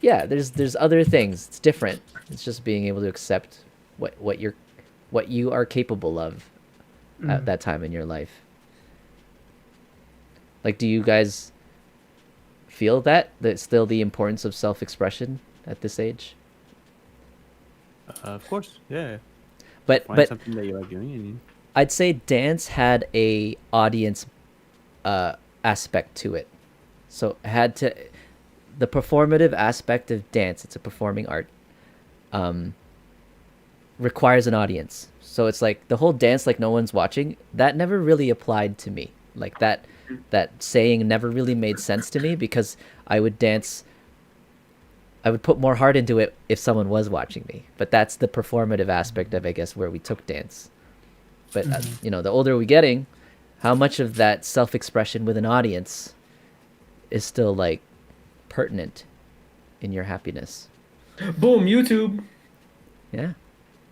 S1: yeah, there's other things. It's different. It's just being able to accept what you are capable of at that time in your life. Like, do you guys feel that still the importance of self-expression at this age?
S4: Of course, yeah.
S1: But
S4: Find
S1: but
S4: something that you like doing. And
S1: I'd say dance had a audience aspect to it. So it had to the performative aspect of dance, it's a performing art, requires an audience. So it's like the whole dance like no one's watching, that never really applied to me. Like that saying never really made sense to me because I would put more heart into it if someone was watching me. But that's the performative aspect of, I guess, where we took dance. But you know, the older we're getting, how much of that self-expression with an audience is still like pertinent in your happiness?
S2: Boom, YouTube.
S1: Yeah,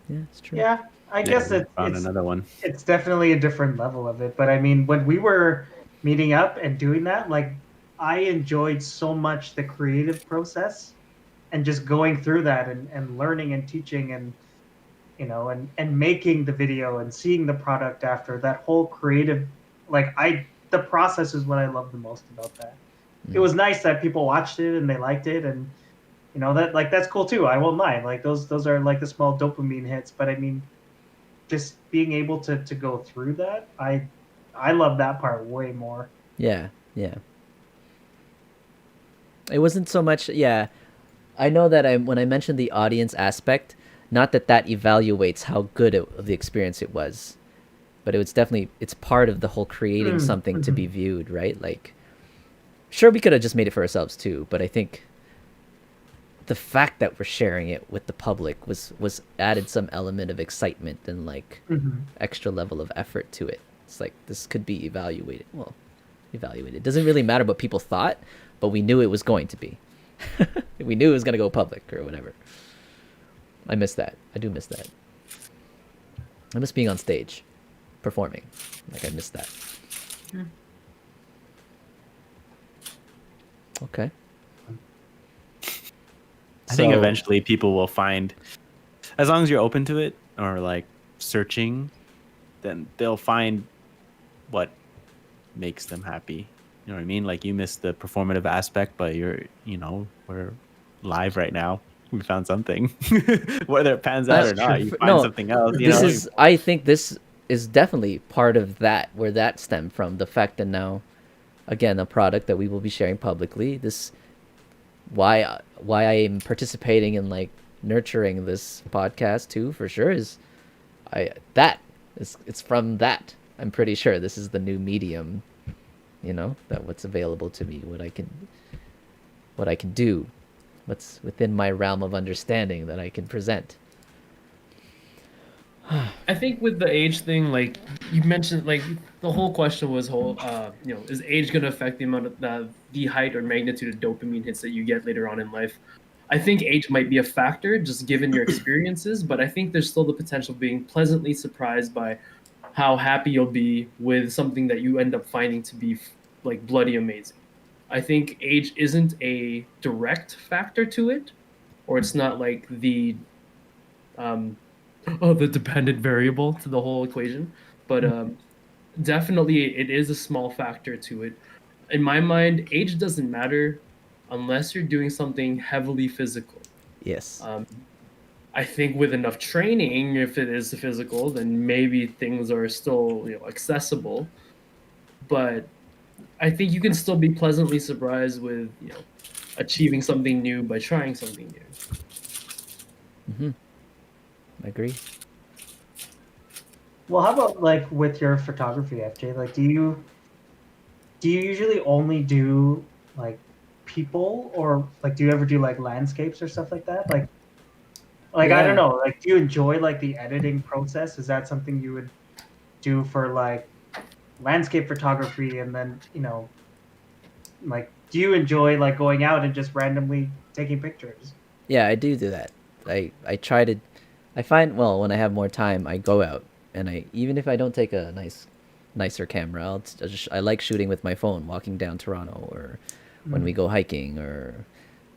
S1: it's true.
S3: Yeah, I guess
S4: we found another one.
S3: it's definitely a different level of it. But I mean, when we were meeting up and doing that, like I enjoyed so much the creative process and just going through that and learning and teaching and and making the video and seeing the product after that whole creative the process is what I love the most about that. It was nice that people watched it and they liked it, and that that's cool too. I won't mind. Like those are like the small dopamine hits, but I mean, just being able to go through that, I love that part way more.
S1: Yeah. It wasn't so much. Yeah, I know that when I mentioned the audience aspect, not that evaluates how good of the experience it was, but it's part of the whole creating something to be viewed, right? Like, sure, we could have just made it for ourselves too, but I think the fact that we're sharing it with the public was added some element of excitement and like extra level of effort to it. It's like this could be evaluated. Well, evaluated. It doesn't really matter what people thought, but we knew it was going to be. We knew it was going to go public or whatever. I miss that. I do miss that. I miss being on stage, performing. Like, I miss that. Okay.
S4: I think eventually people will find, as long as you're open to it or like searching, then they'll find what makes them happy. You know what I mean? Like you missed the performative aspect, but we're live right now. We found something. Whether it pans out or not, you find something else.
S1: I think this is definitely part of that, where that stemmed from. The fact that now, again, a product that we will be sharing publicly. Why I am participating in like nurturing this podcast too, for sure, is it's from that. I'm pretty sure this is the new medium, that what's available to me, what I can do, what's within my realm of understanding that I can present.
S2: I think with the age thing, like you mentioned, like the whole question was is age going to affect the amount of the height or magnitude of dopamine hits that you get later on in life? I think age might be a factor, just given your experiences, but I think there's still the potential of being pleasantly surprised by how happy you'll be with something that you end up finding to be like bloody amazing. I think age isn't a direct factor to it, or it's not like the dependent variable to the whole equation, but definitely it is a small factor to it. In my mind, age doesn't matter unless you're doing something heavily physical.
S1: Yes.
S2: I think with enough training, if it is physical, then maybe things are still accessible. But I think you can still be pleasantly surprised with achieving something new by trying something new.
S1: I agree.
S3: Well, how about like with your photography, FJ? Like, do you usually only do like people, or like do you ever do like landscapes or stuff like that? Like I don't know. Like, do you enjoy like the editing process? Is that something you would do for like landscape photography? And then like, do you enjoy like going out and just randomly taking pictures?
S1: Yeah, I do that. I try to. I find, well, when I have more time, I go out, and even if I don't take a nicer camera, I like shooting with my phone, walking down Toronto, or when we go hiking, or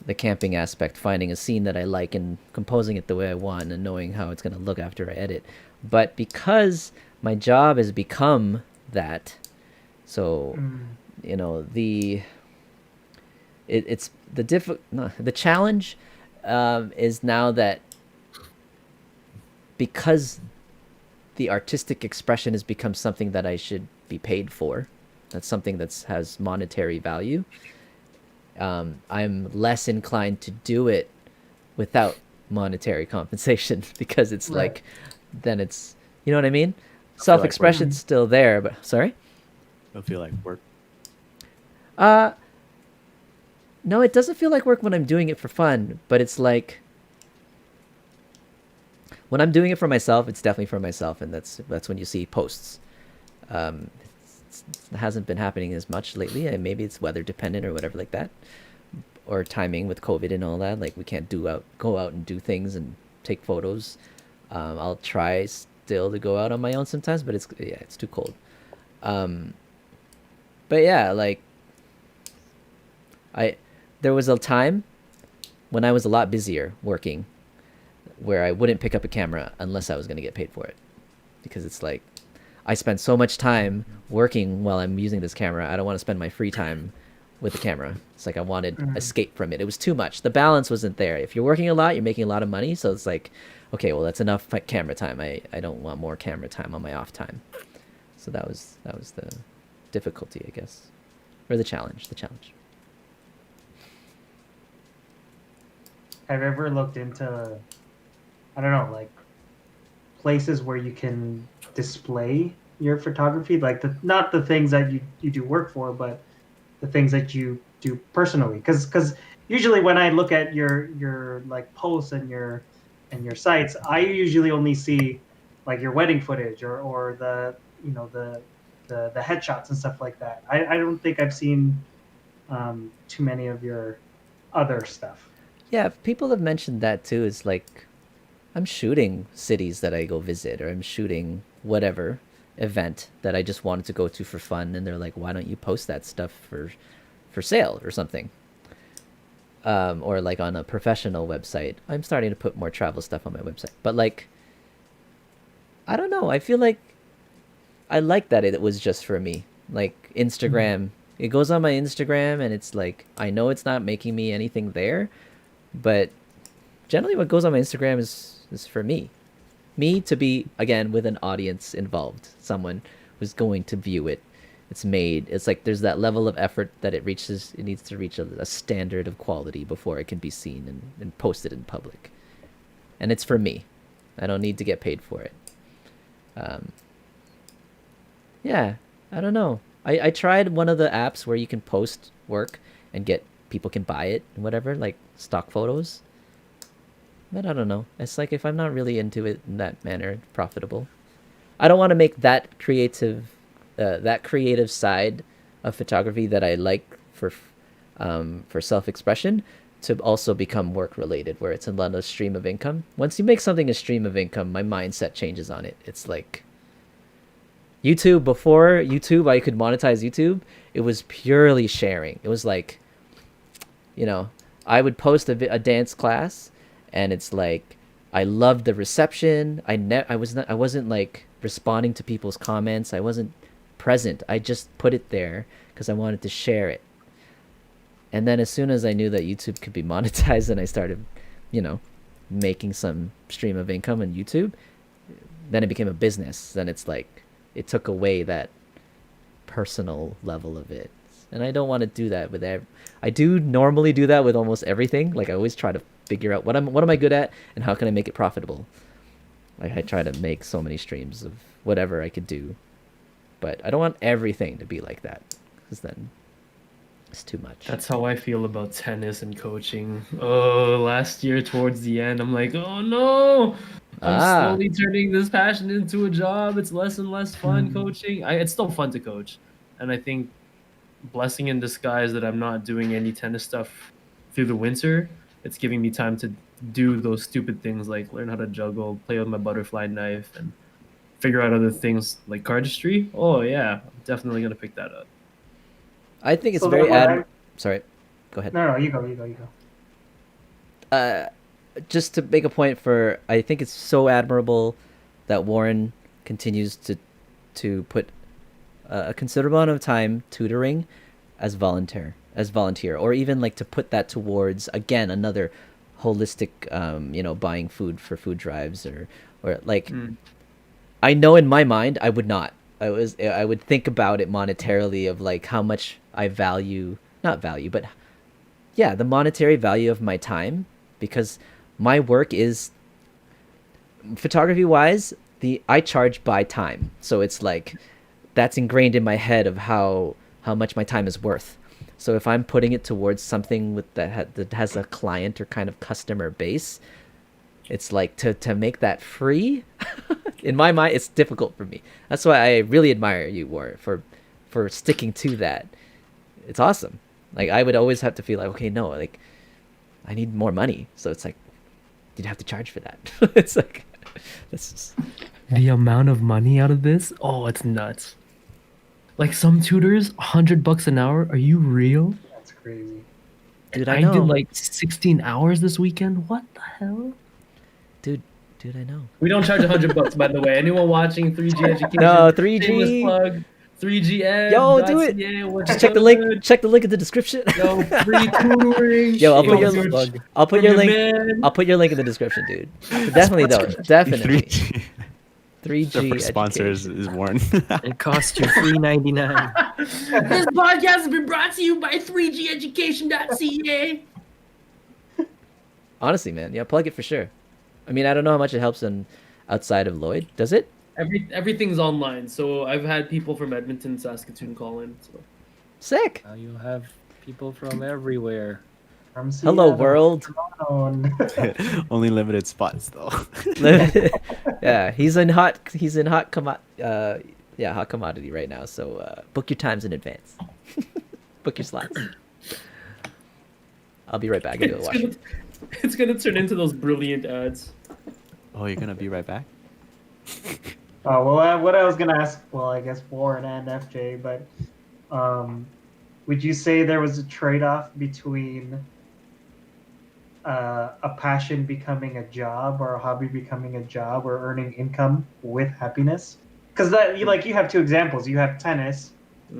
S1: the camping aspect, finding a scene that I like and composing it the way I want and knowing how it's going to look after I edit. But because my job has become that, so you know, it's the challenge is now that because the artistic expression has become something that I should be paid for, that's something that has monetary value. I'm less inclined to do it without monetary compensation because it's
S3: Right.
S1: like, then it's, you know what I mean?
S4: feel like
S1: Self-expression's still there, but sorry.
S4: It'll feel like work.
S1: No, it doesn't feel like work when I'm doing it for fun, but it's like when I'm doing it for myself, it's definitely for myself, and that's when you see posts. It hasn't been happening as much lately, and maybe it's weather dependent or whatever like that, or timing with COVID and all that. Like we can't go out and do things and take photos. I'll try still to go out on my own sometimes, but it's too cold. But yeah, like there was a time when I was a lot busier working where I wouldn't pick up a camera unless I was going to get paid for it, because it's like I spend so much time working while I'm using this camera. I don't want to spend my free time with the camera. It's like I wanted escape from it. It was too much. The balance wasn't there. If you're working a lot, you're making a lot of money, so it's like, okay, well, that's enough camera time. I don't want more camera time on my off time. So that was the difficulty, I guess, or the challenge.
S3: Have you ever looked into, I don't know, like places where you can display your photography, like not the things that you do work for, but the things that you do personally? Because usually when I look at your like posts and your sites, I usually only see like your wedding footage or the the headshots and stuff like that. I don't think I've seen too many of your other stuff.
S1: Yeah, people have mentioned that too. Is like I'm shooting cities that I go visit, or I'm shooting whatever event that I just wanted to go to for fun, and they're like, "Why don't you post that stuff for sale or something?" Or like on a professional website. I'm starting to put more travel stuff on my website, but like, I don't know. I feel like I like that it was just for me. Like Instagram, it goes on my Instagram, and it's like I know it's not making me anything there, but generally what goes on my Instagram is for me to be, again, with an audience involved, someone who's going to view it. It's like there's that level of effort that it needs to reach a standard of quality before it can be seen and posted in public, and it's for me. I don't need to get paid for it. Yeah, I don't know. I tried one of the apps where you can post work and get people can buy it and whatever, like stock photos. But I don't know. It's like if I'm not really into it in that manner, profitable. I don't want to make that creative side of photography that I like for self-expression to also become work related, where it's another stream of income. Once you make something a stream of income, my mindset changes on it. It's like YouTube. Before YouTube, I could monetize YouTube. It was purely sharing. It was like, I would post a dance class, and it's like I loved the reception. I wasn't like responding to people's comments. I wasn't present. I just put it there because I wanted to share it. And then as soon as I knew that YouTube could be monetized, and I started, making some stream of income on YouTube, then it became a business. Then it's like it took away that personal level of it. And I don't want to do that with I do normally do that with almost everything. Like I always try to figure out what am I good at and how can I make it profitable. Like I try to make so many streams of whatever I could do, but I don't want everything to be like that, because then it's too much.
S2: That's how I feel about tennis and coaching. Oh, last year towards the end, I'm like, oh no, I'm slowly turning this passion into a job. It's less and less fun coaching. It's still fun to coach, and I think blessing in disguise that I'm not doing any tennis stuff through the winter. It's giving me time to do those stupid things like learn how to juggle, play with my butterfly knife, and figure out other things like cardistry. Oh yeah, I'm definitely gonna pick that up.
S1: I think it's
S3: So
S1: very
S3: then
S1: Sorry, go ahead.
S3: No, you go.
S1: Just to make a point I think it's so admirable that Warren continues to put a considerable amount of time tutoring as volunteer, or even like to put that towards again another holistic, buying food for food drives, or like I know in my mind I would not. I would think about it monetarily of like how much I value, not value, but yeah, the monetary value of my time, because my work is photography wise, I charge by time. So it's like that's ingrained in my head of how much my time is worth. So if I'm putting it towards something that has a client or kind of customer base, it's like to make that free. In my mind, it's difficult for me. That's why I really admire you, Warren, for sticking to that. It's awesome. Like I would always have to feel like, okay, no, like I need more money. So it's like you'd have to charge for that. It's like this is
S2: The amount of money out of this, oh, it's nuts. Like some tutors, $100 an hour. Are you real?
S3: That's crazy.
S1: dude,
S2: I
S1: I know.
S2: did like 16 hours this weekend. What the hell?
S1: dude, I know.
S2: We don't charge $100, by the way. Anyone watching 3G education?
S1: No,
S2: Shameless
S1: 3G.
S2: plug. 3GM.
S1: Yo, do it. Just check the link. Check the link in the description.
S2: Yo, free tutoring.
S1: Yo, I'll put your
S2: Yo,
S5: plug.
S1: I'll put
S2: from
S1: your
S2: your
S1: link.
S2: man.
S1: I'll put your link in the description, dude. So definitely though, definitely
S4: 3G.
S1: 3G.
S4: The first sponsor is Warren.
S5: It costs you $3.99.
S2: This podcast has been brought to you by 3geducation.ca.
S1: Honestly, man, yeah, plug it for sure. I mean, I don't know how much it helps outside of Lloyd. Does it?
S2: Everything's online, so I've had people from Edmonton, Saskatoon call in. So.
S1: Sick.
S5: Now you'll have people from everywhere.
S3: From
S1: Hello,
S3: Seattle,
S1: world.
S3: Toronto.
S4: Only limited spots though.
S1: Yeah, he's in hot commodity right now. So book your times in advance. Book your slots. I'll be right back. I gotta go watch it.
S2: It's gonna turn into those brilliant ads.
S4: Oh, you're gonna be right back.
S3: What I was gonna ask, well, I guess Warren and FJ, but would you say there was a trade-off between a passion becoming a job or a hobby becoming a job or earning income with happiness? Because you have two examples. You have tennis,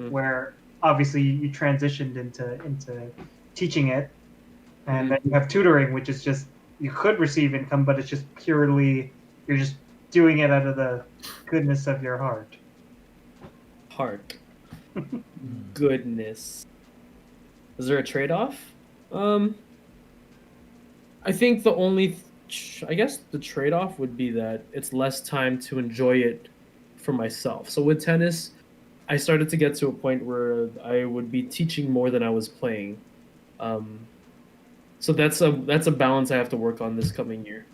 S3: where obviously you transitioned into teaching it, and then you have tutoring, which is just you could receive income, but it's just purely you're just doing it out of the goodness of your heart.
S2: Heart. Goodness. Is there a trade-off? I think I guess the trade-off would be that it's less time to enjoy it for myself. So with tennis, I started to get to a point where I would be teaching more than I was playing. So that's a balance I have to work on this coming year.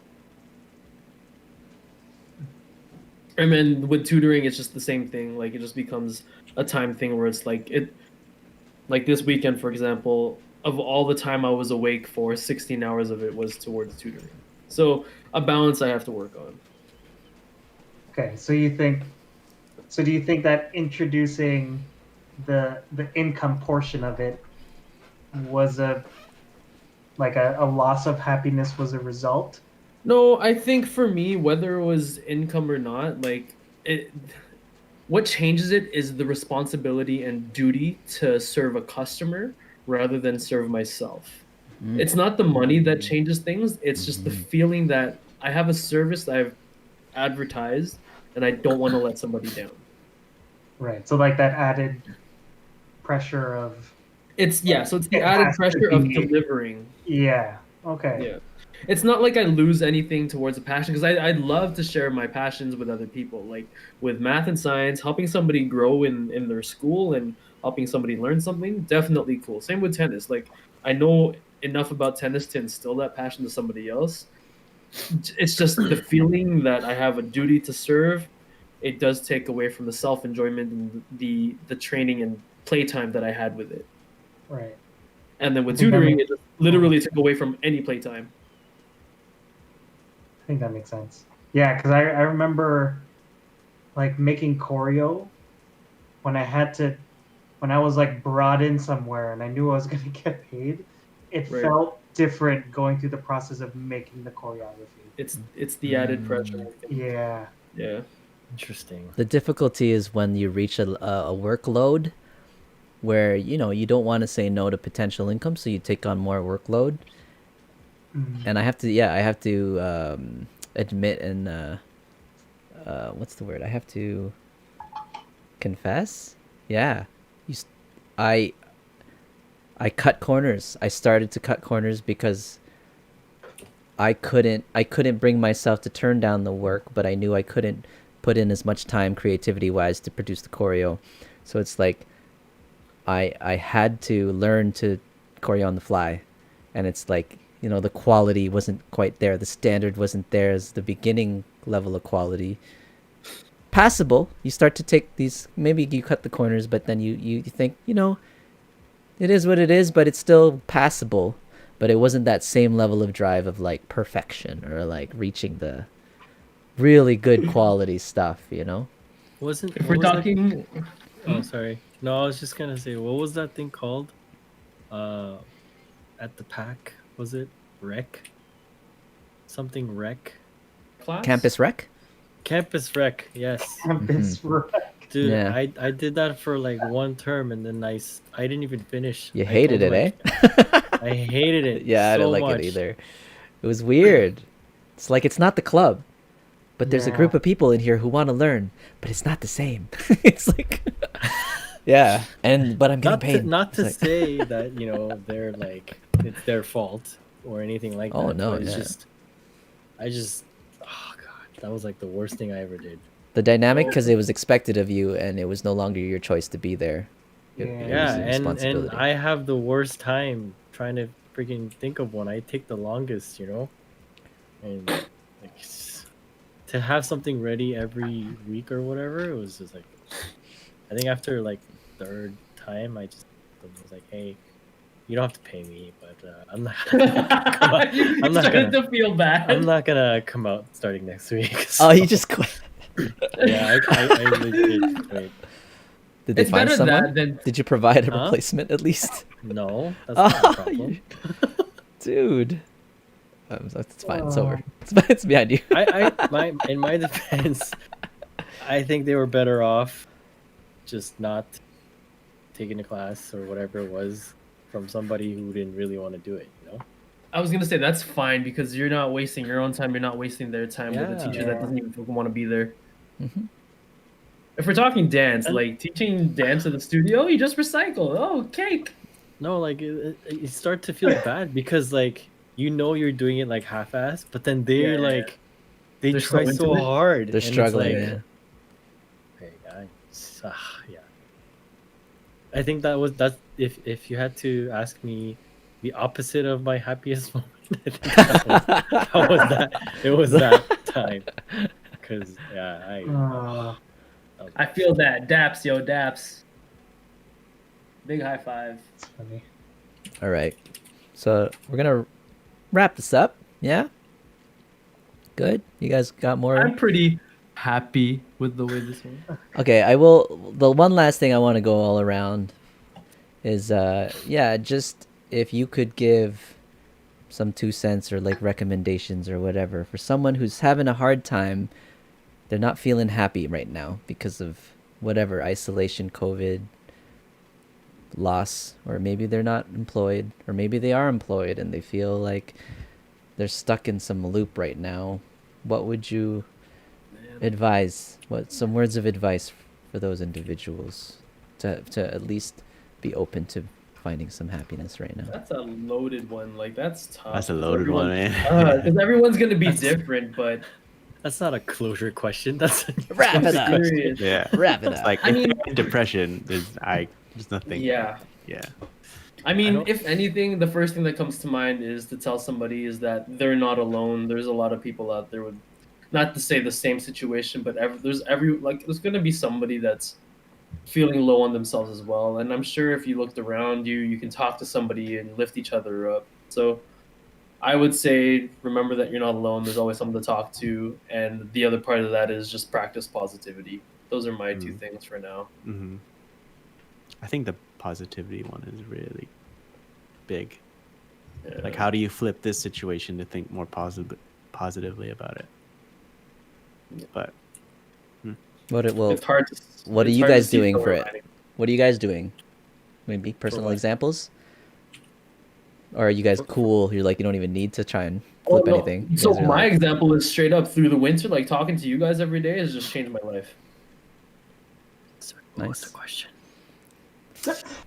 S2: And then with tutoring, it's just the same thing. Like it just becomes a time thing where it's like this weekend, for example, of all the time I was awake for, 16 hours of it was towards tutoring. So a balance I have to work on.
S3: Okay, so do you think that introducing the income portion of it was a loss of happiness was a result?
S2: No, I think for me, whether it was income or not, what changes it is the responsibility and duty to serve a customer rather than serve myself. It's not the money that changes things. It's just the feeling that I have a service that I've advertised and I don't want to let somebody down.
S3: Right. So like that added pressure of
S2: So it's the added pressure of delivering.
S3: Yeah. Okay.
S2: Yeah. It's not like I lose anything towards a passion, because I'd love to share my passions with other people, like with math and science, helping somebody grow in their school and helping somebody learn something. Definitely cool. Same with tennis. Like I know enough about tennis to instill that passion to somebody else. It's just the feeling that I have a duty to serve. It does take away from the self-enjoyment and the training and playtime that I had with it.
S3: Right.
S2: And then with tutoring, it just literally took away from any playtime.
S3: I think that makes sense. Yeah, because I remember like making choreo when I was like brought in somewhere and I knew I was gonna get paid. It felt different going through the process of making the choreography.
S2: It's the added pressure.
S3: Yeah.
S2: Yeah.
S5: Interesting.
S1: The difficulty is when you reach a workload where you don't want to say no to potential income, so you take on more workload. And I have to admit and what's the word? I have to confess. Yeah, I cut corners. I started to cut corners because I couldn't bring myself to turn down the work, but I knew I couldn't put in as much time creativity wise to produce the choreo. So it's like I had to learn to choreo on the fly, and it's like the quality wasn't quite there. The standard wasn't there as the beginning level of quality. Passable. You start to take these. Maybe you cut the corners, but then you think it is what it is, but it's still passable. But it wasn't that same level of drive of like perfection or like reaching the really good quality stuff.
S5: Wasn't
S2: If
S5: what
S2: we're
S5: was that-
S2: talking,
S5: Oh, sorry. No, I was just gonna say, what was that thing called? At the pack, was it rec? Something rec?
S2: class,
S1: Campus rec.
S5: Campus rec. Yes,
S3: Campus rec.
S5: dude.
S1: Yeah.
S5: I did that for like one term, and then I didn't even finish.
S1: You
S5: I
S1: hated
S5: told
S1: it,
S5: him
S1: eh?
S5: I hated it.
S1: Yeah, I
S5: so
S1: didn't like
S5: much.
S1: it either. It was weird. It's like it's not the club, but there's a
S3: Yeah.
S1: group of people in here who want to learn, but it's not the same. It's like, yeah, but I'm getting paid.
S5: Not to
S1: It's like-
S5: say that they're like it's their fault or anything like that.
S1: Oh, no,
S5: but it's
S1: yeah.
S5: oh god, that was like the worst thing I ever did.
S1: The dynamic, because it was expected of you, and it was no longer your choice to be there. It was
S5: Yeah,
S1: a
S5: and
S1: responsibility.
S5: I have the worst time trying to freaking think of one. I take the longest, and like to have something ready every week or whatever. It was just like, I think after like third time, I just was like, hey, you don't have to pay me, but I'm not.
S2: I'm
S5: not
S2: starting
S5: gonna.
S2: to feel bad.
S5: I'm not gonna come out starting next week.
S1: Oh,
S5: so-
S1: you just quit.
S5: Yeah, I legit quit.
S1: Did they
S2: It's
S1: find
S2: better
S1: someone?
S2: that than
S1: Did you provide a
S5: Huh?
S1: replacement at least?
S5: No, that's not a problem.
S1: Dude. It's fine. It's over. It's behind you.
S5: In my defense, I think they were better off just not taking a class or whatever it was from somebody who didn't really want to do it.
S2: I was gonna say that's fine because you're not wasting your own time. You're not wasting their time with a
S5: Yeah.
S2: teacher that doesn't even want to be there.
S1: Mhm.
S2: If we're talking dance,
S5: And-
S2: like teaching dance at the studio, you just recycle. Oh, cake.
S5: No, like you start to feel bad because like you're doing it like half-assed, but then they're
S2: Yeah.
S5: like they
S2: They're
S5: try
S2: so
S5: so
S2: into it.
S5: hard.
S1: They're
S5: and it's
S1: struggling.
S5: like,
S1: Yeah.
S5: Hey guys, yeah. I think that's if you had to ask me the opposite of my happiest moment, I think it was that time. Because
S2: I feel that. Daps, yo, daps. Big high five.
S3: It's funny.
S1: All right. So we're gonna wrap this up. Yeah. Good. You guys got more?
S2: I'm pretty happy with the way this went.
S1: Okay. I will. The one last thing I want to go all around is just if you could give some 2 cents or like recommendations or whatever for someone who's having a hard time. They're not feeling happy right now because of whatever, isolation, COVID, loss, or maybe they're not employed, or maybe they are employed and they feel like they're stuck in some loop right now. What would you advise? Some words of advice for those individuals to at least be open to finding some happiness right now?
S2: That's a loaded one. Like that's tough.
S4: That's a loaded one, man.
S2: Because everyone's gonna be different, but
S5: that's not a closure question. That's
S1: Wrap it up.
S2: serious.
S4: Yeah.
S1: Wrap it
S4: It's
S1: up.
S4: like
S2: I
S4: if
S2: mean-
S4: you're in depression, there's nothing.
S2: Yeah.
S4: Yeah.
S2: I mean,
S5: don't-
S2: if anything, the first thing that comes to mind is to tell somebody is that they're not alone. There's a lot of people out there with, not to say the same situation, but there's going to be somebody that's feeling low on themselves as well. And I'm sure if you looked around you can talk to somebody and lift each other up. So I would say, remember that you're not alone. There's always someone to talk to. And the other part of that is just practice positivity. Those are my two things for now.
S4: Hmm. I think the positivity one is really big.
S2: Yeah.
S4: Like, how do you flip this situation to think more positively about it? But
S1: What
S2: It's hard to.
S1: what are
S2: it's
S1: you
S2: hard to
S1: guys
S2: see
S1: doing
S2: silver
S1: for it?
S2: lining.
S1: What are you guys doing? Maybe personal
S5: what?
S1: examples? Or are you guys cool? You're like, you don't even need to try and
S2: Oh
S1: flip
S2: no.
S1: anything. You
S2: So
S1: guys are
S2: my
S1: like,
S2: example is straight up through the winter, like talking to you guys every day has just changed my life.
S5: What's the
S1: nice.
S5: question?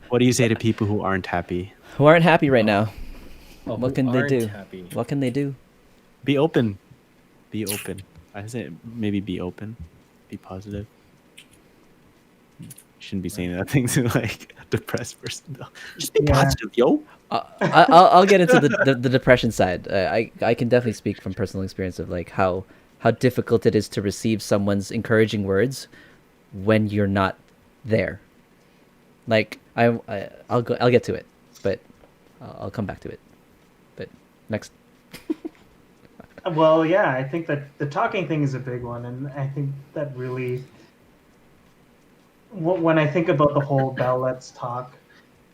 S4: What do you say to people who aren't happy?
S1: Who aren't happy right now?
S5: Oh,
S1: What
S5: who
S1: can they
S5: aren't
S1: do?
S5: happy?
S1: What can they do?
S4: Be open. Be open. I say maybe be open. Be positive. Shouldn't be saying that thing to like a depressed person though. Just be
S3: Yeah.
S4: positive, yo.
S1: I'll get into the depression side. I can definitely speak from personal experience of like how difficult it is to receive someone's encouraging words when you're not there. Like I'll get to it, but I'll come back to it. But next.
S3: Well, yeah, I think that the talking thing is a big one, and I think that really, when I think about the whole Bell Let's Talk,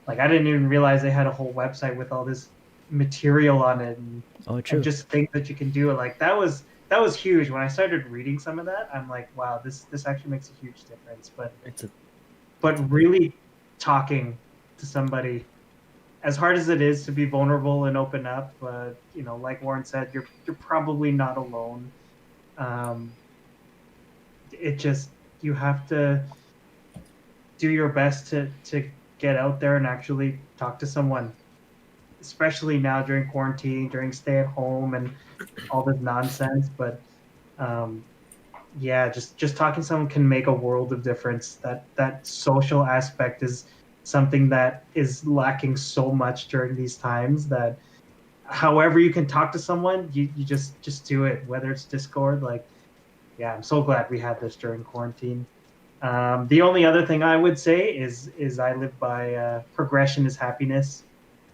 S3: like I didn't even realize they had a whole website with all this material on it,
S1: Oh, true.
S3: and just things that you can do. Like that was huge. When I started reading some of that, I'm like, wow, this actually makes a huge difference. But really talking to somebody, as hard as it is to be vulnerable and open up, you know, like Warren said, you're probably not alone. It just, you have to do your best to get out there and actually talk to someone, especially now during quarantine, during stay at home and all this nonsense. But yeah, just talking to someone can make a world of difference. That social aspect is something that is lacking so much during these times, that however you can talk to someone, you just do it, whether it's Discord. Like, yeah, I'm so glad we had this during quarantine. The only other thing I would say is I live by progression is happiness.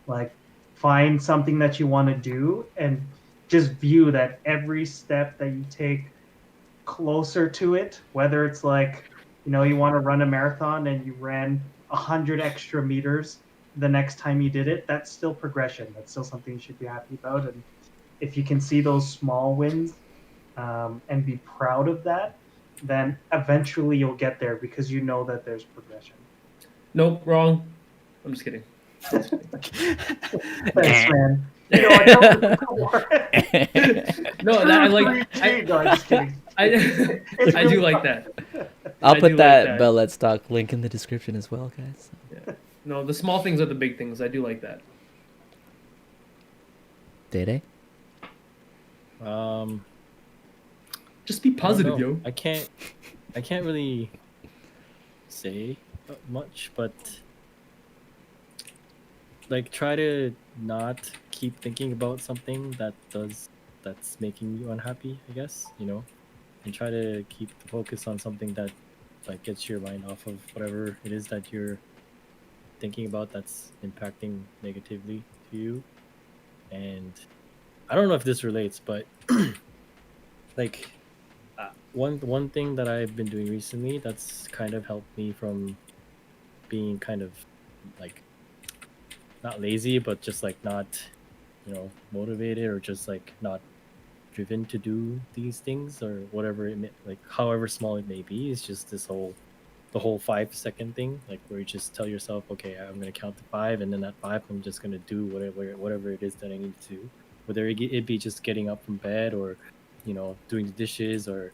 S3: Like, find something that you want to do and just view that every step that you take closer to it, whether it's like, you know, you want to run a marathon and you ran 100 extra meters the next time you did it, that's still progression. That's still something you should be happy about. And if you can see those small wins and be proud of that, then eventually you'll get there because you know that there's progression.
S2: Nope, wrong. I'm just kidding.
S3: Thanks, man. You know, I told you before.
S2: No, that I like.
S3: No, I'm just kidding.
S2: I
S3: It's
S2: I
S3: really
S2: do like
S3: fun.
S2: that.
S1: I'll
S2: I
S1: put
S2: do like
S1: that
S2: that.
S1: Bell Let's Talk link in the description as well, guys.
S2: Yeah. No, the small things are the big things. I do like that.
S1: DayDay?
S2: Just be
S5: I don't
S2: positive,
S5: know.
S2: yo.
S5: I can't really say much, but like try to not keep thinking about something that's making you unhappy, I guess, you know, and try to keep the focus on something that like gets your mind off of whatever it is that you're thinking about that's impacting negatively to you. And I don't know if this relates, but like one thing that I've been doing recently that's kind of helped me from being kind of like not lazy, but just like not, you know, motivated or just like not driven to do these things or whatever it may, like however small it may be, is just the whole 5 second thing, like where you just tell yourself, okay, I'm gonna count to 5, and then at 5 I'm just gonna do whatever it is that I need to do, whether it be just getting up from bed or, you know, doing the dishes or,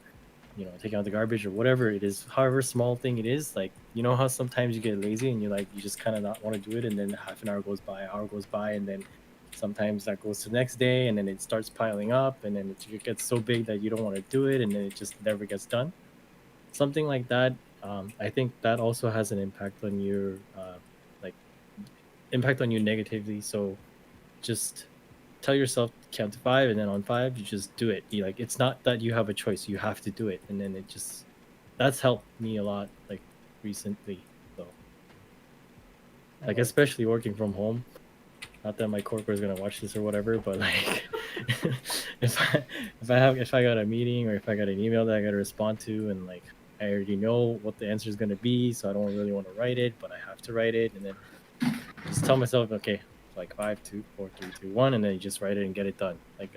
S5: you know, taking out the garbage or whatever it is, however small thing it is. Like, you know how sometimes you get lazy and you just kind of not want to do it, and then half an hour goes by, hour goes by, and then sometimes that goes to the next day, and then it starts piling up, and then it gets so big that you don't want to do it, and then it just never gets done. Something like that. I think that also has an impact on your like impact on you negatively. So just tell yourself count to 5, and then on 5 you just do it. Like, it's not that you have a choice, you have to do it. And then it just, that's helped me a lot, like recently. So like, especially working from home, not that my coworker is gonna watch this or whatever, but like if I got a meeting or if I got an email that I gotta respond to, and like I already know what the answer is gonna be, so I don't really want to write it, but I have to write it, and then just tell myself, okay, like 5, 2, 4, 3, 2, 1, and then you just write it and get it done. Like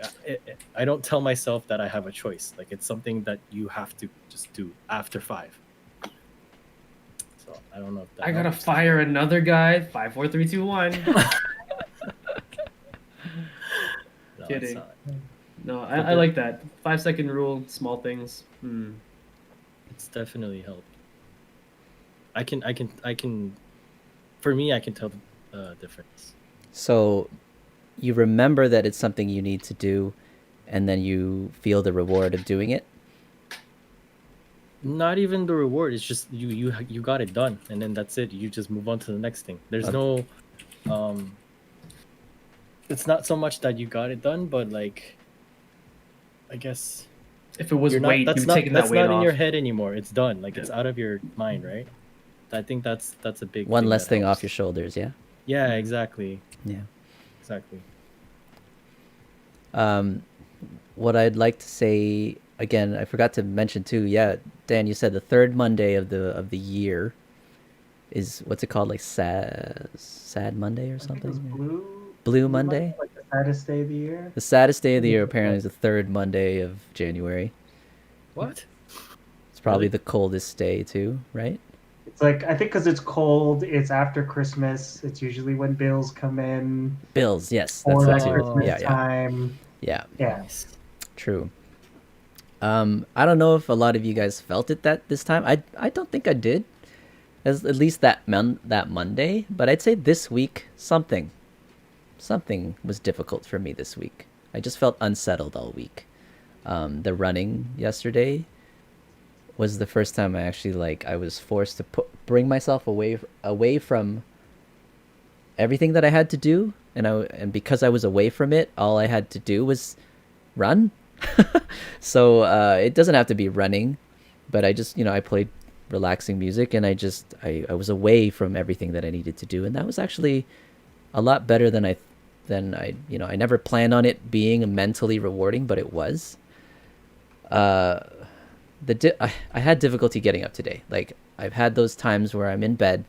S5: I don't tell myself that I have a choice. Like, it's something that you have to just do after 5. So I I don't know if that
S2: I gotta
S5: helps.
S2: fire another guy. 5, 4, 3, 2, 1.
S5: No,
S2: Kidding.
S5: it's not.
S2: No,
S5: But
S2: I like that 5-second rule. Small things.
S5: It's definitely helped. I can. For me, I can tell the difference.
S1: So you remember that it's something you need to do, and then you feel the reward of doing it.
S5: Not even the reward. It's just you got it done, and then that's it. You just move on to the next thing. There's no, it's not so much that you got it done, but like, I guess
S2: If it was
S5: you're not.
S2: weight,
S5: That's
S2: you've
S5: not.
S2: taken that
S5: That's
S2: weight
S5: not in
S2: off.
S5: your head anymore. It's done. Like it's out of your mind, right? I think that's a big
S1: One
S5: thing
S1: less
S5: that
S1: thing off
S5: helps.
S1: your shoulders. Yeah.
S5: Yeah, exactly.
S1: Yeah.
S5: Exactly.
S1: What I'd like to say again, I forgot to mention too. Yeah, Dan, you said the third Monday of the year is what's it called? Like sad Monday or
S3: I think it was
S1: something? Blue Monday?
S3: like the saddest day of the year.
S1: The saddest day of the year apparently is the third Monday of January.
S5: What?
S1: It's probably
S5: Really?
S1: the coldest day too, right?
S3: It's like I think because it's cold, it's after Christmas. It's usually when bills come in
S1: Bills, yes,
S3: or
S1: that's
S3: that
S1: it too.
S3: Christmas
S1: Yeah, yeah,
S3: time.
S1: yeah.
S3: Yeah.
S5: Nice.
S1: True. I don't know if a lot of you guys felt it that this time. I don't think I did, as at least that Monday. But I'd say this week something was difficult for me this week. I just felt unsettled all week. The running yesterday was the first time I actually I was forced to bring myself away from everything that I had to do, and because I was away from it, all I had to do was run. So it doesn't have to be running, but I just I played relaxing music, and I was away from everything that I needed to do, and that was actually a lot better than I never planned on it being mentally rewarding, but it was. I had difficulty getting up today. Like I've had those times where I'm in bed.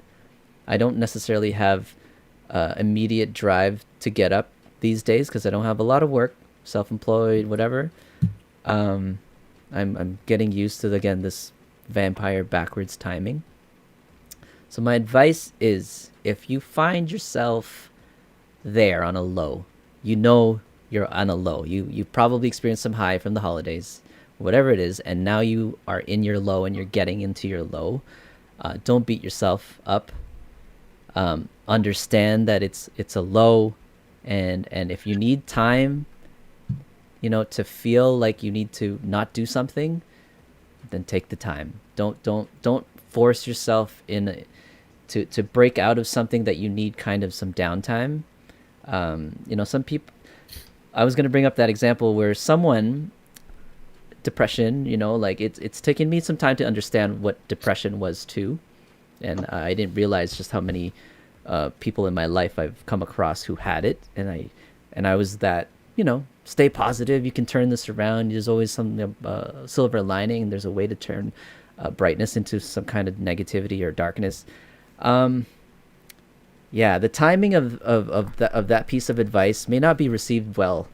S1: I don't necessarily have immediate drive to get up these days because I don't have a lot of work, self-employed, whatever. I'm getting used to again this vampire backwards timing. So my advice is, if you find yourself there on a low, you're on a low. You probably experienced some high from the holidays, whatever it is, and now you are in your low and you're getting into your low. Don't beat yourself up. Understand that it's a low, and if you need time, to feel like you need to not do something, then take the time. Don't force yourself to break out of something that you need kind of some downtime. Some people, I was going to bring up that example where someone, depression, it's taken me some time to understand what depression was too. And I didn't realize just how many people in my life I've come across who had it. And I was that, stay positive. You can turn this around. There's always some silver lining. There's a way to turn brightness into some kind of negativity or darkness. Yeah, the timing of that piece of advice may not be received well,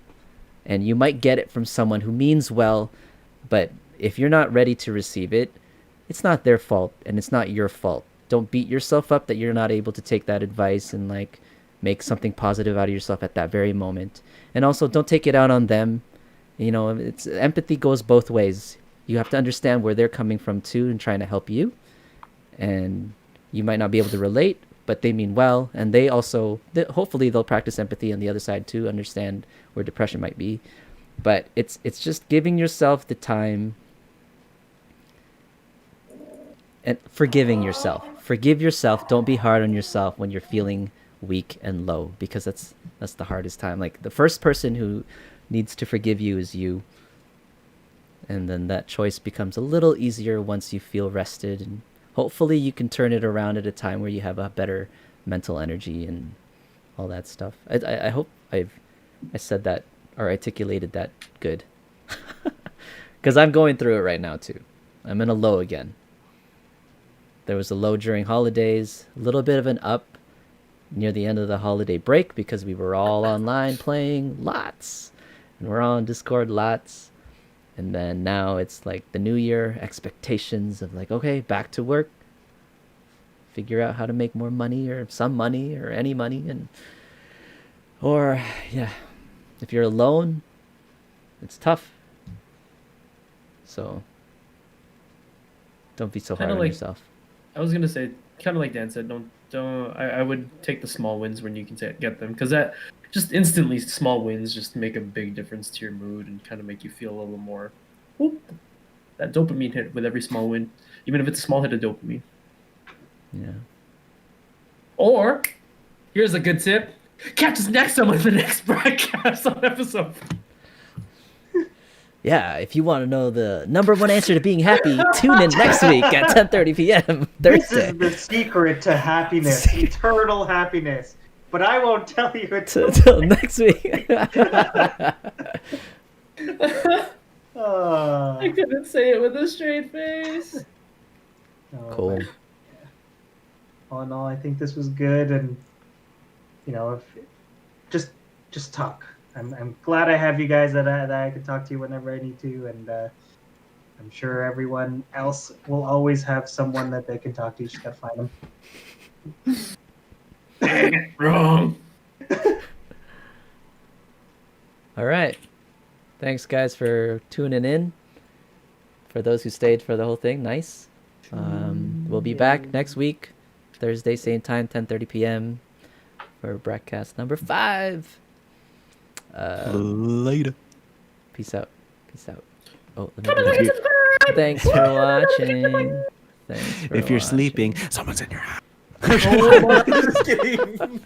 S1: and you might get it from someone who means well, but if you're not ready to receive it, it's not their fault and it's not your fault. Don't beat yourself up that you're not able to take that advice and make something positive out of yourself at that very moment. And also, don't take it out on them. It's empathy goes both ways. You have to understand where they're coming from too and trying to help you. And you might not be able to relate, but they mean well, and they also hopefully they'll practice empathy on the other side too, understand where depression might be. But it's just giving yourself the time and forgiving yourself. Forgive yourself. Don't be hard on yourself when you're feeling weak and low, because that's the hardest time. Like, the first person who needs to forgive you is you, and then that choice becomes a little easier once you feel rested, and hopefully you can turn it around at a time where you have a better mental energy and all that stuff. I hope I said that or articulated that good, because I'm going through it right now too. I'm in a low again. There was a low during holidays, a little bit of an up near the end of the holiday break because we were all online playing lots, and we're all on Discord lots. And then now it's like the new year expectations of okay, back to work, figure out how to make more money or some money or any money, and or yeah, if you're alone, it's tough. So don't be so hard
S2: Kinda
S1: on
S2: like-
S1: yourself.
S2: I was gonna say, kind of like Dan said, don't. I would take the small wins when you can get them, because that just instantly small wins just make a big difference to your mood and kind of make you feel a little more. Whoop, that dopamine hit with every small win, even if it's a small hit of dopamine.
S1: Yeah.
S2: Or, here's a good tip: catch us next time on the next BrackCast on episode.
S1: Yeah, if you want to know the number one answer to being happy, tune in next week at 10:30 p.m.
S3: This
S1: Thursday.
S3: is the secret to happiness, eternal happiness. But I won't tell you until
S1: Till next week.
S2: I couldn't say it with a straight face.
S3: Oh,
S1: Cool.
S3: but, yeah. All in all, I think this was good, and if just talk. I'm glad I have you guys that I can talk to you whenever I need to, and I'm sure everyone else will always have someone that they can talk to. You just gotta find them.
S2: Dang it, wrong.
S1: All right. Thanks, guys, for tuning in. For those who stayed for the whole thing, nice. We'll be back next week, Thursday, same time, 10:30 p.m. for BrackCast number 5.
S4: Later.
S1: Peace out. Peace out. Oh, let me do that. Thanks for watching. Thanks for
S4: If you're
S1: watching.
S4: sleeping, someone's in your house.
S2: Oh, just kidding.